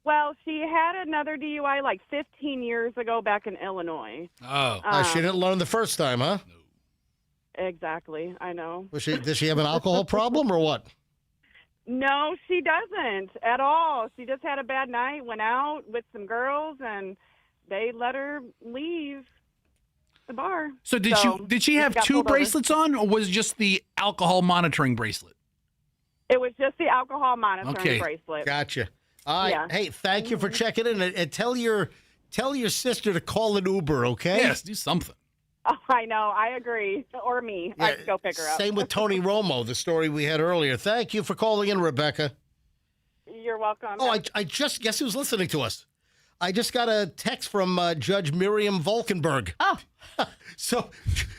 Well, she had another DUI like 15 years ago back in Illinois. Oh. She didn't learn the first time, huh? Exactly, I know. Does she have an alcohol problem or what? No, she doesn't at all. She just had a bad night, went out with some girls, and they let her leave the bar. So did she have 2 bracelets on, or was it just the alcohol monitoring bracelet? It was just the alcohol monitoring bracelet. Gotcha. All right. Yeah. Hey, thank you for checking in, and tell your sister to call an Uber, okay? Yes, do something. Oh, I know. I agree. Or me. I could go pick her up. Same with Tony Romo, the story we had earlier. Thank you for calling in, Rebecca. You're welcome. Oh, I just guess who's listening to us? I just got a text from Judge Miriam Volkenberg. Oh. So,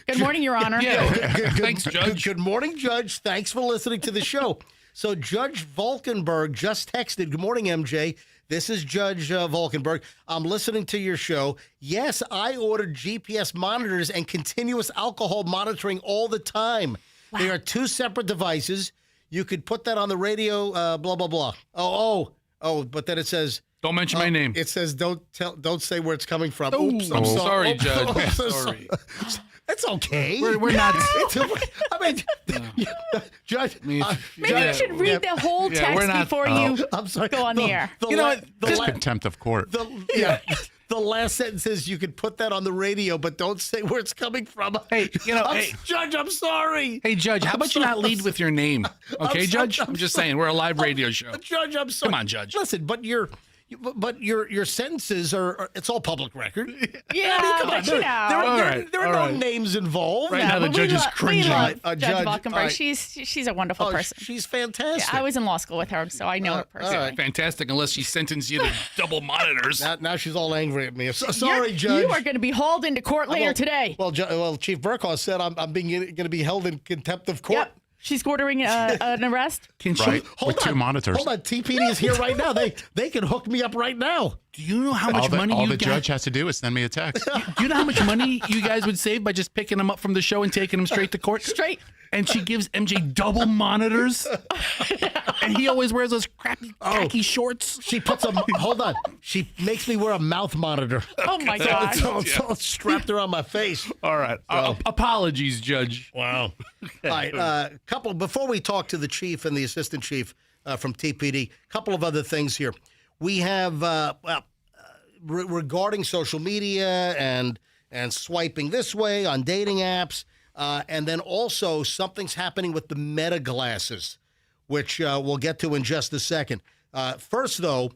good morning, Your Honor. Thanks, Judge. Good morning, Judge. Thanks for listening to the show. So Judge Volkenberg just texted, good morning, MJ. This is Judge Volkenberg. I'm listening to your show. Yes, I ordered GPS monitors and continuous alcohol monitoring all the time. Wow. They are 2 separate devices. You could put that on the radio, blah, blah, blah. Oh, but then it says... Don't mention my name. It says don't say where it's coming from. Ooh. Oops, I'm sorry, Judge. I'm sorry. It's okay. We're not. I mean, Judge. Maybe you should read the whole text before you go on the air. You know what? Just contempt of court. The last sentence is you could put that on the radio, but don't say where it's coming from. Hey, Judge, I'm sorry. Hey, Judge, how about you not lead with your name? Okay, Judge? I'm just saying, we're a live radio show. Judge, I'm sorry. Come on, Judge. Listen, but your sentences it's all public record. Yeah, but you know. There are no names involved. Right now the judge is cringing. Judge Volkenberg. Right. She's a wonderful person. She's fantastic. Yeah, I was in law school with her, so I know her personally. Right. Fantastic, unless she sentenced you to double monitors. Now she's all angry at me. Sorry, Judge. You are going to be hauled into court later today. Well, Chief Burkhaw said I'm going to be held in contempt of court. Yep. She's ordering an arrest. Can she? With 2 monitors. Hold on. TPD is here right now. They can hook me up right now. Do you know how much money all the judge has to do is send me a text. Do you know how much money you guys would save by just picking them up from the show and taking them straight to court? Straight. And she gives MJ double monitors. And he always wears those crappy khaki shorts. She puts a, hold on. She makes me wear a mouth monitor. Oh, my God. It's all strapped around my face. All right. Apologies, Judge. Wow. Okay. All right. Before we talk to the chief and the assistant chief from TPD, a couple of other things here. We have, regarding social media and swiping this way on dating apps, and then also something's happening with the Meta glasses, which we'll get to in just a second. First, though,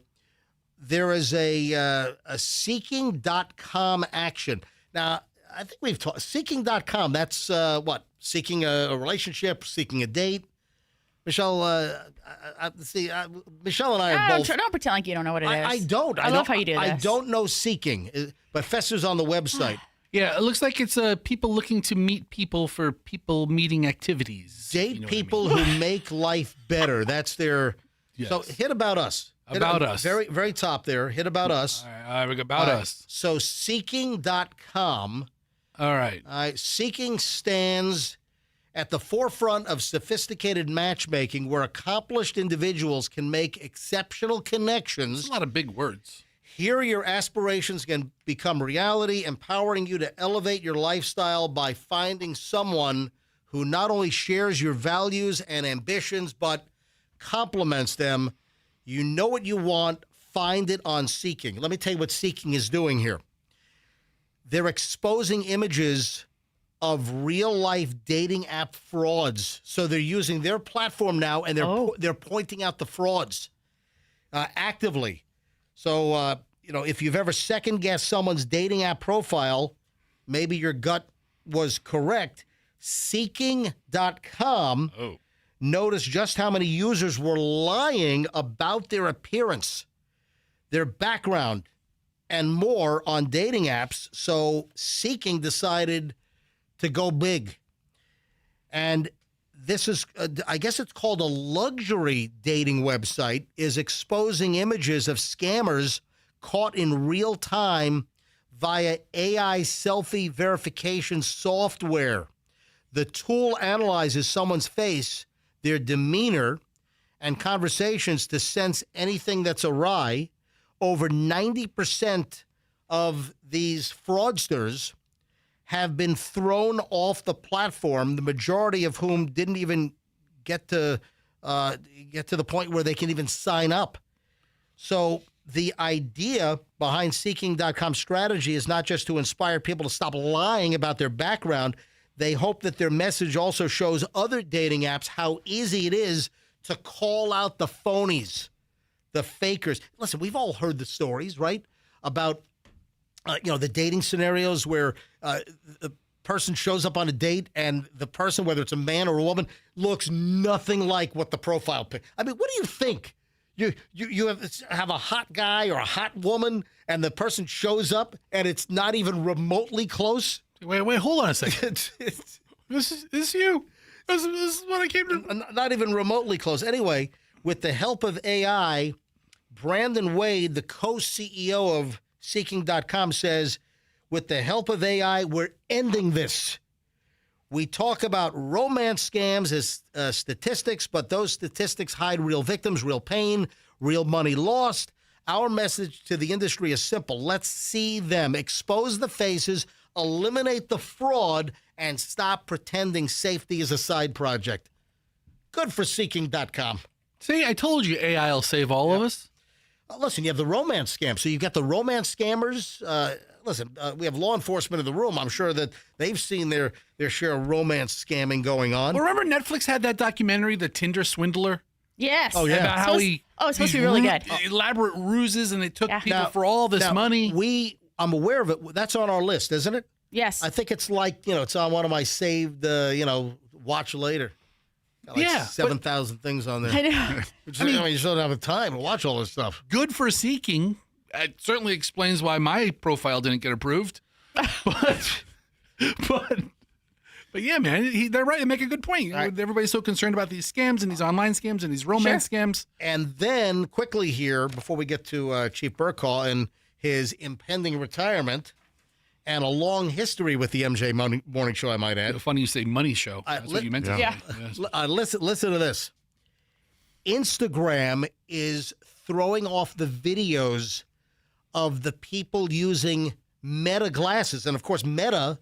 there is a seeking.com action. Now, I think we've talked, seeking.com, that's what? Seeking a relationship, seeking a date. Michelle, Michelle and I are both. Don't pretend like you don't know what it is. I don't. I love how you do this. I don't know Seeking, but Fester's on the website. Yeah, it looks like it's people looking to meet people for people meeting activities. Date people who make life better. That's their Yes. So hit About Us. About Us. Very, very top there. Hit About Us. All right, About Us. So Seeking.com. All right. Seeking stands at the forefront of sophisticated matchmaking where accomplished individuals can make exceptional connections. That's a lot of big words. Here, your aspirations can become reality, empowering you to elevate your lifestyle by finding someone who not only shares your values and ambitions, but complements them. You know what you want, find it on Seeking. Let me tell you what Seeking is doing here. They're exposing images of real-life dating app frauds. So they're using their platform now, and they're pointing out the frauds actively. So, if you've ever second-guessed someone's dating app profile, maybe your gut was correct. Seeking.com noticed just how many users were lying about their appearance, their background, and more on dating apps. So Seeking decided to go big. And this is, I guess it's called a luxury dating website, is exposing images of scammers caught in real time via AI selfie verification software. The tool analyzes someone's face, their demeanor, and conversations to sense anything that's awry. Over 90% of these fraudsters have been thrown off the platform, the majority of whom didn't even get to the point where they can even sign up. So the idea behind Seeking.com's strategy is not just to inspire people to stop lying about their background. They hope that their message also shows other dating apps how easy it is to call out the phonies, the fakers. Listen, we've all heard the stories, right, about the dating scenarios where the person shows up on a date and the person, whether it's a man or a woman, looks nothing like what the profile pic. I mean, what do you think? You have a hot guy or a hot woman, and the person shows up and it's not even remotely close? Wait, hold on a second. This is you. This is what I came to. Not even remotely close. Anyway, with the help of AI, Brandon Wade, the co-CEO of Seeking.com, says, with the help of AI, we're ending this. We talk about romance scams as statistics, but those statistics hide real victims, real pain, real money lost. Our message to the industry is simple. Let's see them, expose the faces, eliminate the fraud, and stop pretending safety is a side project. Good for Seeking.com. See, I told you AI will save all of us. Listen, you have the romance scam. So you've got the romance scammers. We have law enforcement in the room. I'm sure that they've seen their share of romance scamming going on. Well, remember Netflix had that documentary, The Tinder Swindler? Yes. Oh, yeah. About how it's supposed to be really good. Elaborate ruses, and they took people for all this money. I'm aware of it. That's on our list, isn't it? Yes. I think it's like, it's on one of my saved, watch later. Got 7,000 things on there. I know. You just don't have the time to watch all this stuff. Good for Seeking. It certainly explains why my profile didn't get approved. But yeah, man, they're right. They make a good point. Right. Everybody's so concerned about these scams and these online scams and these romance scams. And then quickly here, before we get to Chief Burkall and his impending retirement and a long history with the MJ Morning Show, I might add. Funny you say money show. That's what you meant to say. Listen to this. Instagram is throwing off the videos of the people using Meta glasses. And, of course, Meta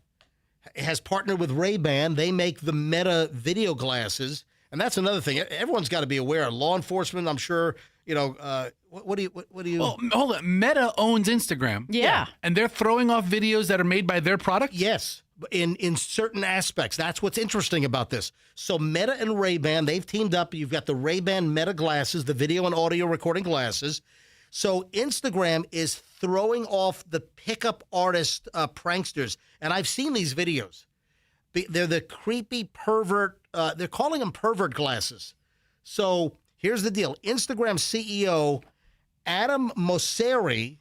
has partnered with Ray-Ban. They make the Meta video glasses. And that's another thing. Everyone's got to be aware. Law enforcement, I'm sure, what do you? Well, hold on. Meta owns Instagram. Yeah. And they're throwing off videos that are made by their product? Yes. In certain aspects. That's what's interesting about this. So Meta and Ray-Ban, they've teamed up. You've got the Ray-Ban Meta glasses, the video and audio recording glasses. So Instagram is throwing off the pickup artist pranksters. And I've seen these videos. They're the creepy pervert. They're calling them pervert glasses. So here's the deal. Instagram CEO Adam Mosseri,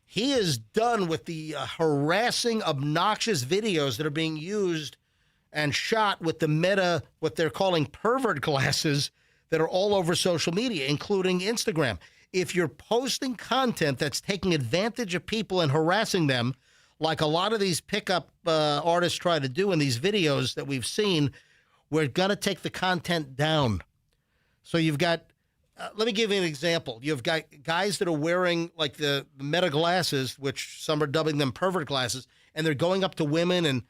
he is done with the harassing, obnoxious videos that are being used and shot with the Meta, what they're calling pervert glasses. that are all over social media, including Instagram. If you're posting content that's taking advantage of people and harassing them, like a lot of these pickup artists try to do in these videos that we've seen, we're going to take the content down. So you've got, let me give you an example. You've got guys that are wearing like the Meta glasses, which some are dubbing them pervert glasses, and they're going up to women and,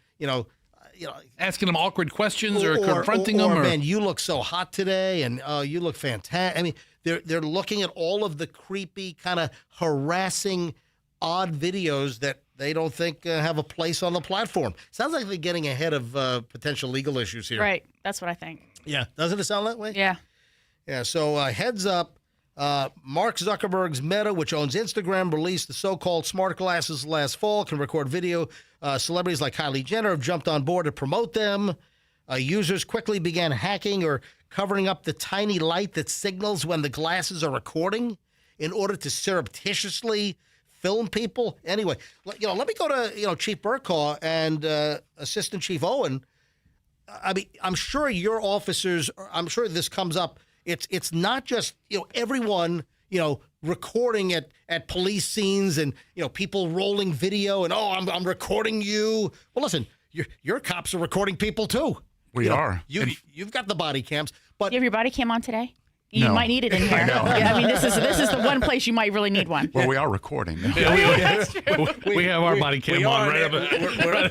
asking them awkward questions or confronting them. Or, man, you look so hot today, and you look fantastic. I mean, they're looking at all of the creepy, kind of harassing, odd videos that they don't think have a place on the platform. Sounds like they're getting ahead of potential legal issues here. Right. That's what I think. Yeah. Doesn't it sound that way? Yeah. Yeah. So heads up. Mark Zuckerberg's Meta, which owns Instagram, released the so-called smart glasses last fall, can record video. Celebrities like Kylie Jenner have jumped on board to promote them. Users quickly began hacking or covering up the tiny light that signals when the glasses are recording in order to surreptitiously film people. Anyway, let me go to, Chief Burkaw and Assistant Chief Owen. I mean, I'm sure your officers, I'm sure this comes up. It's not just, everyone, recording at police scenes and, people rolling video and, I'm recording you. Well, listen, your cops are recording people too. We are. You've got the body cams, but You have your body cam on today? You No. might need it in here. I know. Yeah, I mean, this is the one place you might really need one. Well, we are recording. we have our body cam on right up We're on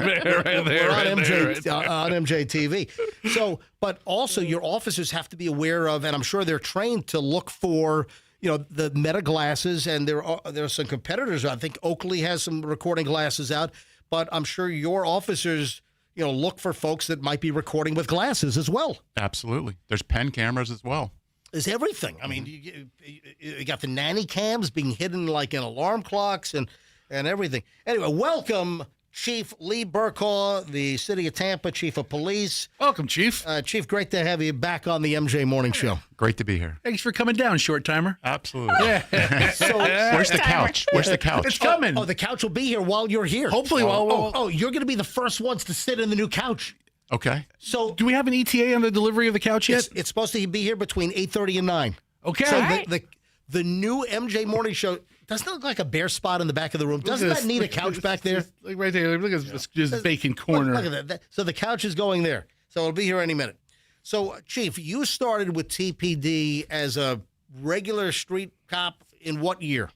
MJ TV. So, but also your officers have to be aware of, and I'm sure they're trained to look for, the Meta glasses, and there are some competitors. I think Oakley has some recording glasses out, but I'm sure your officers, look for folks that might be recording with glasses as well. Absolutely. There's pen cameras as well. Is everything. I mean, you got the nanny cams being hidden like in alarm clocks and everything. Anyway, welcome, Chief Lee Burkaw, the City of Tampa Chief of Police. Welcome, Chief. Chief, great to have you back on the MJ Morning Show. Great to be here. Thanks for coming down, short timer. Absolutely. Yeah. So, Where's the couch? Where's the couch? It's coming. Oh, the couch will be here while you're here. Hopefully, you're going to be the first ones to sit in the new couch. Okay. So, do we have an ETA on the delivery of the couch yet? It's supposed to be here between 8:30 and 9. Okay. So All right. the new MJ Morning Show, doesn't it look like a bare spot in the back of the room? Doesn't that need a couch back there? Like right there. Look at this just vacant corner. Look at that. So the couch is going there. So it'll be here any minute. So, Chief, you started with TPD as a regular street cop in what year?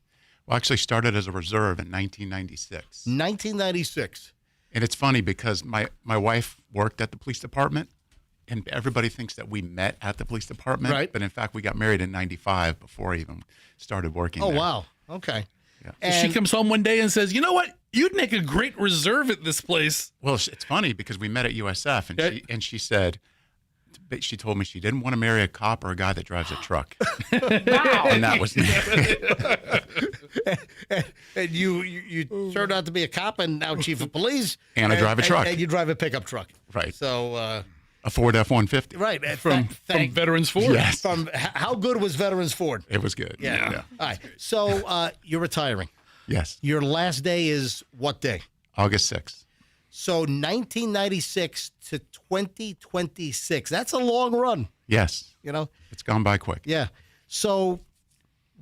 Well, actually started as a reserve in 1996. 1996. And it's funny because my wife worked at the police department, and everybody thinks that we met at the police department. Right. But in fact, we got married in 95 before I even started working Oh, there. wow. Okay. Yeah. And she comes home one day and says, "You know what? You'd make a great reserve at this place." Well, it's funny because we met at USF, and she said, she told me she didn't want to marry a cop or a guy that drives a truck. Wow. And that was me. And you turned out to be a cop and now chief of police. And I drive a truck. And you drive a pickup truck. Right. So, a Ford F-150. right. From Veterans Ford. Yes. How good was Veterans Ford? It was good. Yeah. All right. So you're retiring. Yes. Your last day is what day? August 6th. So 1996 to 2026. That's a long run. Yes. It's gone by quick. Yeah. So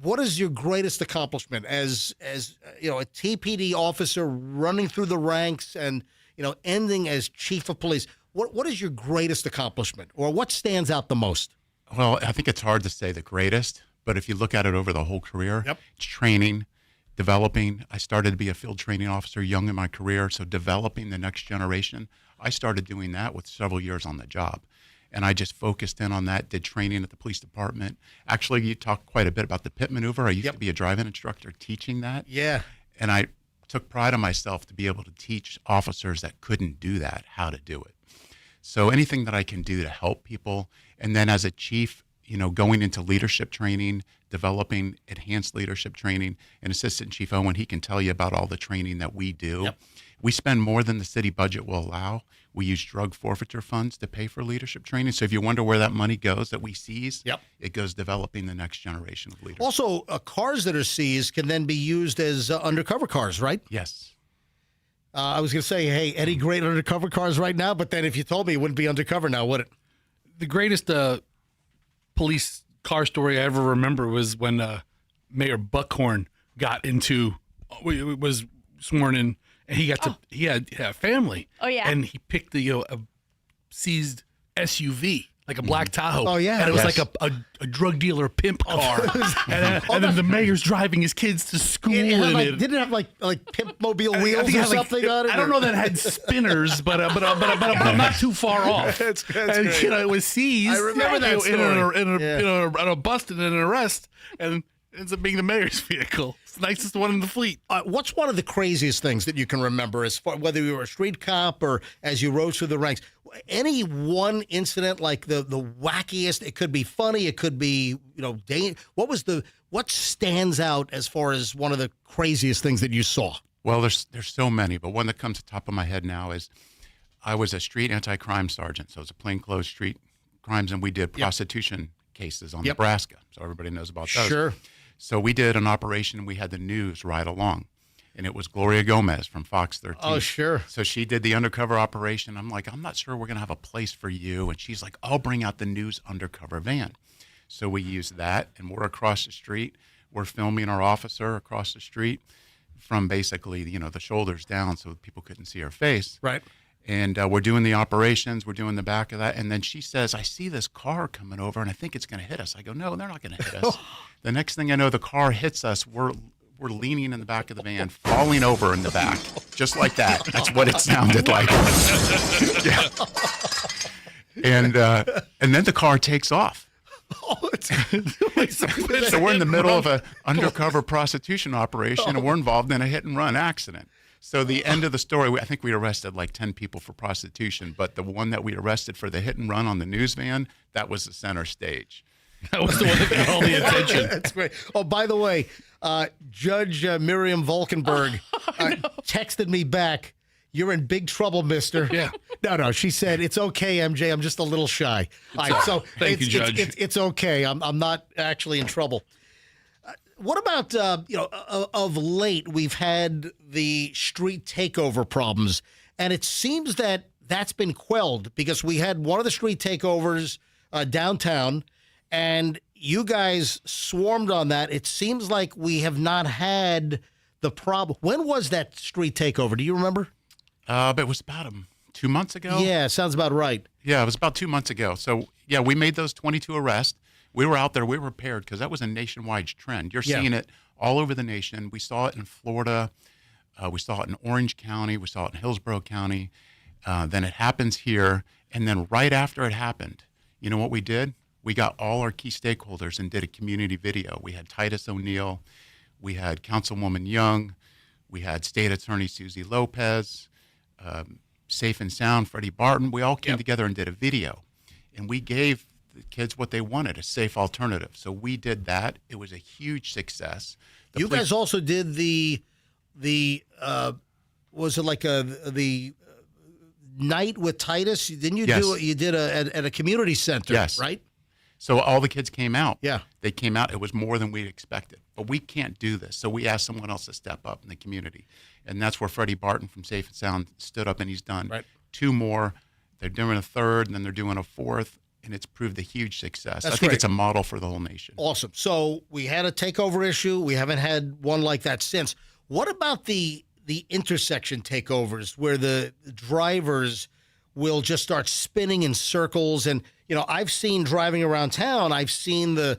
what is your greatest accomplishment as a TPD officer running through the ranks and, ending as chief of police? What is your greatest accomplishment, or what stands out the most? Well, I think it's hard to say the greatest, but if you look at it over the whole career, it's training, developing. I started to be a field training officer young in my career, so developing the next generation. I started doing that with several years on the job, and I just focused in on that, did training at the police department. Actually, you talked quite a bit about the pit maneuver. I used to be a driving instructor teaching that. Yeah. And I took pride in myself to be able to teach officers that couldn't do that how to do it. So anything that I can do to help people, and then as a chief, going into leadership training, developing enhanced leadership training, and Assistant Chief Owen, he can tell you about all the training that we do. Yep. We spend more than the city budget will allow. We use drug forfeiture funds to pay for leadership training. So if you wonder where that money goes that we seize, it goes developing the next generation of leaders. Also, cars that are seized can then be used as undercover cars, right? Yes. I was going to say, hey, any great undercover cars right now? But then if you told me it wouldn't be undercover now, would it? The greatest police car story I ever remember was when Mayor Buckhorn was sworn in, and he had a family. Oh, yeah. And he picked a seized SUV. Like a black Tahoe. Oh, yeah. And it was like a drug dealer pimp car. and then the mayor's driving his kids to school in it. Didn't it have like pimp mobile wheels or something on it? I don't know that it had spinners, but I'm not too far off. That's and, great. It was seized. I remember that story. In a busted in an arrest, and ends up being the mayor's vehicle. It's the nicest one in the fleet. What's one of the craziest things that you can remember, as far whether you were a street cop or as you rose through the ranks? Any one incident, like the wackiest? It could be funny. It could be what stands out as far as one of the craziest things that you saw? Well, there's so many, but one that comes to the top of my head now is I was a street anti-crime sergeant, so it was a plainclothes street crimes, and we did prostitution cases on Nebraska, so everybody knows about those. Sure. So we did an operation, and we had the news ride along, and it was Gloria Gomez from Fox 13. Oh, sure. So she did the undercover operation. I'm like, I'm not sure we're going to have a place for you. And she's like, I'll bring out the news undercover van. So we used that, and we're across the street. We're filming our officer across the street from basically, the shoulders down so people couldn't see her face. Right. And we're doing the operations. We're doing the back of that. And then she says, I see this car coming over, and I think it's going to hit us. I go, no, they're not going to hit us. The next thing I know, the car hits us. We're leaning in the back of the van, falling over in the back, just like that. That's what it sounded like. Yeah. And then the car takes off. So we're in the middle of an undercover prostitution operation, and we're involved in a hit-and-run accident. So the end of the story, I think we arrested like 10 people for prostitution, but the one that we arrested for the hit-and-run on the news van, that was the center stage. That was the one that got all the attention. That's great. Oh, by the way, Judge Miriam Volkenberg texted me back, "You're in big trouble, mister." Yeah. No, she said, "It's okay, MJ. I'm just a little shy." All right, so Thank you, Judge. It's okay. I'm not actually in trouble. What about, of late, we've had the street takeover problems, and it seems that that's been quelled because we had one of the street takeovers downtown, and you guys swarmed on that. It seems like we have not had the problem. When was that street takeover? Do you remember? It was about 2 months ago. Yeah, sounds about right. Yeah, it was about 2 months ago. So, yeah, we made those 22 arrests. We were out there. We were prepared because that was a nationwide trend. You're seeing it all over the nation. We saw it in Florida. We saw it in Orange County. We saw it in Hillsborough County. Then it happens here. And then right after it happened, you know what we did? We got all our key stakeholders and did a community video. We had Titus O'Neill. We had Councilwoman Young. We had State Attorney Susie Lopez, Safe and Sound, Freddie Barton. We all came together and did a video. And we gave the kids what they wanted, a safe alternative. So we did that. It was a huge success. You guys also did the was it like the night with Titus? Didn't you do it? You did at a community center, right? So all the kids came out. Yeah. They came out. It was more than we expected. But we can't do this. So we asked someone else to step up in the community. And that's where Freddie Barton from Safe and Sound stood up, and he's done 2 more. They're doing a 3rd, and then they're doing a 4th. And it's proved a huge success. That's I think great. it's a model for the whole nation. Awesome. So we had a takeover issue. We haven't had one like that since. What about the intersection takeovers where the drivers will just start spinning in circles? And, I've seen driving around town, I've seen the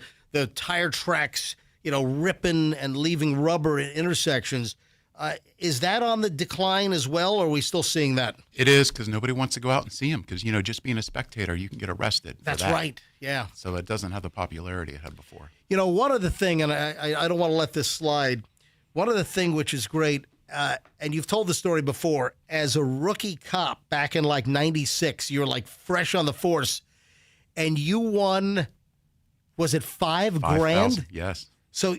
tire tracks, ripping and leaving rubber in intersections. Is that on the decline as well, or are we still seeing that? It is, because nobody wants to go out and see them because, just being a spectator, you can get arrested. That's right, yeah. So it doesn't have the popularity it had before. One other thing, and I don't want to let this slide, one other thing which is great, and you've told the story before, as a rookie cop back in like 96, you were like fresh on the force, and you won, was it $5 grand? Yes. So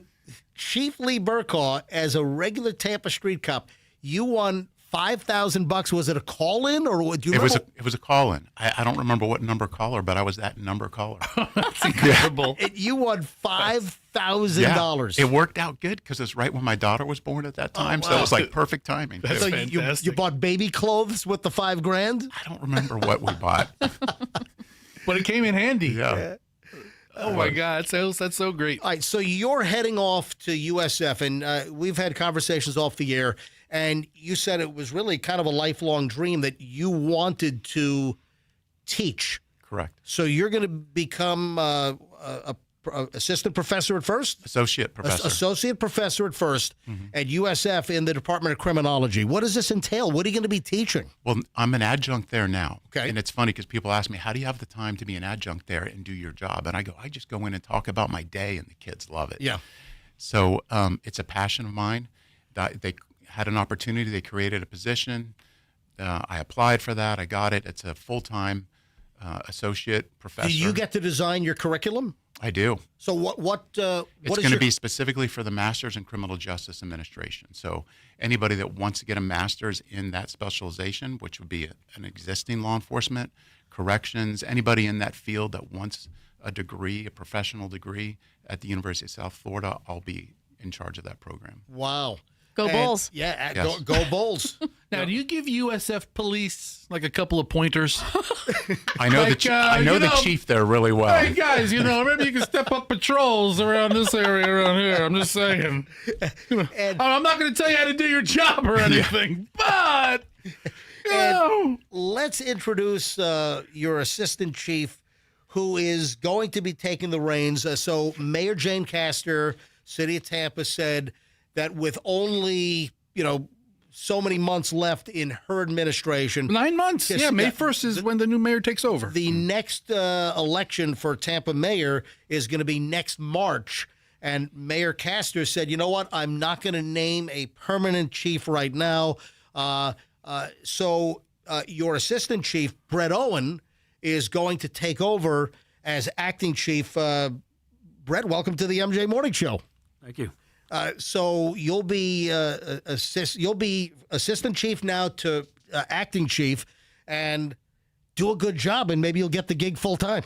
Chief Lee Burkaw, as a regular Tampa street cop, you won $5,000. Was it a call-in, or do you remember? It was a call-in. I don't remember what number caller, but I was that number caller. That's incredible. You won $5,000. It worked out good because it's right when my daughter was born at that time, so it was like perfect timing. That's so fantastic. you bought baby clothes with the $5 grand? I don't remember what we bought. But it came in handy. Yeah. Oh my God, that's so great. All right, so you're heading off to USF, and we've had conversations off the air, and you said it was really kind of a lifelong dream that you wanted to teach. Correct. So you're going to become a assistant professor at first? Associate professor. Associate professor at first at USF in the Department of Criminology. What does this entail? What are you going to be teaching? Well, I'm an adjunct there now. Okay. And it's funny because people ask me, how do you have the time to be an adjunct there and do your job? And I go, I just go in and talk about my day, and the kids love it. Yeah. So it's a passion of mine. They had an opportunity. They created a position. I applied for that. I got it. It's a full-time associate professor. Do you get to design your curriculum? I do. So what It's going to be specifically for the Masters in Criminal Justice Administration. So anybody that wants to get a master's in that specialization, which would be an existing law enforcement, corrections, anybody in that field that wants a degree, a professional degree at the University of South Florida, I'll be in charge of that program. Wow. Go Bulls. Yeah, Yes. go Bulls. Now, do you give USF police like a couple of pointers? I know Like, the chief there really well. Hey guys, maybe you can step up patrols around this area around here. I'm just saying. I'm not going to tell you how to do your job or anything, but let's introduce your assistant chief, who is going to be taking the reins. So Mayor Jane Castor, City of Tampa, said that with only so many months left in her administration. 9 months. Yeah, May 1st is when the new mayor takes over. The next election for Tampa mayor is going to be next March. And Mayor Castor said, you know what? I'm not going to name a permanent chief right now. So your assistant chief, Brett Owen, is going to take over as acting chief. Brett, welcome to the MJ Morning Show. Thank you. So you'll be assistant chief now to acting chief, and do a good job, and maybe you'll get the gig full time.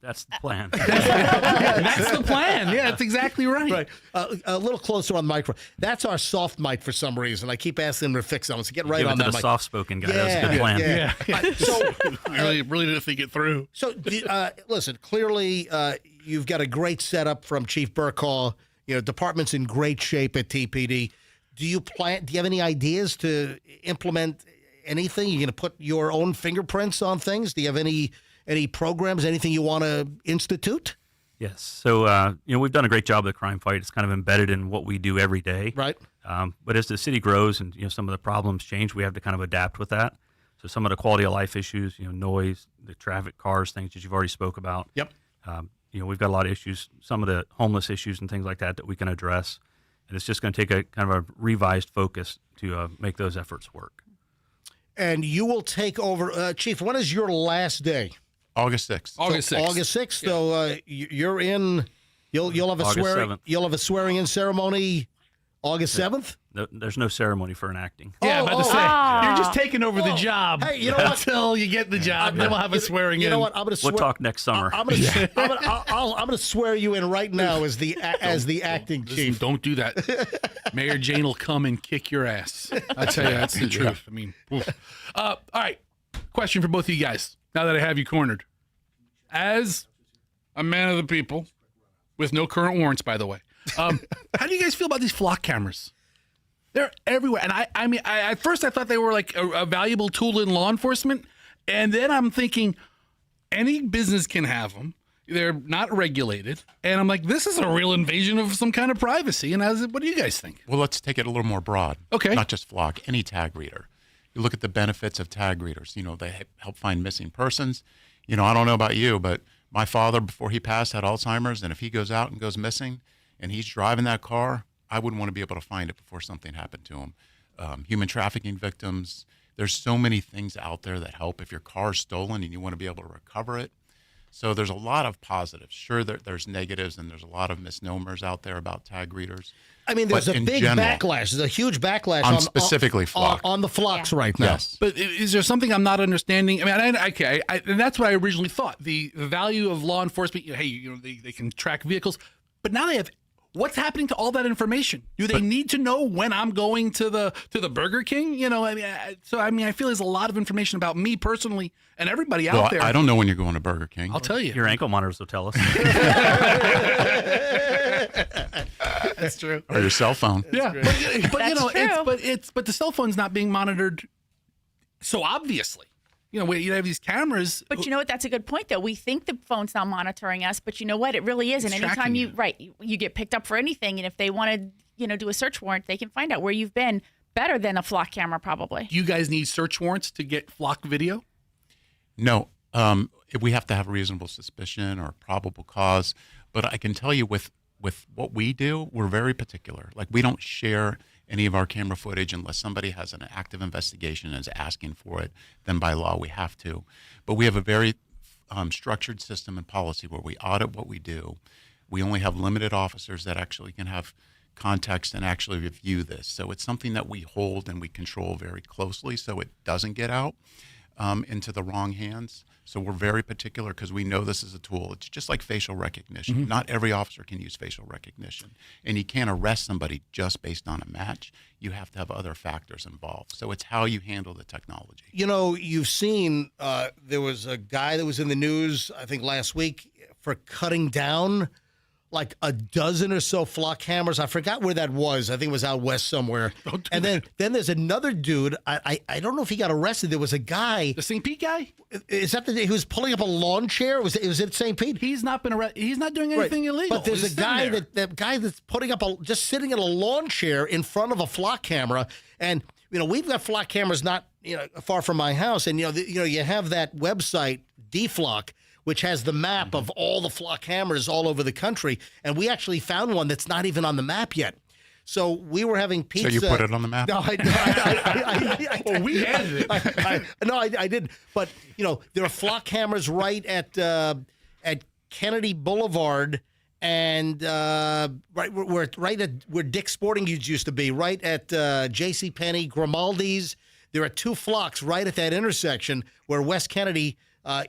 That's the plan. That's the plan. Yeah, that's exactly right. Right. A little closer on the microphone. That's our soft mic for some reason. I keep asking them to fix that. So get right Give on it to that the mic. soft-spoken guy. That's a good plan. Yeah. So really didn't think it through. So listen. Clearly, you've got a great setup from Chief Burkall. Department's in great shape at TPD. Do you have any ideas to implement anything? You're going to put your own fingerprints on things? Do you have any programs, anything you want to institute? Yes. So, we've done a great job of the crime fight. It's kind of embedded in what we do every day. Right. But as the city grows and, some of the problems change, we have to kind of adapt with that. So some of the quality of life issues, noise, the traffic, cars, things that you've already spoke about. Yep. We've got a lot of issues, some of the homeless issues and things like that we can address. And it's just going to take a kind of a revised focus to make those efforts work. And you will take over. Chief, when is your last day? August 6th. August 6th. So you're in. You'll have a August swearing. 7th. You'll have a swearing-in ceremony August 7th. No, there's no ceremony for an acting. Yeah, about to say, you're just taking over the job. Hey, you know what? Until you get the job, then we'll have a swearing in. You know what? I'm going to swear. We'll talk next summer. I'm going to swear you in right now as the acting chief. Don't do that. Mayor Jane will come and kick your ass. I tell you, that's the truth. I mean, all right. Question for both of you guys. Now that I have you cornered, as a man of the people, with no current warrants, by the way, how do you guys feel about these flock cameras? They're everywhere. And I mean, at first I thought they were like a valuable tool in law enforcement. And then I'm thinking any business can have them. They're not regulated. And I'm like, this is a real invasion of some kind of privacy. And what do you guys think? Well, let's take it a little more broad. Okay. Not just flock, any tag reader. You look at the benefits of tag readers. They help find missing persons. I don't know about you, but my father, before he passed, had Alzheimer's. And if he goes out and goes missing and he's driving that car, I wouldn't want to be able to find it before something happened to him. Human trafficking victims. There's so many things out there that help if your car is stolen and you want to be able to recover it. So there's a lot of positives. Sure, there's negatives and there's a lot of misnomers out there about tag readers. I mean, there's a big backlash. There's a huge backlash on specifically flock. On the flocks right now. Yes. But is there something I'm not understanding? I mean, and that's what I originally thought. The value of law enforcement, hey, they can track vehicles, but now they have what's happening to all that information? Do they need to know when I'm going to the Burger King? You know, I feel there's a lot of information about me personally and everybody out there. I don't know when you're going to Burger King. I'll tell you. Your ankle monitors will tell us. That's true. Or your cell phone. Yeah, but you know, true. but the cell phone's not being monitored so obviously. You know, you have these cameras. But you know what? That's a good point, though. We think the phone's not monitoring us, but you know what? It really isn't. It's Anytime tracking you get picked up for anything, and if they want to, do a search warrant, they can find out where you've been better than a flock camera, probably. Do you guys need search warrants to get flock video? No. We have to have reasonable suspicion or probable cause. But I can tell you with what we do, we're very particular. Like, we don't share any of our camera footage unless somebody has an active investigation and is asking for it. Then by law we have to. But we have a very structured system and policy where we audit what we do. We only have limited officers that actually can have context and actually review this. So it's something that we hold and we control very closely so it doesn't get out into the wrong hands. So we're very particular because we know this is a tool. It's just like facial recognition. Mm-hmm. Not every officer can use facial recognition. And you can't arrest somebody just based on a match. You have to have other factors involved. So it's how you handle the technology. You know, you've seen there was a guy that was in the news, I think last week, for cutting down like a dozen or so flock cameras. I forgot where that was. I think it was out west somewhere. And then there's another dude. I don't know if he got arrested. There was a guy. The St. Pete guy? Is that he was pulling up a lawn chair? Was it St. Pete? He's not been arrested. He's not doing anything illegal. But there's He's a guy sitting there. that guy that's putting up just sitting in a lawn chair in front of a flock camera. And we've got flock cameras not far from my house. And you have that website DFlock, which has the map of all the flock cameras all over the country. And we actually found one that's not even on the map yet. So we were having pizza. So you put it on the map? No, Well, we added it. I didn't. But, there are flock cameras right at Kennedy Boulevard and right where Dick's Sporting Goods used to be, right at JCPenney, Grimaldi's. There are two flocks right at that intersection where West Kennedy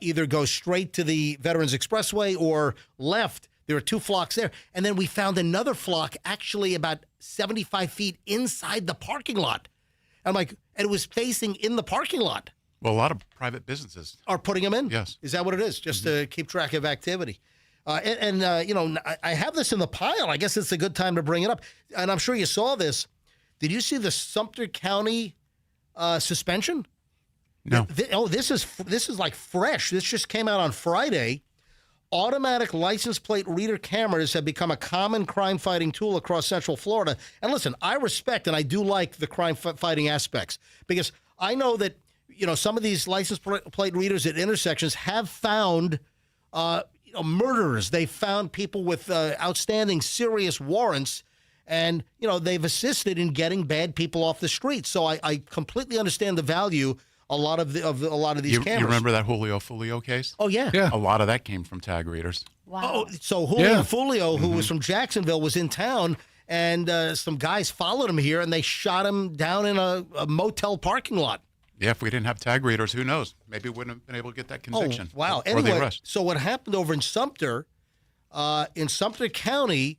either goes straight to the Veterans Expressway or left. There are two flocks there. And then we found another flock actually about 75 feet inside the parking lot. I'm like, and it was facing in the parking lot. Well, a lot of private businesses are putting them in. Yes. Is that what it is? Just to keep track of activity. I have this in the pile. I guess it's a good time to bring it up. And I'm sure you saw this. Did you see the Sumter County suspension? No. This is like fresh. This just came out on Friday. Automatic license plate reader cameras have become a common crime-fighting tool across Central Florida. And listen, I respect and I do like the crime-fighting aspects because I know that some of these license plate readers at intersections have found murderers. They found people with outstanding serious warrants. And, they've assisted in getting bad people off the street. So I completely understand the value a lot of these cameras. You remember that Julio Fulio case? Oh, yeah. A lot of that came from tag readers. Wow. Oh, so Julio Fulio, who was from Jacksonville, was in town, and some guys followed him here, and they shot him down in a motel parking lot. Yeah, if we didn't have tag readers, who knows? Maybe we wouldn't have been able to get that conviction. Oh, wow. Or the Anyway, arrest. so what happened over in Sumter County,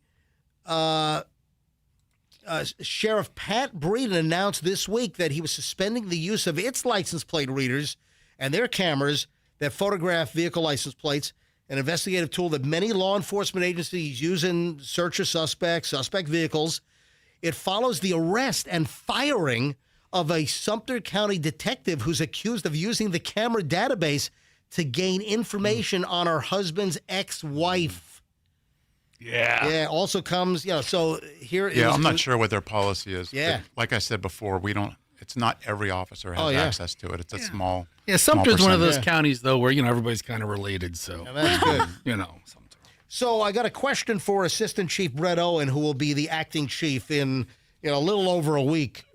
Sheriff Pat Breeden announced this week that he was suspending the use of its license plate readers and their cameras that photograph vehicle license plates, an investigative tool that many law enforcement agencies use in search of suspect vehicles. It follows the arrest and firing of a Sumter County detective who's accused of using the camera database to gain information on her husband's ex-wife. Yeah. Yeah. Also comes, so here is. Yeah, I'm not sure what their policy is. Yeah. Like I said before, it's not every officer has access to it. It's a small. Yeah, Sumter's one of those counties, though, where, everybody's kind of related. So that's good. Sumter. So I got a question for Assistant Chief Brett Owen, who will be the acting chief in, a little over a week.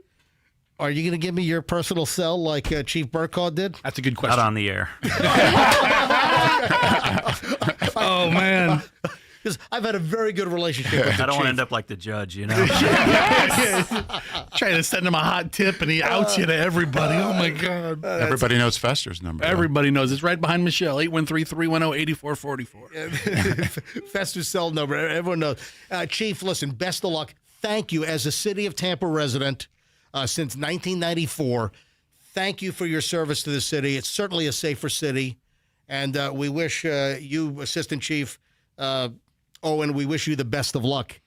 Are you going to give me your personal cell like Chief Burkhaw did? That's a good question. Not on the air. Oh, man. because I've had a very good relationship with the I don't want chief. to end up like the judge, you know. Trying to send him a hot tip, and he outs you to everybody. Oh, my God. Everybody knows Fester's number. Everybody knows. It's right behind Michelle, 813-310-8444. Fester's cell number. Everyone knows. Chief, listen, best of luck. Thank you. As a City of Tampa resident since 1994, thank you for your service to the city. It's certainly a safer city. And we wish you, Assistant Chief Owen, we wish you the best of luck,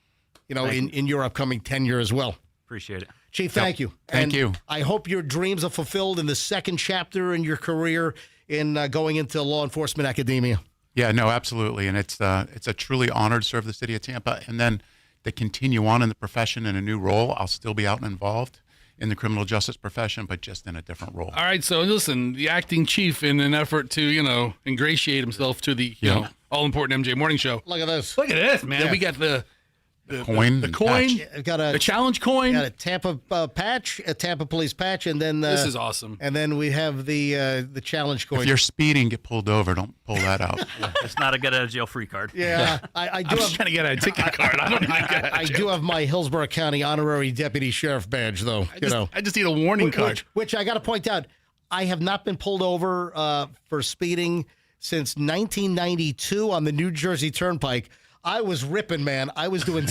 in your upcoming tenure as well. Appreciate it. Chief, thank you. Thank you. I hope your dreams are fulfilled in the second chapter in your career in going into law enforcement academia. Yeah, no, absolutely. And it's a truly honor to serve the city of Tampa. And then to continue on in the profession in a new role, I'll still be out and involved in the criminal justice profession, but just in a different role. All right, so listen, the acting chief, in an effort to, ingratiate himself to the, all-important MJ Morning Show. Look at this. Look at this, man. Yeah. We got the coin. The coin. Got the challenge coin. Got a Tampa patch, a Tampa police patch, and then this is awesome. And then we have the challenge coin. If you're speeding, get pulled over. Don't pull that out. It's not a get out of jail free card. Yeah, I do. I'm just trying to get a ticket card. I don't even get out of I jail. do have my Hillsborough County honorary deputy sheriff badge, though. I just need a warning card. Which I got to point out, I have not been pulled over for speeding since 1992 on the New Jersey Turnpike. I was ripping, man. I was doing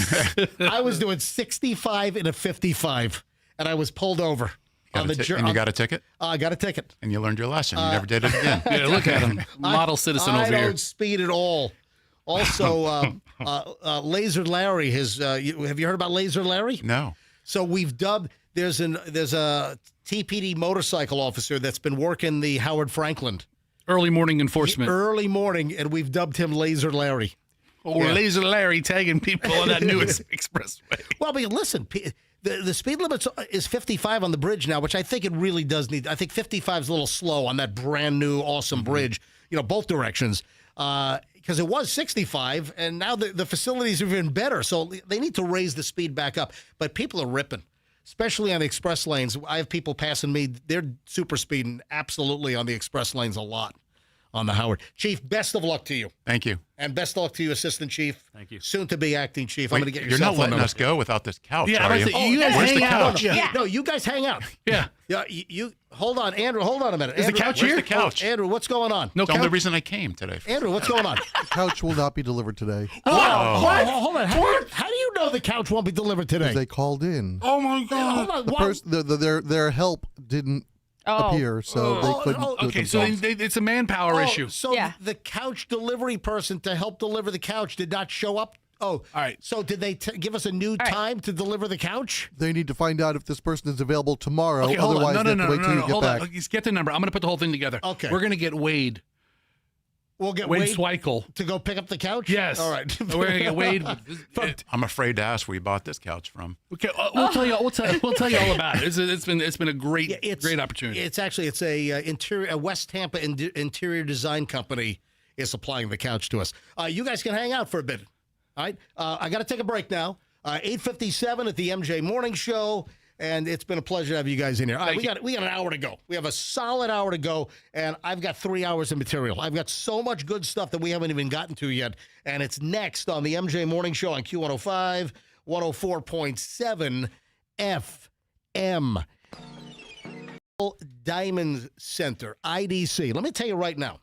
65 in a 55, and I was pulled over. And you got a ticket? I got a ticket. And you learned your lesson. You never did it again. Yeah, look at him. Model citizen over here. I don't speed at all. Also, Laser Larry has. Have you heard about Laser Larry? No. So we've dubbed. There's a TPD motorcycle officer that's been working the Howard Franklin. Early morning enforcement. Early morning, and we've dubbed him Laser Larry. Laser Larry tagging people on that new expressway. Well, but listen, the speed limit is 55 on the bridge now, which I think it really does need. I think 55 is a little slow on that brand new, awesome bridge, both directions. Because it was 65, and now the facilities are even better. So they need to raise the speed back up. But people are ripping, especially on the express lanes. I have people passing me. They're super speeding absolutely on the express lanes a lot on the Howard. Chief, best of luck to you. Thank you. And best of luck to you, Assistant Chief. Thank you. Soon to be acting chief. Wait, I'm going to get your you're cell not phone letting number. us go without this couch, Yeah, are you? you guys Where's hang the out. couch? Yeah. No, you guys hang out. Yeah. Yeah. You hold on, Andrew. Hold on a minute. Is the Andrew, couch Where's here? the couch? Andrew, what's going on? No It's the only couch? reason I came today. Andrew, what's going on? The couch will not be delivered today. What? Hold on. How do you know the couch won't be delivered today? They called in. Oh, my God. Hold on. Their help didn't appear, so they couldn't do it Okay, so themselves. it's a manpower issue. So the couch delivery person to help deliver the couch did not show up? Oh, all right. So did they give us a new time to deliver the couch? They need to find out if this person is available tomorrow. Okay, hold Otherwise, on. they have to wait till you get Hold back. on. Just get the number. I'm going to put the whole thing together. Okay. We're going to get Wade. We'll get Wade Wade Sweikel. to go pick up the couch? Yes. All right. We're going to get Wade. I'm afraid to ask where you bought this couch from. Okay, we'll tell you. We'll tell you all about it. It's been a great opportunity. It's a West Tampa interior design company is supplying the couch to us. You guys can hang out for a bit. All right. I got to take a break now. 8:57 at the MJ Morning Show. And it's been a pleasure to have you guys in here. All right, we got an hour to go. We have a solid hour to go, and I've got 3 hours of material. I've got so much good stuff that we haven't even gotten to yet, and it's next on the MJ Morning Show on Q105, 104.7 FM. Diamond Center, IDC. Let me tell you right now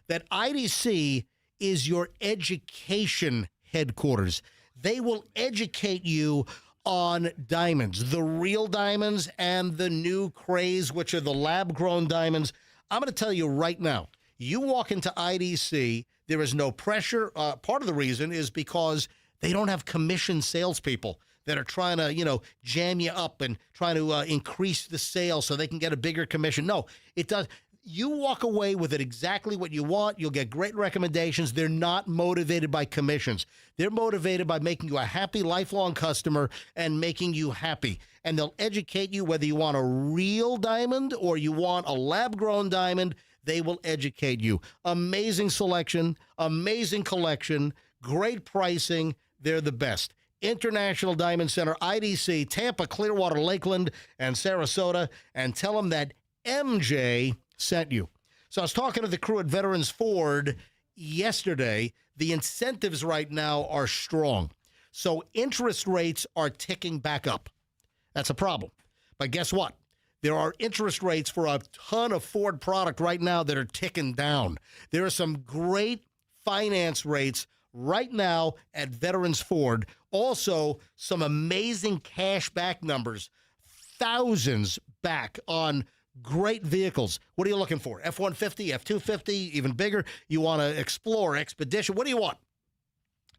that IDC is your education headquarters. They will educate you on diamonds, the real diamonds and the new craze, which are the lab-grown diamonds. I'm going to tell you right now, you walk into IDC, there is no pressure. Part of the reason is because they don't have commissioned salespeople that are trying to, jam you up and trying to increase the sales so they can get a bigger commission. No, it does. You walk away with it exactly what you want. You'll get great recommendations. They're not motivated by commissions. They're motivated by making you a happy, lifelong customer and making you happy. And they'll educate you whether you want a real diamond or you want a lab-grown diamond. They will educate you. Amazing selection, amazing collection, great pricing. They're the best. International Diamond Center, IDC, Tampa, Clearwater, Lakeland, and Sarasota. And tell them that MJ sent you. So I was talking to the crew at Veterans Ford yesterday, the incentives right now are strong. So interest rates are ticking back up. That's a problem. But guess what? There are interest rates for a ton of Ford product right now that are ticking down. There are some great finance rates right now at Veterans Ford. Also, some amazing cash back numbers, thousands back on great vehicles. What are you looking for? F-150, F-250, even bigger? You want to explore, Expedition? What do you want?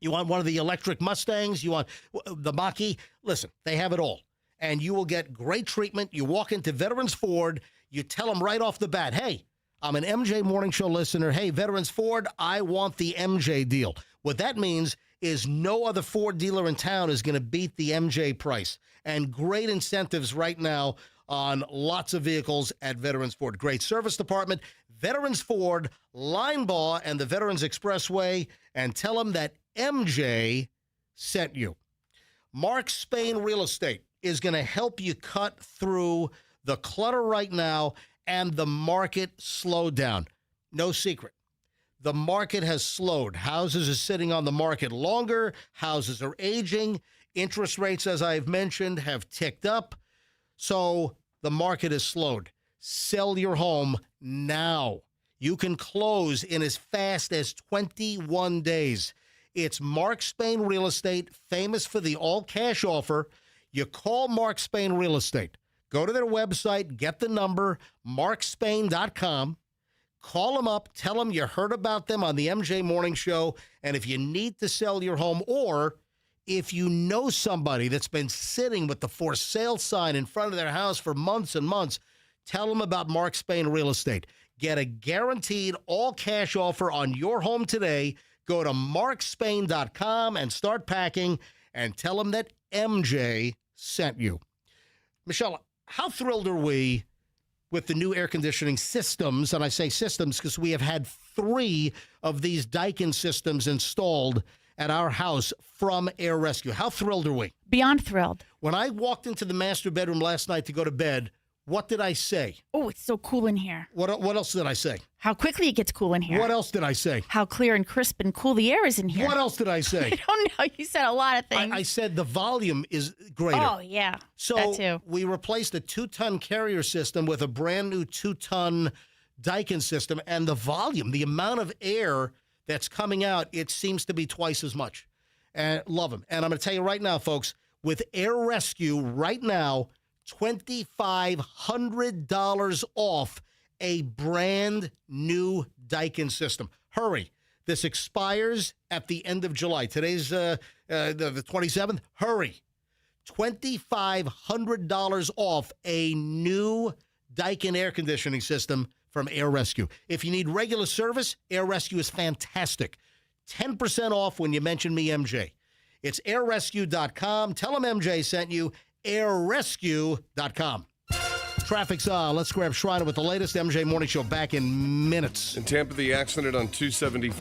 You want one of the electric Mustangs? You want the Mach-E? Listen, they have it all. And you will get great treatment. You walk into Veterans Ford, you tell them right off the bat, hey, I'm an MJ Morning Show listener. Hey, Veterans Ford, I want the MJ deal. What that means is no other Ford dealer in town is going to beat the MJ price. And great incentives right now on lots of vehicles at Veterans Ford. Great service department, Veterans Ford, Linebaugh, and the Veterans Expressway. And tell them that MJ sent you. Mark Spain Real Estate is going to help you cut through the clutter right now and the market slowdown. No secret. The market has slowed. Houses are sitting on the market longer. Houses are aging. Interest rates, as I've mentioned, have ticked up. So the market has slowed. Sell your home now. You can close in as fast as 21 days. It's Mark Spain Real Estate, famous for the all-cash offer. You call Mark Spain Real Estate. Go to their website, get the number, markspain.com. Call them up, tell them you heard about them on the MJ Morning Show, and if you need to sell your home, or if you know somebody that's been sitting with the for sale sign in front of their house for months and months, tell them about Mark Spain Real Estate. Get a guaranteed all-cash offer on your home today. Go to markspain.com and start packing, and tell them that MJ sent you. Michelle, how thrilled are we with the new air conditioning systems? And I say systems because we have had 3 of these Daikin systems installed at our house from Air Rescue. How thrilled are we? Beyond thrilled. When I walked into the master bedroom last night to go to bed, what did I say? Oh, it's so cool in here. What else did I say? How quickly it gets cool in here. What else did I say? How clear and crisp and cool the air is in here. What else did I say? I don't know. You said a lot of things. I said the volume is greater. Oh, yeah. So that too. We replaced a 2-ton carrier system with a brand new 2-ton Daikin system, and the volume, the amount of air that's coming out, it seems to be twice as much. And love them. And I'm going to tell you right now, folks, with Air Rescue right now, $2,500 off a brand new Daikin system. Hurry. This expires at the end of July. Today's the 27th. Hurry. $2,500 off a new Daikin air conditioning system from Air Rescue. If you need regular service, Air Rescue is fantastic. 10% off when you mention me, MJ. It's airrescue.com. Tell them MJ sent you. airrescue.com. Traffic's on. Let's grab Shriner with the latest MJ Morning Show back in minutes. In Tampa, the accident on 270.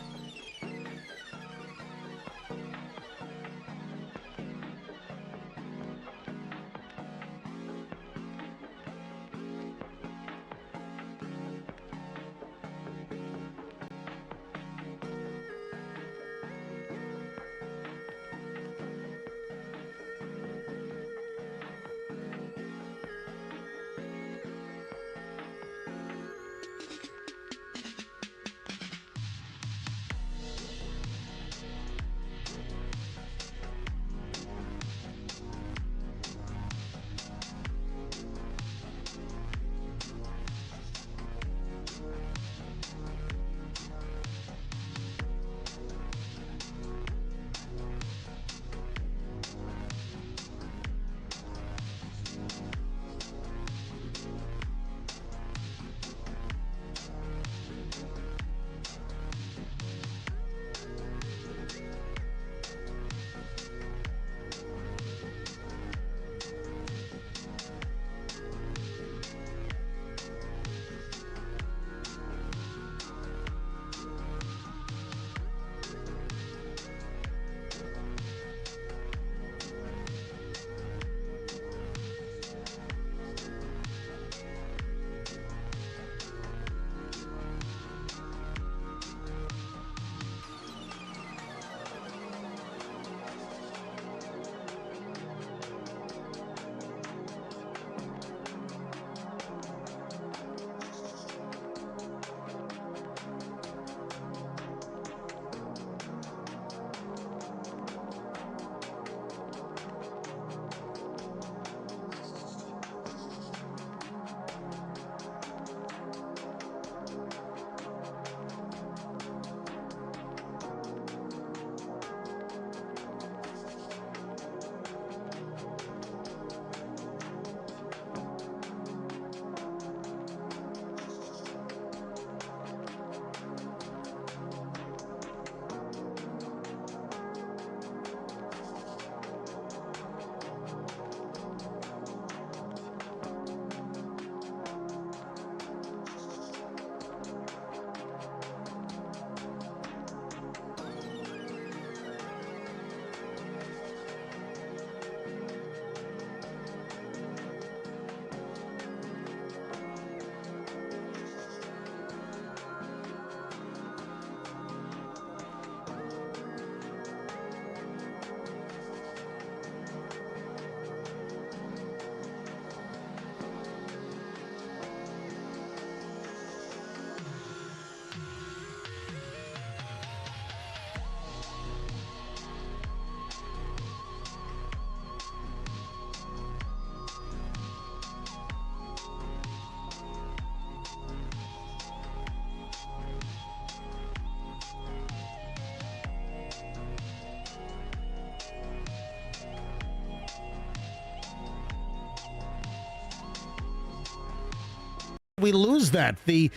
we lose that. The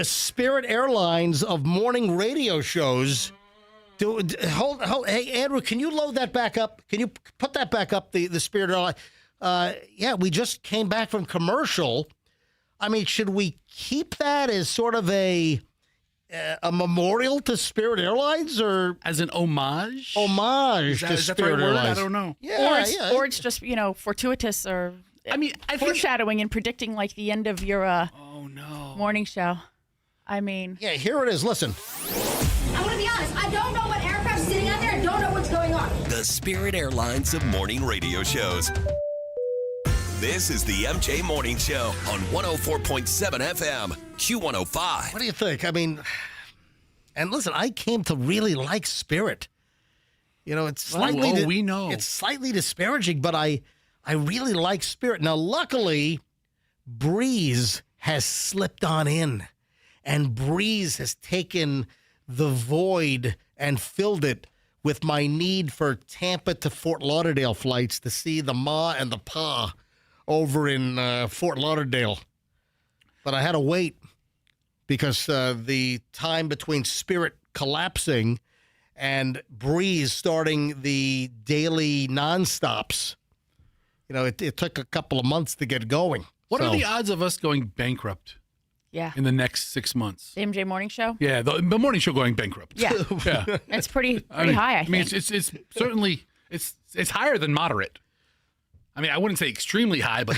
Spirit Airlines of morning radio shows. Hold. Hey, Andrew, can you load that back up? Can you put that back up, the Spirit Airlines? Yeah, we just came back from commercial. I mean, should we keep that as sort of a memorial to Spirit Airlines, or as an homage? Homage to Spirit Airlines. I don't know. Yeah, or it's just fortuitous, or I mean, foreshadowing and predicting like the end of your morning show. I mean, yeah, here it is. Listen. I want to be honest. I don't know what aircraft's sitting out there and don't know what's going on. The Spirit Airlines of morning radio shows. This is the MJ Morning Show on 104.7 FM, Q105. What do you think? I mean, and listen, I came to really like Spirit. You know, it's slightly we know it's slightly disparaging, but I really like Spirit. Now, luckily, Breeze has slipped on in, and Breeze has taken the void and filled it with my need for Tampa to Fort Lauderdale flights to see the Ma and the Pa over in Fort Lauderdale. But I had to wait because the time between Spirit collapsing and Breeze starting the daily nonstops, it took a couple of months to get going. What are the odds of us going bankrupt? Yeah. In the next 6 months. The MJ Morning Show? Yeah, the morning show going bankrupt. Yeah. Yeah. It's pretty high, I think. It's certainly it's higher than moderate. I mean, I wouldn't say extremely high, but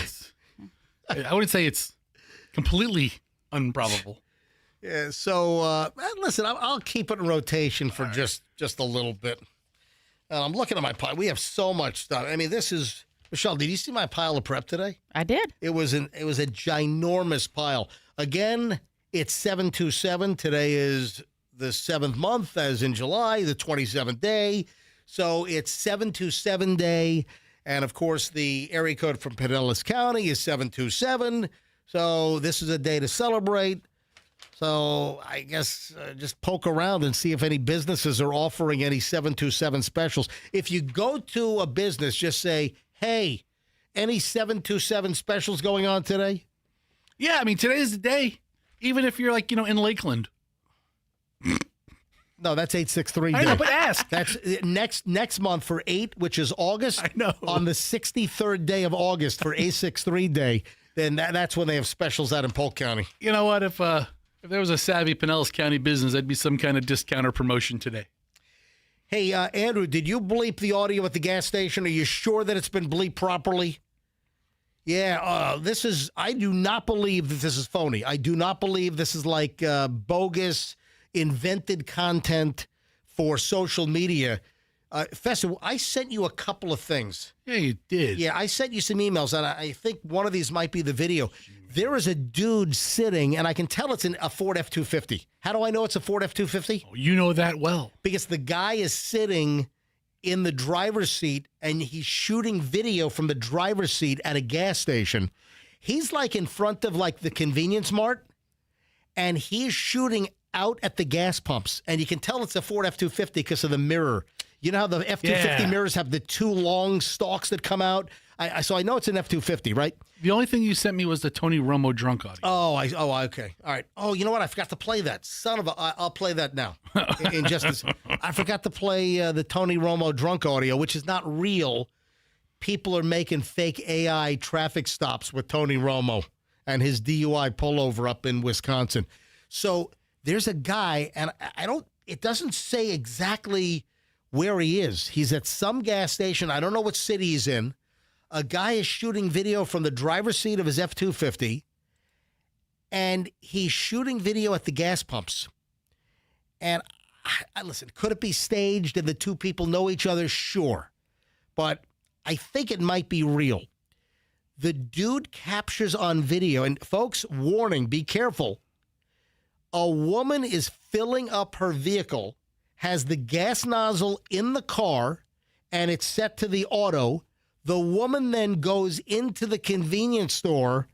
I wouldn't say it's completely improbable. Yeah, so listen, I'll keep it in rotation for just a little bit. I'm looking at my pile. We have so much stuff. I mean, this is Michelle. Did you see my pile of prep today? I did. It was a ginormous pile. Again, it's 727. Today is the 7th month, as in July, the 27th day. So it's 727 day. And, of course, the area code from Pinellas County is 727. So this is a day to celebrate. So I guess just poke around and see if any businesses are offering any 727 specials. If you go to a business, just say, hey, any 727 specials going on today? Yeah, I mean, today is the day. Even if you're in Lakeland. No, that's 863 day. I know, but ask. That's next month for 8, which is August. I know. On the 63rd day of August for 863 day, then that's when they have specials out in Polk County. You know what? If there was a savvy Pinellas County business, that'd be some kind of discount or promotion today. Hey, Andrew, did you bleep the audio at the gas station? Are you sure that it's been bleeped properly? Yeah, I do not believe that this is phony. I do not believe this is like bogus, invented content for social media. Fester, I sent you a couple of things. Yeah, you did. Yeah, I sent you some emails, and I think one of these might be the video. There is a dude sitting, and I can tell it's a Ford F-250. How do I know it's a Ford F-250? Oh, you know that well. Because the guy is sitting in the driver's seat, and he's shooting video from the driver's seat at a gas station. He's in front of the convenience mart, and he's shooting out at the gas pumps. And you can tell it's a Ford F-250 because of the mirror. You know how the F-250 mirrors have the two long stalks that come out? So I know it's an F-250, right? The only thing you sent me was the Tony Romo drunk audio. Okay. All right. Oh, you know what? I forgot to play that. Son of a... I'll play that now. In just I forgot to play the Tony Romo drunk audio, which is not real. People are making fake AI traffic stops with Tony Romo and his DUI pullover up in Wisconsin. So there's a guy, and it doesn't say exactly where he is. He's at some gas station. I don't know what city he's in. A guy is shooting video from the driver's seat of his F-250, and he's shooting video at the gas pumps. And listen, could it be staged and the two people know each other? Sure. But I think it might be real. The dude captures on video, and folks, warning, be careful. A woman is filling up her vehicle, has the gas nozzle in the car, and it's set to the auto. The woman then goes into the convenience store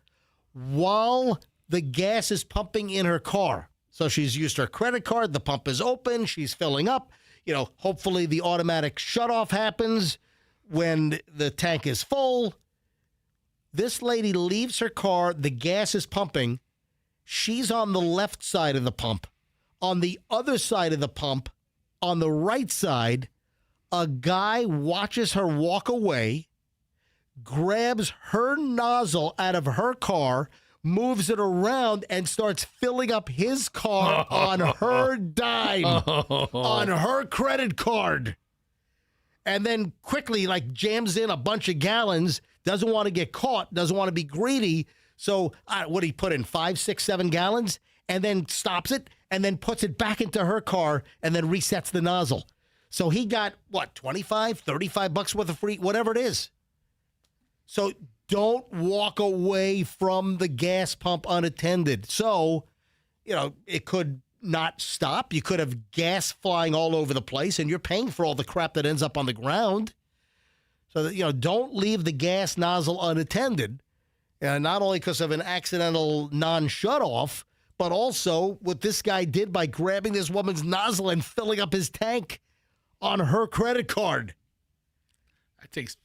while the gas is pumping in her car. So she's used her credit card. The pump is open. She's filling up. Hopefully the automatic shutoff happens when the tank is full. This lady leaves her car. The gas is pumping. She's on the left side of the pump. On the other side of the pump, on the right side, a guy watches her walk away, grabs her nozzle out of her car, moves it around, and starts filling up his car on her dime, on her credit card. And then quickly, like, jams in a bunch of gallons, doesn't want to get caught, doesn't want to be greedy. So what did he put in, 5, 6, 7 gallons? And then stops it and then puts it back into her car and then resets the nozzle. So he got, what, 25, 35 bucks worth of free, whatever it is. So don't walk away from the gas pump unattended. So, it could not stop. You could have gas flying all over the place, and you're paying for all the crap that ends up on the ground. So, don't leave the gas nozzle unattended. Not only because of an accidental non-shutoff, but also what this guy did by grabbing this woman's nozzle and filling up his tank on her credit card. That takes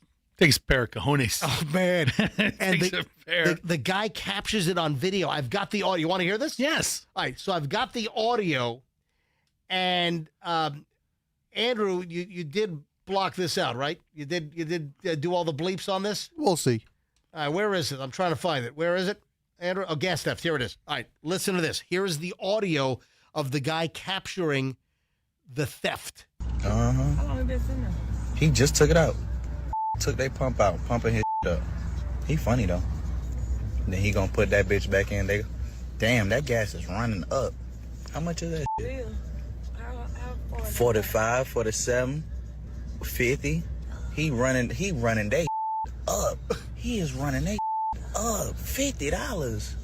a pair of cojones. Oh, man. And the guy captures it on video. I've got the audio. You want to hear this? Yes. All right, so I've got the audio. And, Andrew, you did block this out, right? You did do all the bleeps on this? We'll see. All right, where is it? I'm trying to find it. Where is it, Andrew? Oh, gas theft. Here it is. All right, listen to this. Here is the audio of the guy capturing the theft. How long have been sitting there? He just took it out. Took their pump out, pumping his up. He funny, though. Then he gonna put that bitch back in. Damn, that gas is running up. How much is that shit? 45, 47, 50. He running they up. He is running they up. $50.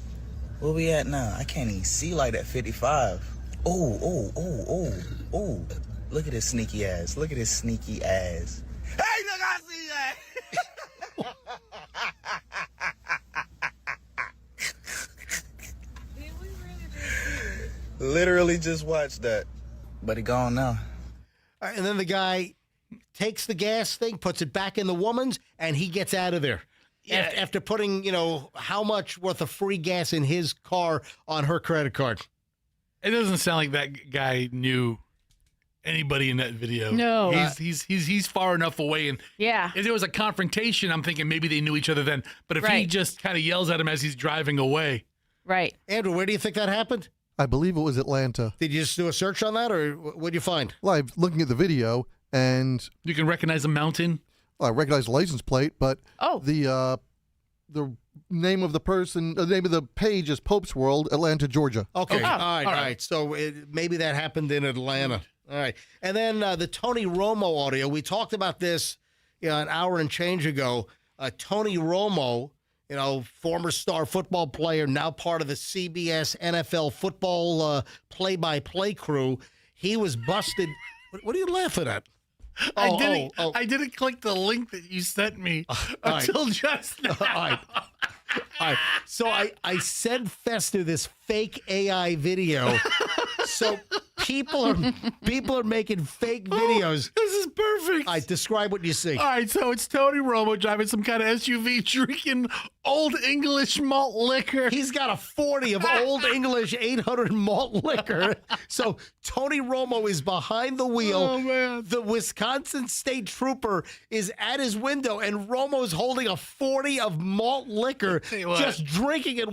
Where we at now? I can't even see like that. 55. Oh. Look at his sneaky ass. Look at his sneaky ass. Hey, look, I see that. Did we really just see it? Literally just watched that. But he gone now. All right, and then the guy takes the gas thing, puts it back in the woman's, and he gets out of there. Yeah. After putting, how much worth of free gas in his car on her credit card. It doesn't sound like that guy knew anybody in that video. No. He's far enough away, and if there was a confrontation, I'm thinking maybe they knew each other then. But if he just kind of yells at him as he's driving away. Right. Andrew, where do you think that happened? I believe it was Atlanta. Did you just do a search on that, or what did you find? Well, I'm looking at the video, and you can recognize a mountain. Well, I recognize the license plate, but the name of the person, the name of the page is Pope's World, Atlanta, Georgia. Okay. All right. So maybe that happened in Atlanta. All right. And then the Tony Romo audio. We talked about this an hour and change ago. Tony Romo, former star football player, now part of the CBS NFL football play-by-play crew. He was busted. What are you laughing at? I didn't click the link that you sent me until just now. All right. So I sent Fester this fake AI video. So people are making fake videos. This is perfect. All right, describe what you see. All right, so it's Tony Romo driving some kind of SUV, drinking Old English malt liquor. He's got a 40 of Old English 800 malt liquor. So Tony Romo is behind the wheel. Oh, man. The Wisconsin State Trooper is at his window, and Romo's holding a 40 of malt liquor, just drinking it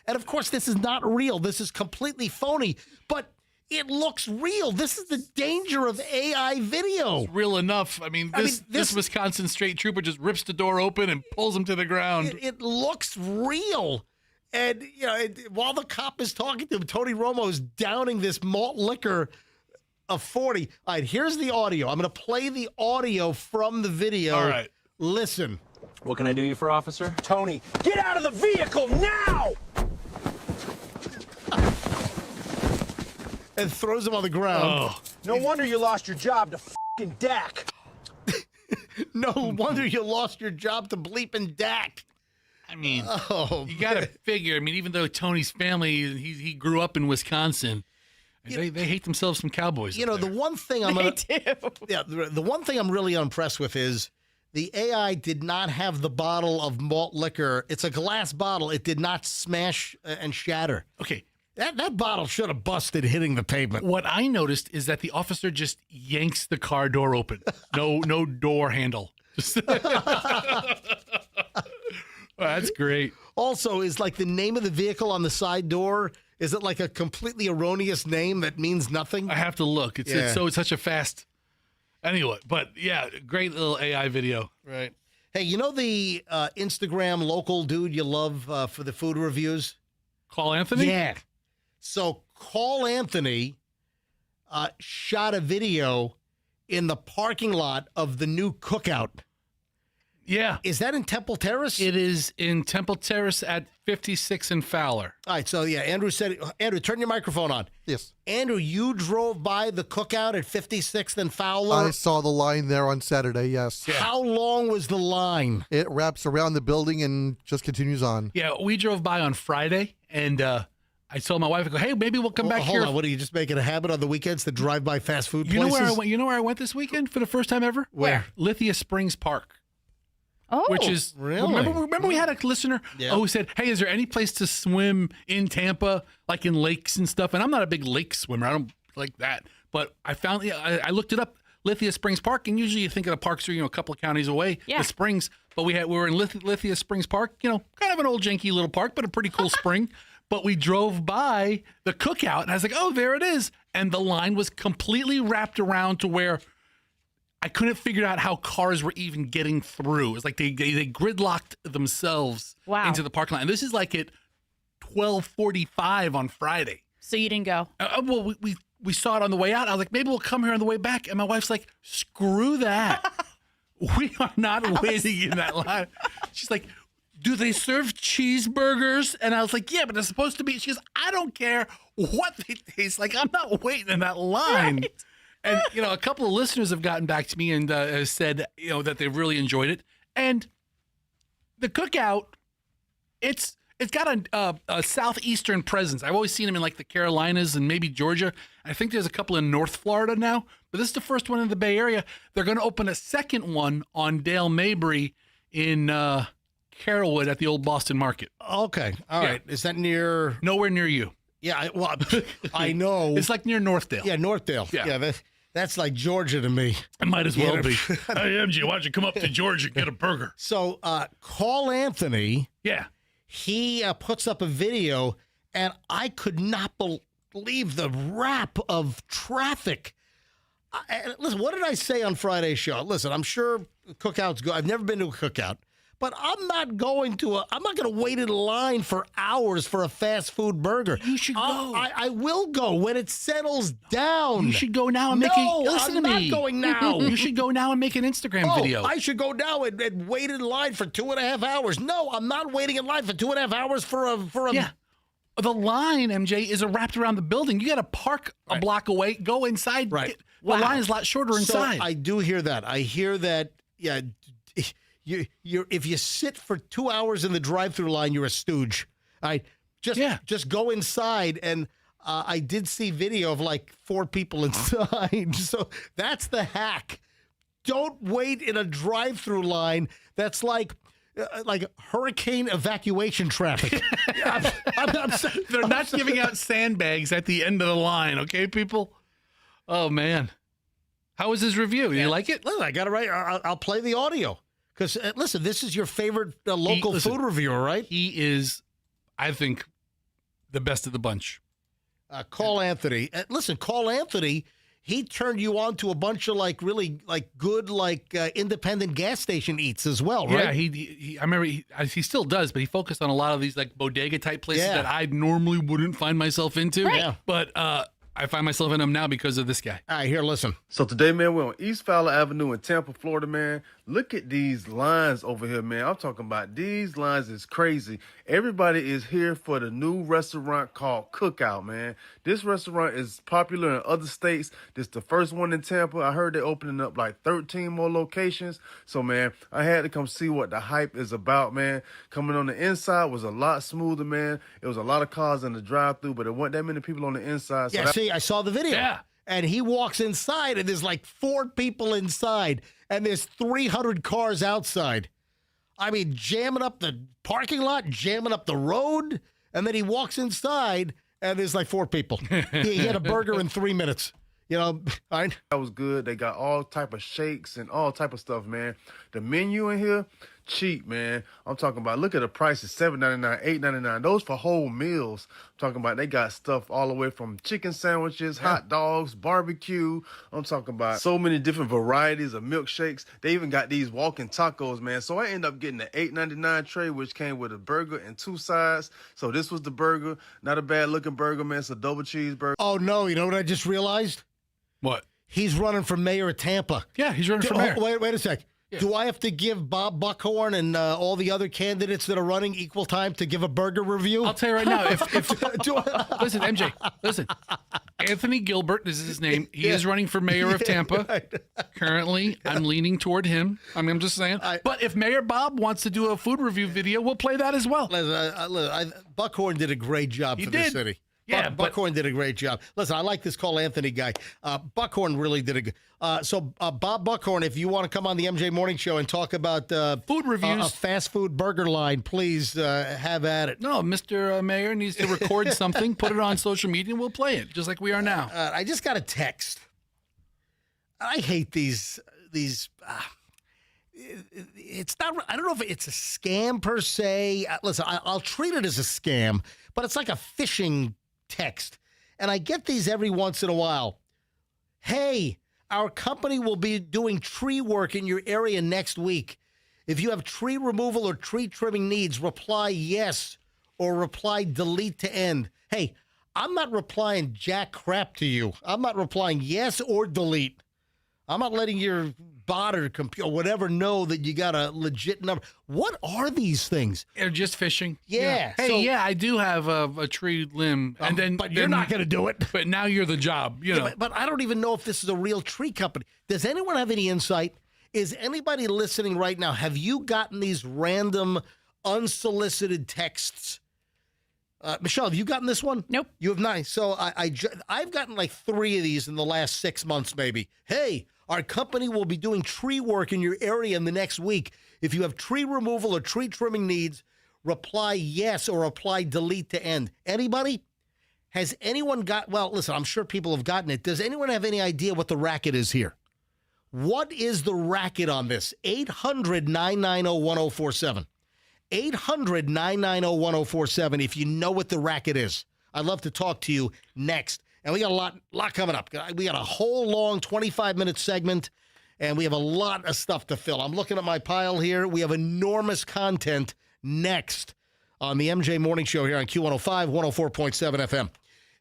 and of course, this is not real. This is completely phony, but it looks real. This is the danger of AI video. It's real enough. I mean, this Wisconsin State Trooper just rips the door open and pulls him to the ground. It looks real. And, while the cop is talking to him, Tony Romo is downing this malt liquor of 40. All right, here's the audio. I'm going to play the audio from the video. All right. Listen. What can I do you for, officer? Tony, get out of the vehicle now! And throws him on the ground. No wonder you lost your job to f***ing Dak. No wonder you lost your job to bleeping Dak. I mean, you got to figure. I mean, even though Tony's family, he grew up in Wisconsin, they hate themselves some Cowboys. The one thing the one thing I'm really unimpressed with is the AI did not have the bottle of malt liquor. It's a glass bottle. It did not smash and shatter. Okay. That bottle should have busted hitting the pavement. What I noticed is that the officer just yanks the car door open. No door handle. Oh, that's great. Also, is like the name of the vehicle on the side door, is it like a completely erroneous name that means nothing? I have to look. It's such a fast. Anyway, but yeah, great little AI video. Right. Hey, you know the Instagram local dude you love for the food reviews? Call Anthony? Yeah. So Call Anthony shot a video in the parking lot of the new Cookout. Yeah. Is that in Temple Terrace? It is in Temple Terrace at 56 and Fowler. All right, so yeah, Andrew said, Andrew, turn your microphone on. Yes. Andrew, you drove by the Cookout at 56th and Fowler? I saw the line there on Saturday, yes. Yeah. How long was the line? It wraps around the building and just continues on. Yeah, we drove by on Friday, and I told my wife, I go, hey, maybe we'll come back hold here. On, what, are you just making a habit on the weekends to drive by fast food places? You know where I went this weekend for the first time ever? Where? Lithia Springs Park. Oh, which is really? Remember we had a listener who said, "Hey, is there any place to swim in Tampa, like in lakes and stuff?" And I'm not a big lake swimmer; I don't like that. But I found, I looked it up, Lithia Springs Park, and usually you think of the parks are a couple of counties away, the springs. But we were in Lithia Springs Park, kind of an old janky little park, but a pretty cool spring. But we drove by the Cookout, and I was like, "Oh, there it is!" And the line was completely wrapped around to where I couldn't figure out how cars were even getting through. It was like they gridlocked themselves into the parking lot. And this is like at 12:45 on Friday. So you didn't go? Well, we saw it on the way out. I was like, maybe we'll come here on the way back. And my wife's like, screw that. We are not waiting in that line. She's like, do they serve cheeseburgers? And I was like, yeah, but they're supposed to be. She goes, I don't care what they taste like. I'm not waiting in that line. Right. And, a couple of listeners have gotten back to me and said, that they really enjoyed it. And the Cookout, it's got a southeastern presence. I've always seen them in like the Carolinas and maybe Georgia. I think there's a couple in North Florida now, but this is the first one in the Bay Area. They're going to open a second one on Dale Mabry in Carrollwood at the old Boston Market. Okay. All right. Is that near? Nowhere near you. Yeah, I know. It's like near Northdale. Yeah, Northdale. Yeah, that's like Georgia to me. It might as well be. Hey, MG, why don't you come up to Georgia and get a burger? So, Call Anthony. Yeah. He puts up a video, and I could not believe the wrap of traffic. Listen, what did I say on Friday's show? Listen, I'm sure Cookouts go. I've never been to a Cookout. But I'm not going to wait in line for hours for a fast food burger. You should go. I will go when it settles down. You should go now and make listen I'm to not me. Going now. You should go now and make an Instagram video. I should go now and wait in line for 2.5 hours. No, I'm not waiting in line for 2.5 hours for a Yeah. The line, MJ, is wrapped around the building. You got to park a block away, go inside. Right. The line is a lot shorter inside. So I do hear that. I hear that, yeah. You're if you sit for 2 hours in the drive-through line, you're a stooge. All right, just go inside, and I did see video of like 4 people inside. So that's the hack. Don't wait in a drive-through line. That's like hurricane evacuation traffic. They're not giving out sandbags at the end of the line, okay, people? Oh man, how was his review? You like it? Listen, I got it right. I'll play the audio. Because, listen, this is your favorite local food reviewer, right? He is, I think, the best of the bunch. Call Anthony. Listen, Call Anthony, he turned you on to a bunch of, really good, independent gas station eats as well, right? Yeah, I remember he still does, but he focused on a lot of these, bodega-type places that I normally wouldn't find myself into. Right. Yeah. But I find myself in them now because of this guy. All right, here, listen. So today, man, we're on East Fowler Avenue in Tampa, Florida, man. Look at these lines over here, man. I'm talking about these lines is crazy. Everybody is here for the new restaurant called Cookout, man. This restaurant is popular in other states. This is the first one in Tampa. I heard they're opening up 13 more locations. So, man, I had to come see what the hype is about, man. Coming on the inside was a lot smoother, man. It was a lot of cars in the drive-thru, but there weren't that many people on the inside. So I saw the video. Yeah. and he walks inside, and there's like 4 people inside, and there's 300 cars outside. I mean, jamming up the parking lot, jamming up the road, and then he walks inside, and there's like 4 people. He had a burger in 3 minutes. You know, that was good. They got all type of shakes and all type of stuff, man. The menu in here, cheap, man. I'm talking about, look at the prices, $7.99, $8.99. Those for whole meals. I'm talking about they got stuff all the way from chicken sandwiches, hot dogs, barbecue. I'm talking about so many different varieties of milkshakes. They even got these walking tacos, man. So I ended up getting the $8.99 tray, which came with a burger and 2 sides. So this was the burger. Not a bad looking burger, man. It's a double cheeseburger. Oh, no. You know what I just realized? What? He's running for mayor of Tampa. Yeah, he's running for mayor. Wait a sec. Yeah. Do I have to give Bob Buckhorn and all the other candidates that are running equal time to give a burger review? I'll tell you right now. Listen, MJ, listen. Anthony Gilbert is his name. He is running for mayor of Tampa. Right. Currently, I'm leaning toward him. I mean, I'm just saying. But if Mayor Bob wants to do a food review video, we'll play that as well. Buckhorn did a great job for this city. Yeah, Buckhorn did a great job. Listen, I like this Cole Anthony guy. Buckhorn really did a good. So Bob Buckhorn, if you want to come on the MJ Morning Show and talk about food reviews, a fast food burger line, please have at it. No, Mr. Mayor needs to record something, put it on social media, and we'll play it just like we are now. I just got a text. I hate these. It's not. I don't know if it's a scam per se. Listen, I'll treat it as a scam, but it's like a phishing text, and I get these every once in a while. Hey, our company will be doing tree work in your area next week. If you have tree removal or tree trimming needs, reply yes or reply delete to end. Hey, I'm not replying jack crap to you. I'm not replying yes or delete. I'm not letting your bot or computer or whatever know that you got a legit number. What are these things? They're just fishing. Yeah. Hey, I do have a tree limb, and but you're not going to do it. But now you're the job. You know. But I don't even know if this is a real tree company. Does anyone have any insight? Is anybody listening right now? Have you gotten these random, unsolicited texts? Michelle, have you gotten this one? Nope. You have not. So I've gotten like 3 of these in the last 6 months, maybe. Hey, our company will be doing tree work in your area in the next week. If you have tree removal or tree trimming needs, reply yes or reply delete to end. Anybody? Has anyone well, listen, I'm sure people have gotten it. Does anyone have any idea what the racket is here? What is the racket on this? 800-990-1047. 800-990-1047 if you know what the racket is. I'd love to talk to you next. And we got a lot coming up. We got a whole long 25-minute segment, and we have a lot of stuff to fill. I'm looking at my pile here. We have enormous content next on the MJ Morning Show here on Q105, 104.7 FM.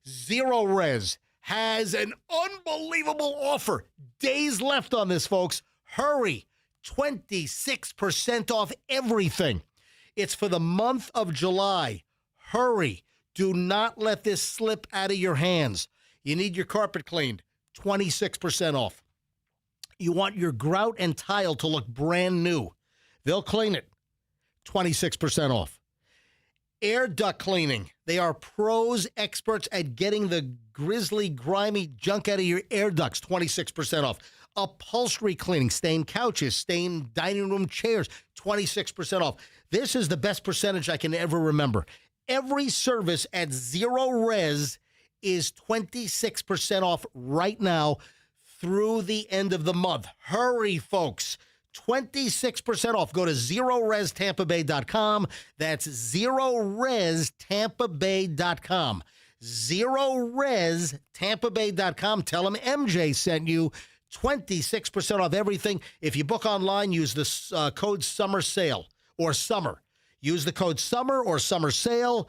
Zero Res has an unbelievable offer. Days left on this, folks. Hurry. 26% off everything. It's for the month of July. Hurry. Do not let this slip out of your hands. You need your carpet cleaned. 26% off. You want your grout and tile to look brand new. They'll clean it. 26% off. Air duct cleaning. They are pros, experts at getting the grisly, grimy junk out of your air ducts. 26% off. Upholstery cleaning, stained couches, stained dining room chairs, 26% off. This is the best percentage I can ever remember. Every service at Zero Res is 26% off right now through the end of the month. Hurry, folks. 26% off. Go to ZeroResTampaBay.com. That's ZeroResTampaBay.com. ZeroResTampaBay.com. Tell them MJ sent you. 26% off everything. If you book online, use the code Summer Sale or Summer. Use the code Summer or Summer Sale.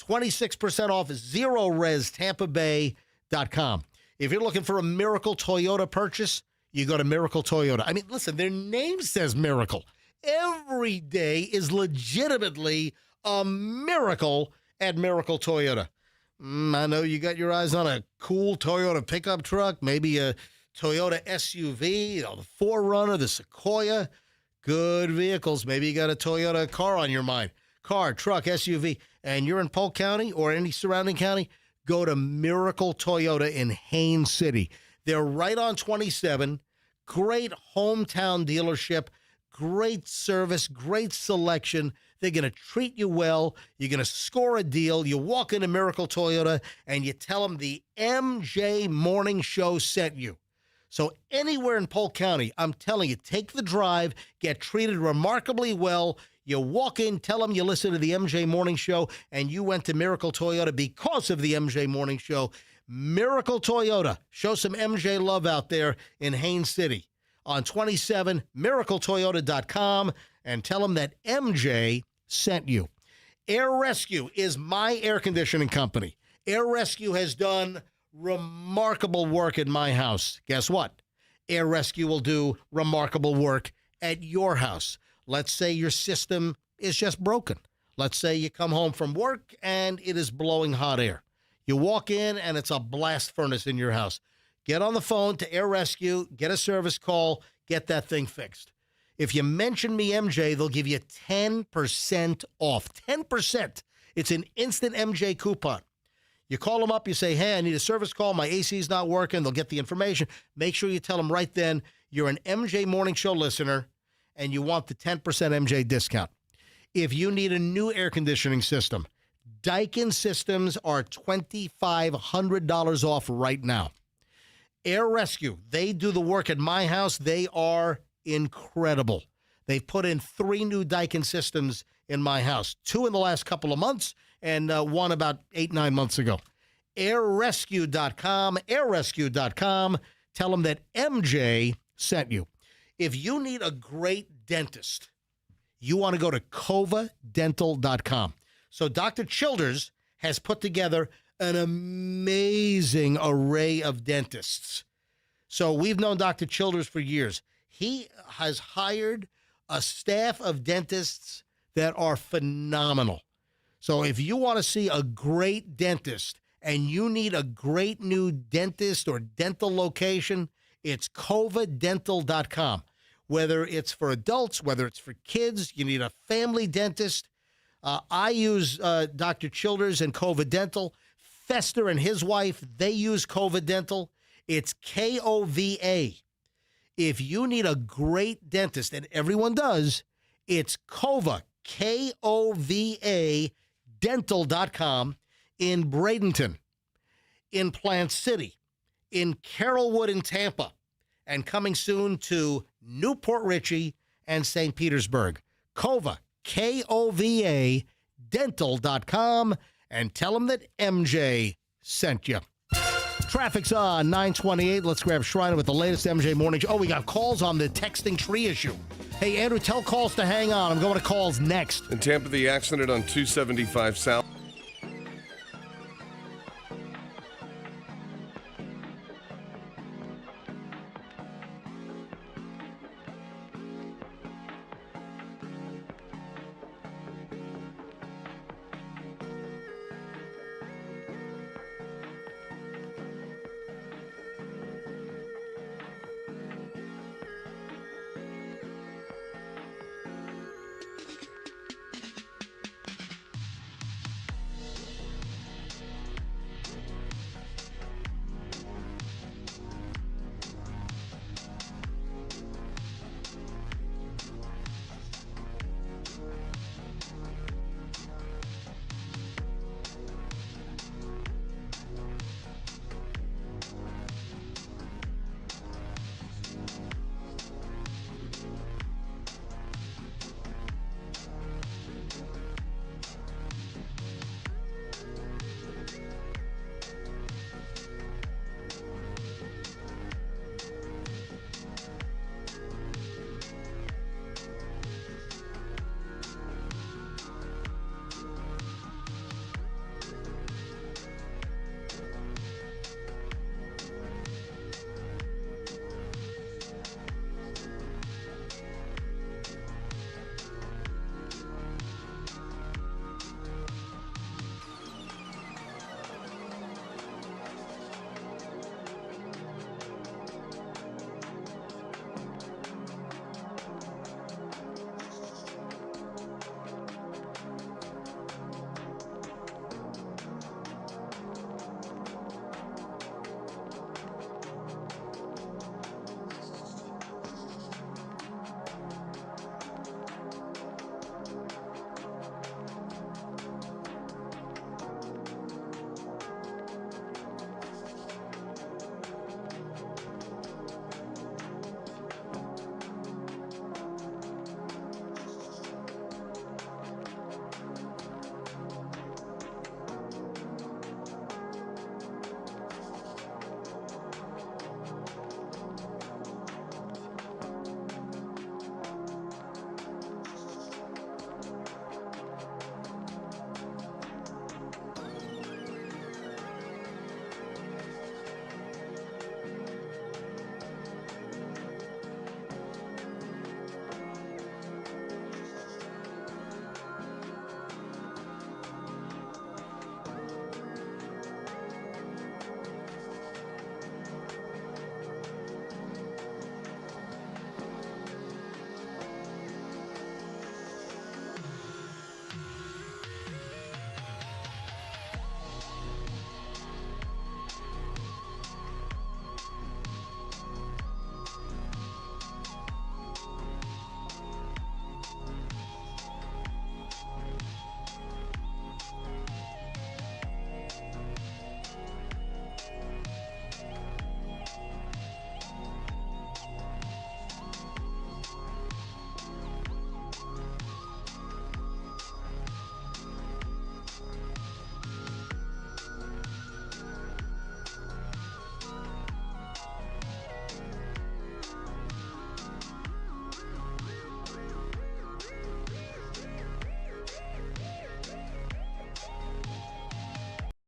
26% off ZeroResTampaBay.com. If you're looking for a Miracle Toyota purchase, you go to Miracle Toyota. I mean, listen, their name says miracle. Every day is legitimately a miracle at Miracle Toyota. I know you got your eyes on a cool Toyota pickup truck, maybe a Toyota SUV, the 4Runner, the Sequoia. Good vehicles. Maybe you got a Toyota car on your mind. Car, truck, SUV, and you're in Polk County or any surrounding county, go to Miracle Toyota in Haines City. They're right on 27. Great hometown dealership, great service, great selection. They're going to treat you well. You're going to score a deal. You walk into Miracle Toyota and you tell them the MJ Morning Show sent you. So anywhere in Polk County, I'm telling you, take the drive, get treated remarkably well. You walk in, tell them you listen to the MJ Morning Show, and you went to Miracle Toyota because of the MJ Morning Show. Miracle Toyota. Show some MJ love out there in Haines City. On 27, miracletoyota.com, and tell them that MJ sent you. Air Rescue is my air conditioning company. Air Rescue has done remarkable work at my house. Guess what? Air Rescue will do remarkable work at your house. Let's say your system is just broken. Let's say you come home from work and it is blowing hot air. You walk in and it's a blast furnace in your house. Get on the phone to Air Rescue, get a service call, get that thing fixed. If you mention me, MJ, they'll give you 10% off. 10%. It's an instant MJ coupon. You call them up, you say, hey, I need a service call. My AC is not working. They'll get the information. Make sure you tell them right then you're an MJ Morning Show listener and you want the 10% MJ discount. If you need a new air conditioning system, Daikin Systems are $2,500 off right now. Air Rescue, they do the work at my house. They are incredible. They've put in 3 new Daikin systems in my house, 2 in the last couple of months and 1 about 8-9 months ago. airrescue.com, airrescue.com. Tell them that MJ sent you. If you need a great dentist, you want to go to covadental.com. So Dr. Childers has put together an amazing array of dentists. So we've known Dr. Childers for years. He has hired a staff of dentists that are phenomenal. So if you want to see a great dentist and you need a great new dentist or dental location, it's covadental.com. Whether it's for adults, whether it's for kids, you need a family dentist. I use Dr. Childers and Cova Dental. Fester and his wife, they use Cova Dental. It's Kova. If you need a great dentist, and everyone does, it's Cova, Kova, dental.com in Bradenton, in Plant City, in Carrollwood in Tampa, and coming soon to Newport Richey and St. Petersburg. Cova, Kova, dental.com, and tell them that MJ sent you. Traffic's on 928. Let's grab Shriner with the latest MJ Morning Show. Oh, we got calls on the texting tree issue. Hey, Andrew, tell calls to hang on. I'm going to calls next. In Tampa, the accident on 275 South.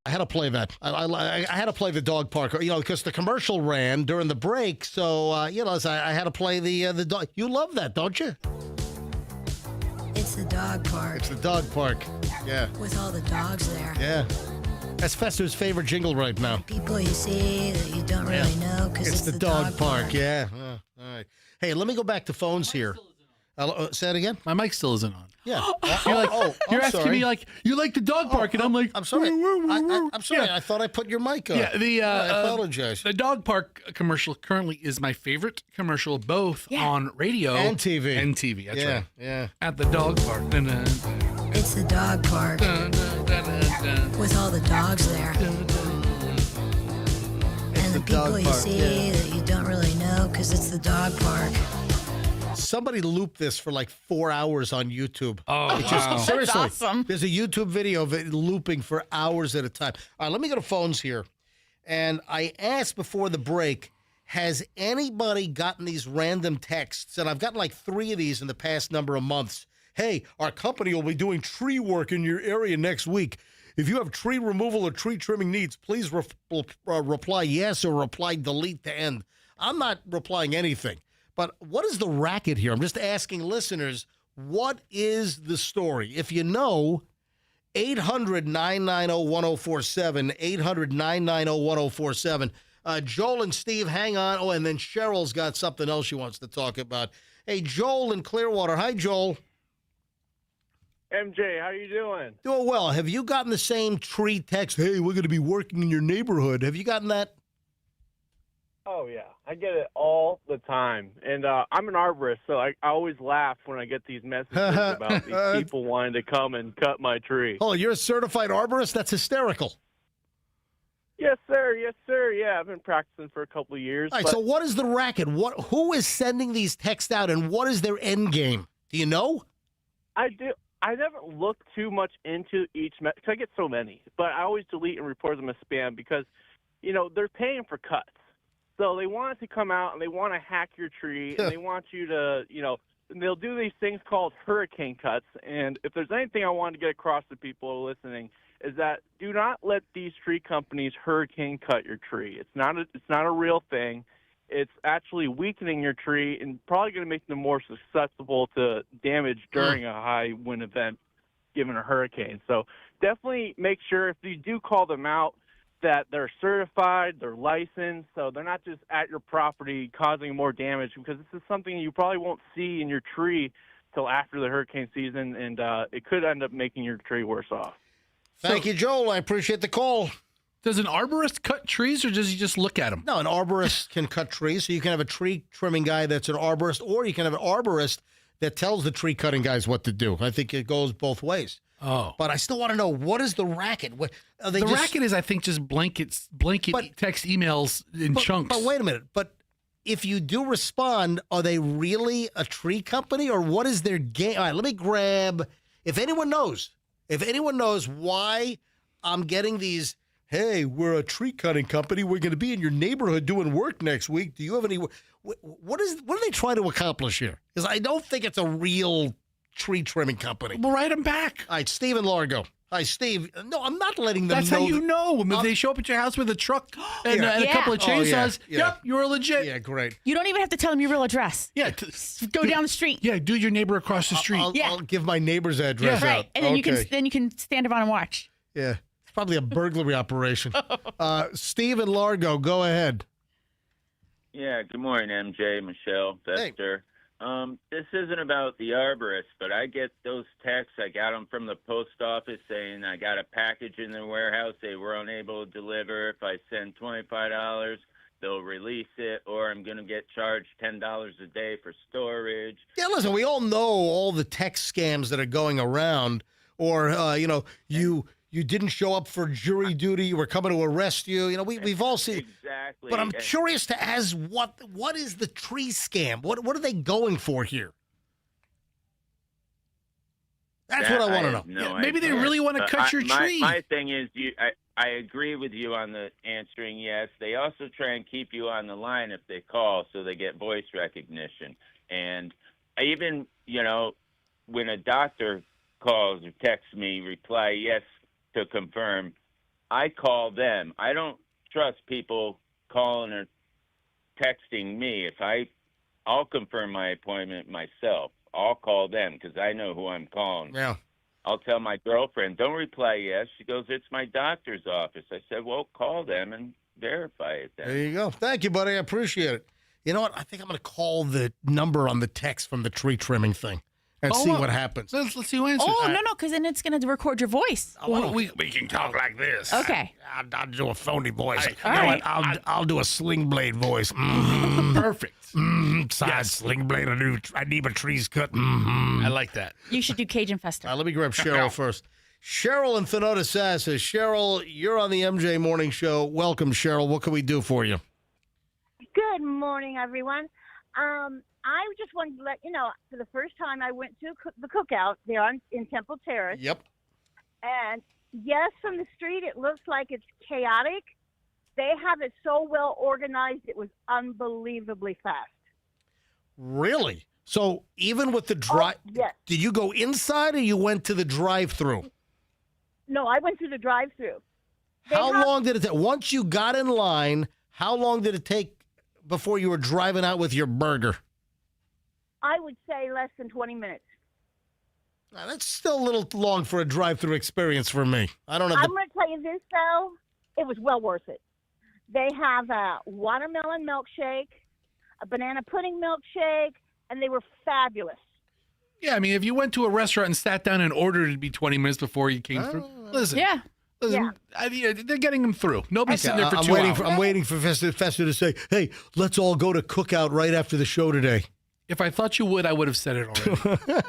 I had to play that. I had to play the dog park, because the commercial ran during the break. So, I had to play the dog. You love that, don't you? It's the dog park. It's the dog park. Yeah. With all the dogs there. Yeah. That's Fester's favorite jingle right now. People you see that you don't really know because it's the dog park. Yeah. All right. Hey, let me go back to phones here. Say it again. My mic still isn't on. Yeah. You're asking me like, you like the dog park, and I'm like, I'm sorry. I'm sorry. Yeah. I thought I put your mic on. Yeah, I apologize. The dog park commercial currently is my favorite commercial, both on radio and TV. That's Yeah, right. yeah. At the dog park. It's the dog park. With all the dogs there. And the people you see that you don't really know because it's the dog park. Somebody looped this for like 4 hours on YouTube. Oh, wow. Seriously. That's awesome. There's a YouTube video of it looping for hours at a time. All right, let me go to phones here. And I asked before the break, has anybody gotten these random texts? And I've gotten like 3 of these in the past number of months. Hey, our company will be doing tree work in your area next week. If you have tree removal or tree trimming needs, please reply yes or reply delete to end. I'm not replying anything. But what is the racket here? I'm just asking listeners, what is the story? If you know, 800-990-1047, 800-990-1047. Joel and Steve, hang on. Oh, and then Cheryl's got something else she wants to talk about. Hey, Joel in Clearwater. Hi, Joel. MJ, how you doing? Doing well. Have you gotten the same tree text? Hey, we're going to be working in your neighborhood. Have you gotten that? Oh, yeah. I get it all the time. And I'm an arborist, so I always laugh when I get these messages about these people wanting to come and cut my tree. Oh, you're a certified arborist? That's hysterical. Yes, sir. Yes, sir. Yeah, I've been practicing for a couple of years. All right, so what is the racket? Who is sending these texts out, and what is their end game? Do you know? I do. I never look too much into each because I get so many, but I always delete and report them as spam because, they're paying for cuts. So they want it to come out and they want to hack your tree and they want you to, and they'll do these things called hurricane cuts. And if there's anything I want to get across to people listening is that do not let these tree companies hurricane cut your tree. It's not a real thing. It's actually weakening your tree and probably going to make them more susceptible to damage during a high wind event, given a hurricane. So definitely make sure if you do call them out that they're certified, they're licensed, so they're not just at your property causing more damage because this is something you probably won't see in your tree till after the hurricane season, and it could end up making your tree worse off. Thank you, Joel. I appreciate the call. Does an arborist cut trees, or does he just look at them? No, an arborist can cut trees. So you can have a tree trimming guy that's an arborist, or you can have an arborist that tells the tree cutting guys what to do. I think it goes both ways. Oh. But I still want to know, what is the racket? Racket is, I think, just blanket text emails in chunks. But wait a minute. But if you do respond, are they really a tree company, or what is their game? All right, let me grab, if anyone knows why I'm getting these, hey, we're a tree cutting company, we're going to be in your neighborhood doing work next week. Do you have any, what are they trying to accomplish here? Because I don't think it's a real tree trimming company. Well, write them back. All right, Steve in Largo. Hi, Steve. No, I'm not letting them That's know. how you know. If they show up at your house with a truck and a couple of chainsaws, yep, you're legit. Yeah, great. You don't even have to tell them your real address. Yeah. Go down the street. Yeah, do your neighbor across the street. I'll give my neighbor's address out. Right. And then you can stand around and watch. Yeah. It's probably a burglary operation. Steve in Largo, go ahead. Yeah, good morning, MJ, Michelle, Fester. This isn't about the arborist, but I get those texts. I got them from the post office saying I got a package in their warehouse they were unable to deliver. If I send $25, they'll release it, or I'm going to get charged $10 a day for storage. Yeah, listen, we all know all the text scams that are going around, or, you didn't show up for jury duty. We're coming to arrest you. We've all seen. Exactly. But I'm curious to ask, what is the tree scam? What are they going for here? That's what I want to know. Maybe they really want to cut your tree. My thing is, I agree with you on the answering yes. They also try and keep you on the line if they call, so they get voice recognition. And I even, when a doctor calls or texts me, reply yes to confirm. I call them. I don't trust people calling or texting me. I'll confirm my appointment myself. I'll call them because I know who I'm calling. Yeah. I'll tell my girlfriend, don't reply yes. She goes, it's my doctor's office. I said, well, call them and verify it then. There you go. Thank you, buddy. I appreciate it. You know what? I think I'm going to call the number on the text from the tree trimming thing and see what happens. Let's see who answers. Oh, no, because then it's going to record your voice. We can talk like this. Okay. I'll do a phony voice. All you know right. what? I'll do a sling blade voice. Perfect. Side sling blade. I need my trees cut. I like that. You should do Cajun Fester. Let me grab Cheryl first. Cheryl in Thanota says, Cheryl, you're on the MJ Morning Show. Welcome, Cheryl. What can we do for you? Good morning, everyone. I just wanted to let you know, for the first time I went to the cookout there in Temple Terrace. Yep. And yes, from the street it looks like it's chaotic. They have it so well organized, it was unbelievably fast. Really? So even with the drive, yes. Did you go inside or you went to the drive-through? No, I went through the drive-through. How long did it take? Once you got in line, how long did it take before you were driving out with your burger? I would say less than 20 minutes. Now, that's still a little long for a drive-through experience for me. I don't have I'm going to tell you this, though. It was well worth it. They have a watermelon milkshake, a banana pudding milkshake, and they were fabulous. Yeah, I mean, if you went to a restaurant and sat down and ordered, it'd be 20 minutes before you came through. Listen. Yeah. Listen, they're getting them through. Nobody's sitting there for 2 hours. I'm waiting for Fester to say, hey, let's all go to cookout right after the show today. If I thought you would, I would have said it already.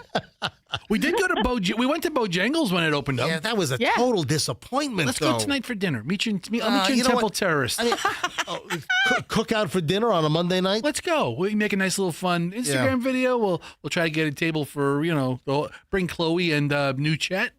We did go to we went to Bojangles when it opened up. Yeah, that was a total disappointment. Let's though. go tonight for dinner. Meet you in Temple Terrace. I mean, cookout for dinner on a Monday night. Let's go. We make a nice little fun Instagram video. We'll try to get a table for bring Chloe and new Chet.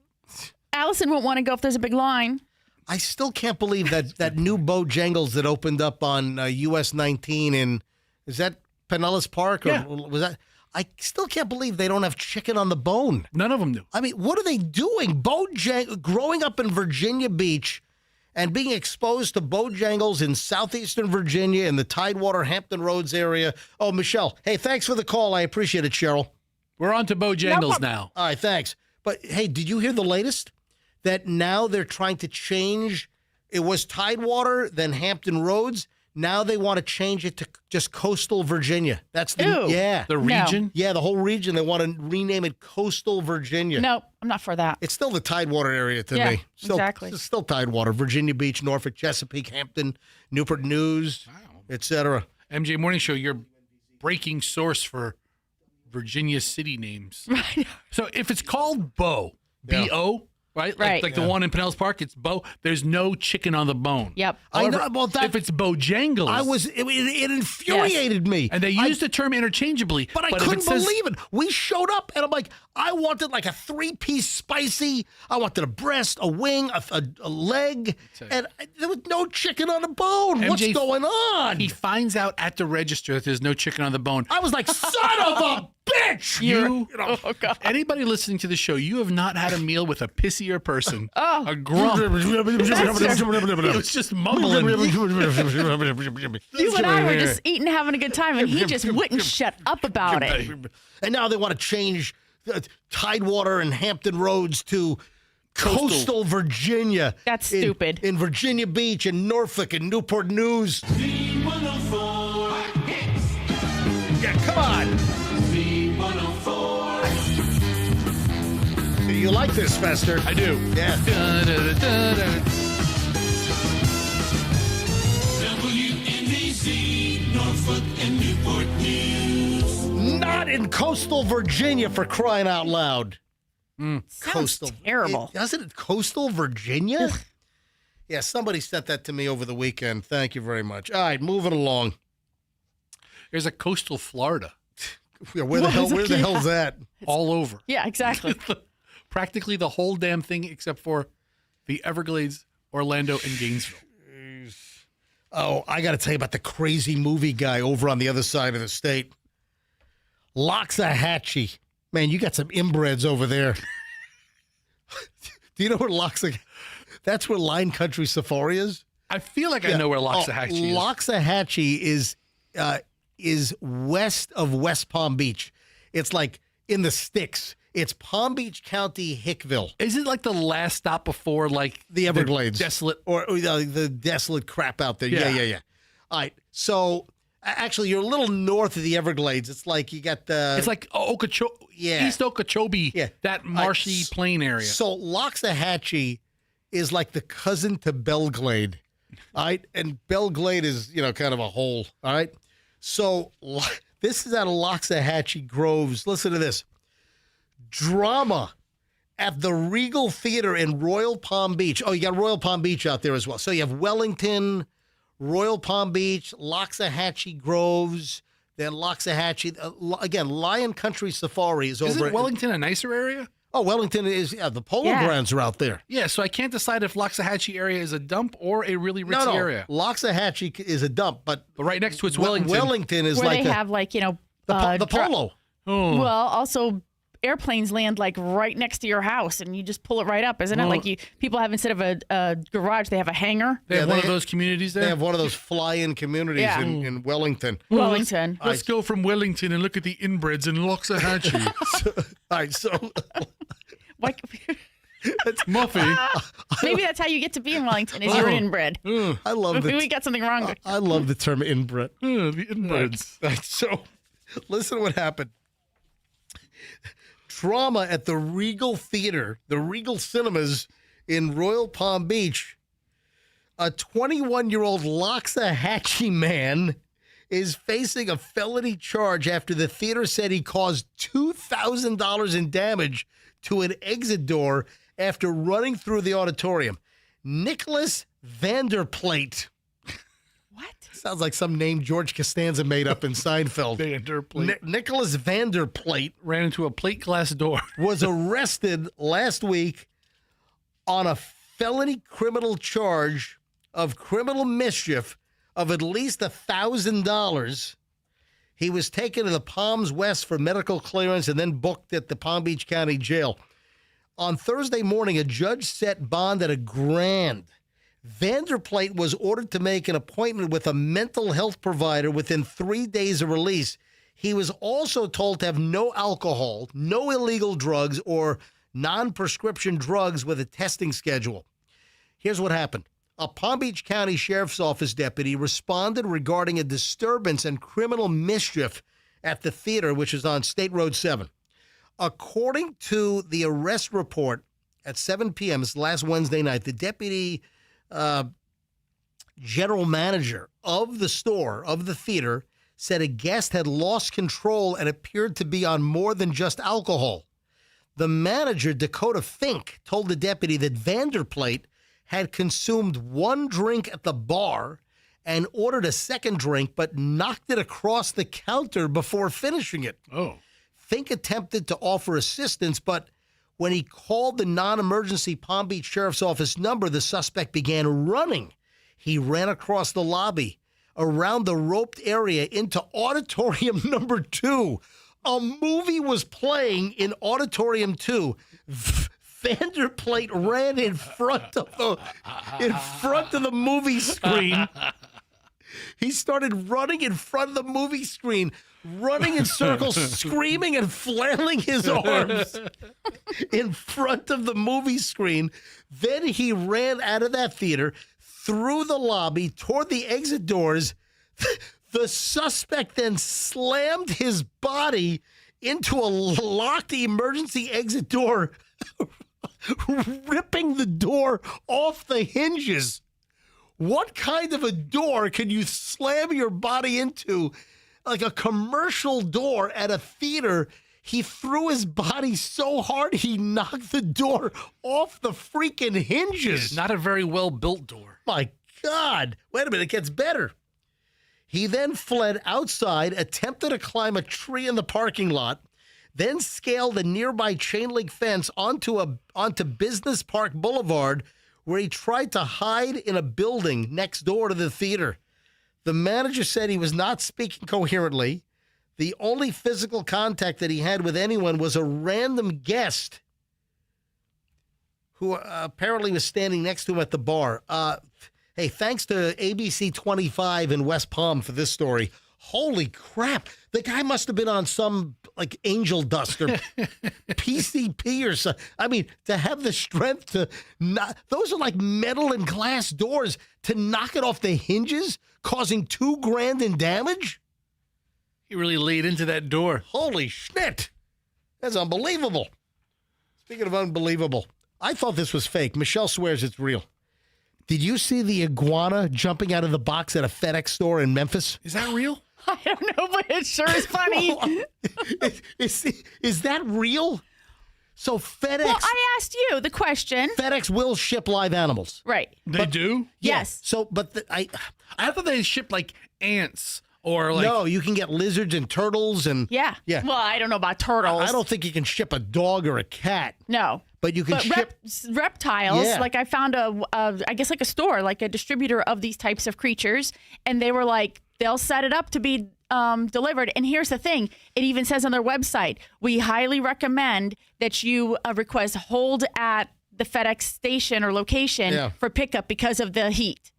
Allison won't want to go if there's a big line. I still can't believe that new Bojangles that opened up on US 19 in, is that Pinellas Park? Or was that? I still can't believe they don't have chicken on the bone. None of them do. I mean, what are they doing? Growing up in Virginia Beach and being exposed to Bojangles in southeastern Virginia in the Tidewater, Hampton Roads area. Oh, Michelle, hey, thanks for the call. I appreciate it, Cheryl. We're on to Bojangles now. All right, thanks. But, hey, did you hear the latest? That now they're trying to change. It was Tidewater, then Hampton Roads. Now they want to change it to just coastal Virginia. That's the region? Yeah, the whole region. They want to rename it Coastal Virginia. No, I'm not for that. It's still the Tidewater area to me. Exactly. It's still Tidewater. Virginia Beach, Norfolk, Chesapeake, Hampton, Newport News, etc. MJ Morning Show, your breaking source for Virginia city names. Right. So if it's called Bo, B-O, right? Like the one in Pinellas Park, it's Bo. There's no chicken on the bone. Yep. However, I know, well, if it's Bojangles, it infuriated me. And they used the term interchangeably. But I couldn't believe it. We showed up, and I'm like, I wanted like a 3-piece spicy. I wanted a breast, a wing, a leg, and there was no chicken on the bone. What's going on? He finds out at the register that there's no chicken on the bone. I was like, son of a bitch! Anybody listening to the show, you have not had a meal with a pissier person. A grump. It was just mumbling. You and I were just eating, having a good time, and he just wouldn't shut up about it. And now they want to change Tidewater and Hampton Roads to Coastal Virginia. That's stupid. In Virginia Beach and Norfolk and Newport News. Yeah, come on. You like this, Fester? I do. Yeah. WNBC, Norfolk and Newport News. Not in Coastal Virginia, for crying out loud. Sounds terrible. Doesn't it? Coastal Virginia? Yeah, somebody sent that to me over the weekend. Thank you very much. All right, moving along. There's a Coastal Florida. Yeah, where the hell's that? All over. Yeah, exactly. Practically the whole damn thing except for the Everglades, Orlando, and Gainesville. Oh, I got to tell you about the crazy movie guy over on the other side of the state. Loxahatchee. Man, you got some inbreds over there. Do you know where That's where Lion Country Safari is. I feel like I know where Loxahatchee is. Loxahatchee is west of West Palm Beach. It's like in the sticks. It's Palm Beach County, Hickville. Is it like the last stop before like the Everglades, desolate or the desolate crap out there? Yeah. All right. So actually, you're a little north of the Everglades. It's like you got the. It's like East Okeechobee. Yeah, that marshy plain area. So Loxahatchee is like the cousin to Belglade. All right, and Belglade is kind of a hole. All right, so this is out of Loxahatchee Groves. Listen to this. Drama at the Regal Theater in Royal Palm Beach. Oh, you got Royal Palm Beach out there as well. So you have Wellington, Royal Palm Beach, Loxahatchee Groves, then Loxahatchee. Again, Lion Country Safari is over. Isn't Wellington a nicer area? Oh, Wellington is, the polo grounds are out there. Yeah, so I can't decide if Loxahatchee area is a dump or a really rich area. Loxahatchee is a dump, but right next to it's Wellington. Wellington is where like they have the polo. Oh. Well, also airplanes land like right next to your house, and you just pull it right up, isn't it? Like people have, instead of a garage, they have a hangar. They have one of those communities there. They have one of those fly-in communities in Wellington. Wellington. Let's go from Wellington and look at the inbreds in Loxahatchee. All right, so. That's Muffy. Maybe that's how you get to be in Wellington, is you're an inbred. I love Maybe we got something wrong. I love the term inbred. The inbreds. Right. So, listen to what happened. Drama at the Regal Theater, the Regal Cinemas in Royal Palm Beach. A 21-year-old Loxahatchee man is facing a felony charge after the theater said he caused $2,000 in damage to an exit door after running through the auditorium. Nicholas Vanderplate. What? Sounds like some name George Costanza made up in Seinfeld. Vanderplate. Nicholas Vanderplate ran into a plate glass door. Was arrested last week on a felony criminal charge of criminal mischief of at least $1,000. He was taken to the Palms West for medical clearance and then booked at the Palm Beach County Jail. On Thursday morning, a judge set bond at $1,000. Vanderplate was ordered to make an appointment with a mental health provider within 3 days of release. He was also told to have no alcohol, no illegal drugs, or non-prescription drugs with a testing schedule. Here's what happened. A Palm Beach County Sheriff's Office deputy responded regarding a disturbance and criminal mischief at the theater, which is on State Road 7. According to the arrest report at 7 p.m., it's last Wednesday night, the deputy general manager of the store, of the theater, said a guest had lost control and appeared to be on more than just alcohol. The manager, Dakota Fink, told the deputy that Vanderplate had consumed one drink at the bar and ordered a second drink, but knocked it across the counter before finishing it. Oh. Fink attempted to offer assistance, but when he called the non-emergency Palm Beach Sheriff's Office number, the suspect began running. He ran across the lobby, around the roped area, into auditorium number 2. A movie was playing in auditorium 2. Vanderplate ran in front of the movie screen. He started running in front of the movie screen, running in circles, screaming and flailing his arms in front of the movie screen. Then he ran out of that theater, through the lobby, toward the exit doors. The suspect then slammed his body into a locked emergency exit door, ripping the door off the hinges. What kind of a door can you slam your body into? Like a commercial door at a theater. He threw his body so hard he knocked the door off the freaking hinges. Not a very well-built door. My God. Wait a minute, it gets better. He then fled outside, attempted to climb a tree in the parking lot, then scaled a nearby chain link fence onto Business Park Boulevard, where he tried to hide in a building next door to the theater. The manager said he was not speaking coherently. The only physical contact that he had with anyone was a random guest who apparently was standing next to him at the bar. Hey, thanks to ABC 25 in West Palm for this story. Holy crap. The guy must have been on some like angel dust or PCP or something. I mean, to have the strength to not, those are like metal and glass doors, to knock it off the hinges, causing $2,000 in damage. He really laid into that door. Holy shit. That's unbelievable. Speaking of unbelievable, I thought this was fake. Michelle swears it's real. Did you see the iguana jumping out of the box at a FedEx store in Memphis? Is that real? I don't know, but it sure is funny. Is that real? So FedEx... Well, I asked you the question. FedEx will ship live animals. Right. They do? Yes. So, but I thought they shipped like ants or like... No, you can get lizards and turtles and... Yeah. Well, I don't know about turtles. I don't think you can ship a dog or a cat. No. But you can ship... reptiles. Yeah. Like I found I guess like a store, like a distributor of these types of creatures. And they were like, they'll set it up to be delivered. And here's the thing. It even says on their website, we highly recommend that you request hold at the FedEx station or location for pickup because of the heat.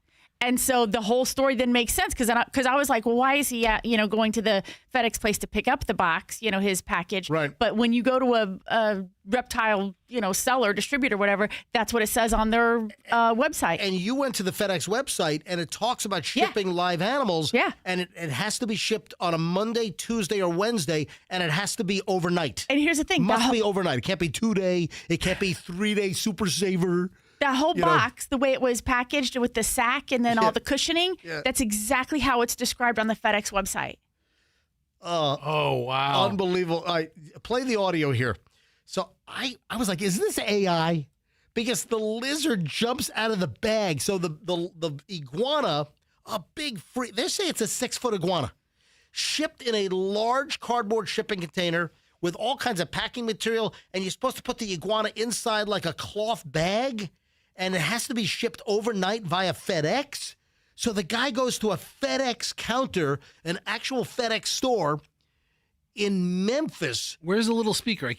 And so the whole story then makes sense because I was like, well, why is he going to the FedEx place to pick up the box, his package? Right. But when you go to a reptile, seller, distributor, whatever, that's what it says on their website. And you went to the FedEx website and it talks about shipping live animals. Yeah. And it has to be shipped on a Monday, Tuesday, or Wednesday, and it has to be overnight. And here's the thing. Must be overnight. It can't be 2-day. It can't be 3-day super saver. That whole box, the way it was packaged with the sack and then all the cushioning, that's exactly how it's described on the FedEx website. Oh, wow. Unbelievable. All right, play the audio here. So I was like, is this AI? Because the lizard jumps out of the bag. So the iguana, they say it's a 6-foot iguana, shipped in a large cardboard shipping container with all kinds of packing material, and you're supposed to put the iguana inside like a cloth bag, and it has to be shipped overnight via FedEx. So the guy goes to a FedEx counter, an actual FedEx store in Memphis. Where's the little speaker? I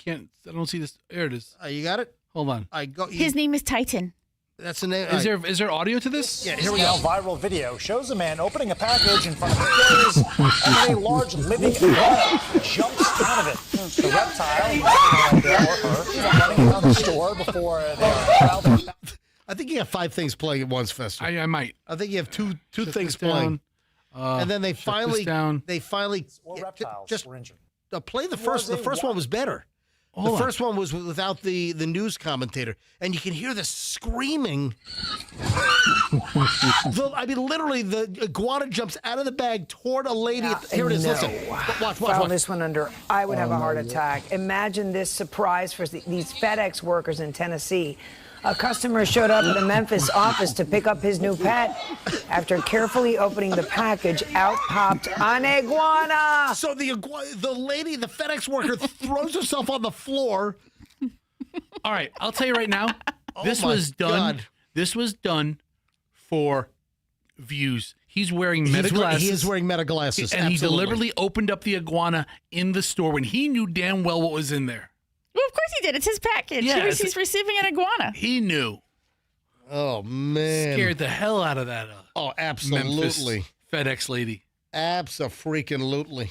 don't see this. There it is. You got it? Hold on. His name is Titan. That's the name. Is there audio to this? Yeah, here we Now go. viral video shows a man opening a package in front of his gaze and a large living iguana jumps out of it. The reptile running around the store before they're crowded. I think you have 5 things playing at once, Fester. I might. I think you have two things playing. And then they finally Or reptiles were injured. Play the first. The first one was better. The first one was without the news commentator, and you can hear the screaming. Literally, the iguana jumps out of the bag toward a lady. Here it is. Listen. Watch. File this one under, I would have a heart attack. Imagine this surprise for these FedEx workers in Tennessee. A customer showed up at the Memphis office to pick up his new pet. After carefully opening the package, out popped an iguana. So the lady, the FedEx worker, throws herself on the floor. All right, I'll tell you right now. This was done. This was done for views. He's wearing meta glasses. He is wearing meta glasses, and he deliberately opened up the iguana in the store when he knew damn well what was in there. Well, of course he did. It's his package. Yeah, He's receiving an iguana. He knew. Oh, man. Scared the hell out of that. Absolutely. Memphis FedEx lady. Abso-freaking-lutely.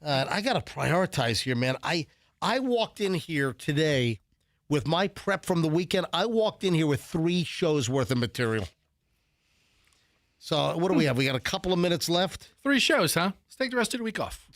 I got to prioritize here, man. I walked in here today with my prep from the weekend. I walked in here with 3 shows worth of material. So what do we have? We got a couple of minutes left. 3 shows, huh? Let's take the rest of the week off.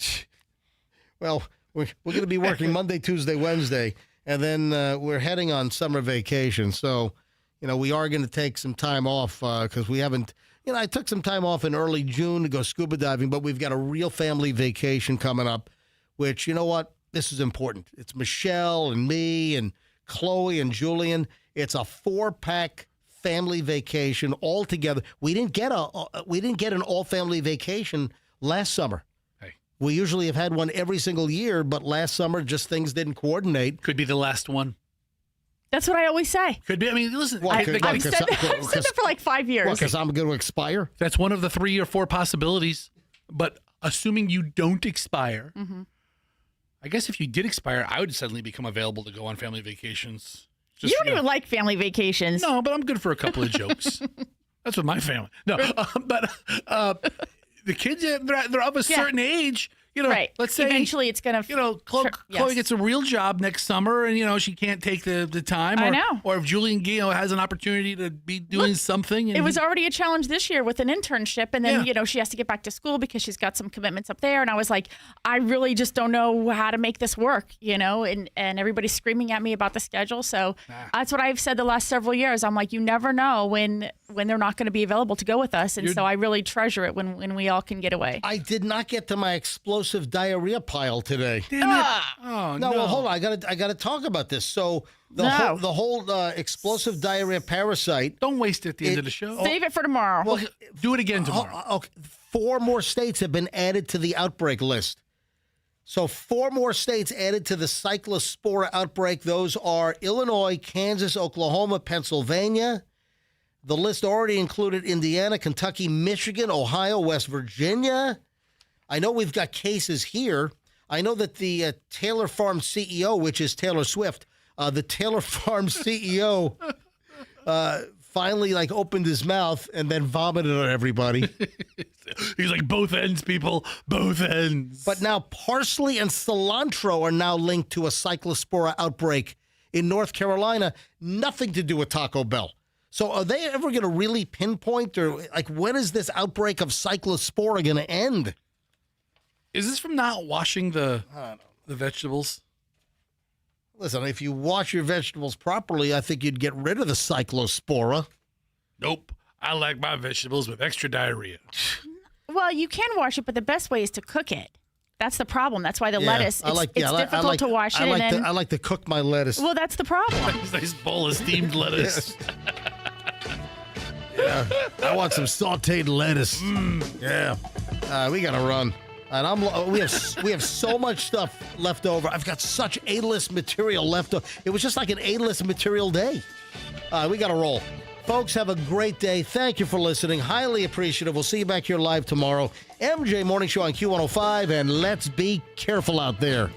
Well, we're going to be working Monday, Tuesday, Wednesday, and then we're heading on summer vacation. So, we are going to take some time off because we haven't, I took some time off in early June to go scuba diving, but we've got a real family vacation coming up, which, you know what? This is important. It's Michelle and me and Chloe and Julian. It's a 4-pack family vacation all together. We didn't get an all-family vacation last summer. We usually have had one every single year, but last summer, just things didn't coordinate. Could be the last one. That's what I always say. Could be. I mean, listen. I've said that for like 5 years. Because I'm going to expire? That's one of the 3 or 4 possibilities. But assuming you don't expire, I guess if you did expire, I would suddenly become available to go on family vacations. You don't even like family vacations. No, but I'm good for a couple of jokes. That's what my family. No, but the kids, they're of a certain age. Right. Let's say eventually it's going to. Chloe gets a real job next summer, and she can't take the time. Or, I know. Or if Julian has an opportunity to be doing something. And it was already a challenge this year with an internship, and then she has to get back to school because she's got some commitments up there. And I was like, I really just don't know how to make this work, and everybody's screaming at me about the schedule. So that's what I've said the last several years. I'm like, you never know when they're not going to be available to go with us, and so I really treasure it when we all can get away. I did not get to my explosive diarrhea pile today. Damn it! Oh no! Well, hold on. I got to talk about this. So the whole explosive diarrhea parasite. Don't waste it at the end of the show. Save it for tomorrow. Well, do it again tomorrow. Okay. 4 more states have been added to the outbreak list. So 4 more states added to the cyclospora outbreak. Those are Illinois, Kansas, Oklahoma, Pennsylvania. The list already included Indiana, Kentucky, Michigan, Ohio, West Virginia. I know we've got cases here. I know that the Taylor Farm CEO, which is Taylor Swift, the Taylor Farm CEO finally opened his mouth and then vomited on everybody. He's like, both ends, people, both ends. But now parsley and cilantro are now linked to a cyclospora outbreak in North Carolina. Nothing to do with Taco Bell. So are they ever going to really pinpoint, or when is this outbreak of cyclospora going to end? Is this from not washing the vegetables? Listen, if you wash your vegetables properly, I think you'd get rid of the cyclospora. Nope. I like my vegetables with extra diarrhea. Well, you can wash it, but the best way is to cook it. That's the problem. That's why the lettuce, it's difficult to wash it. I like to cook my lettuce. Well, that's the problem. Nice bowl of steamed lettuce. Yeah, I want some sauteed lettuce. Yeah, we got to run. And we have so much stuff left over. I've got such A-list material left over. It was just like an A-list material day. We got to roll. Folks, have a great day. Thank you for listening. Highly appreciative. We'll see you back here live tomorrow. MJ Morning Show on Q105, and let's be careful out there.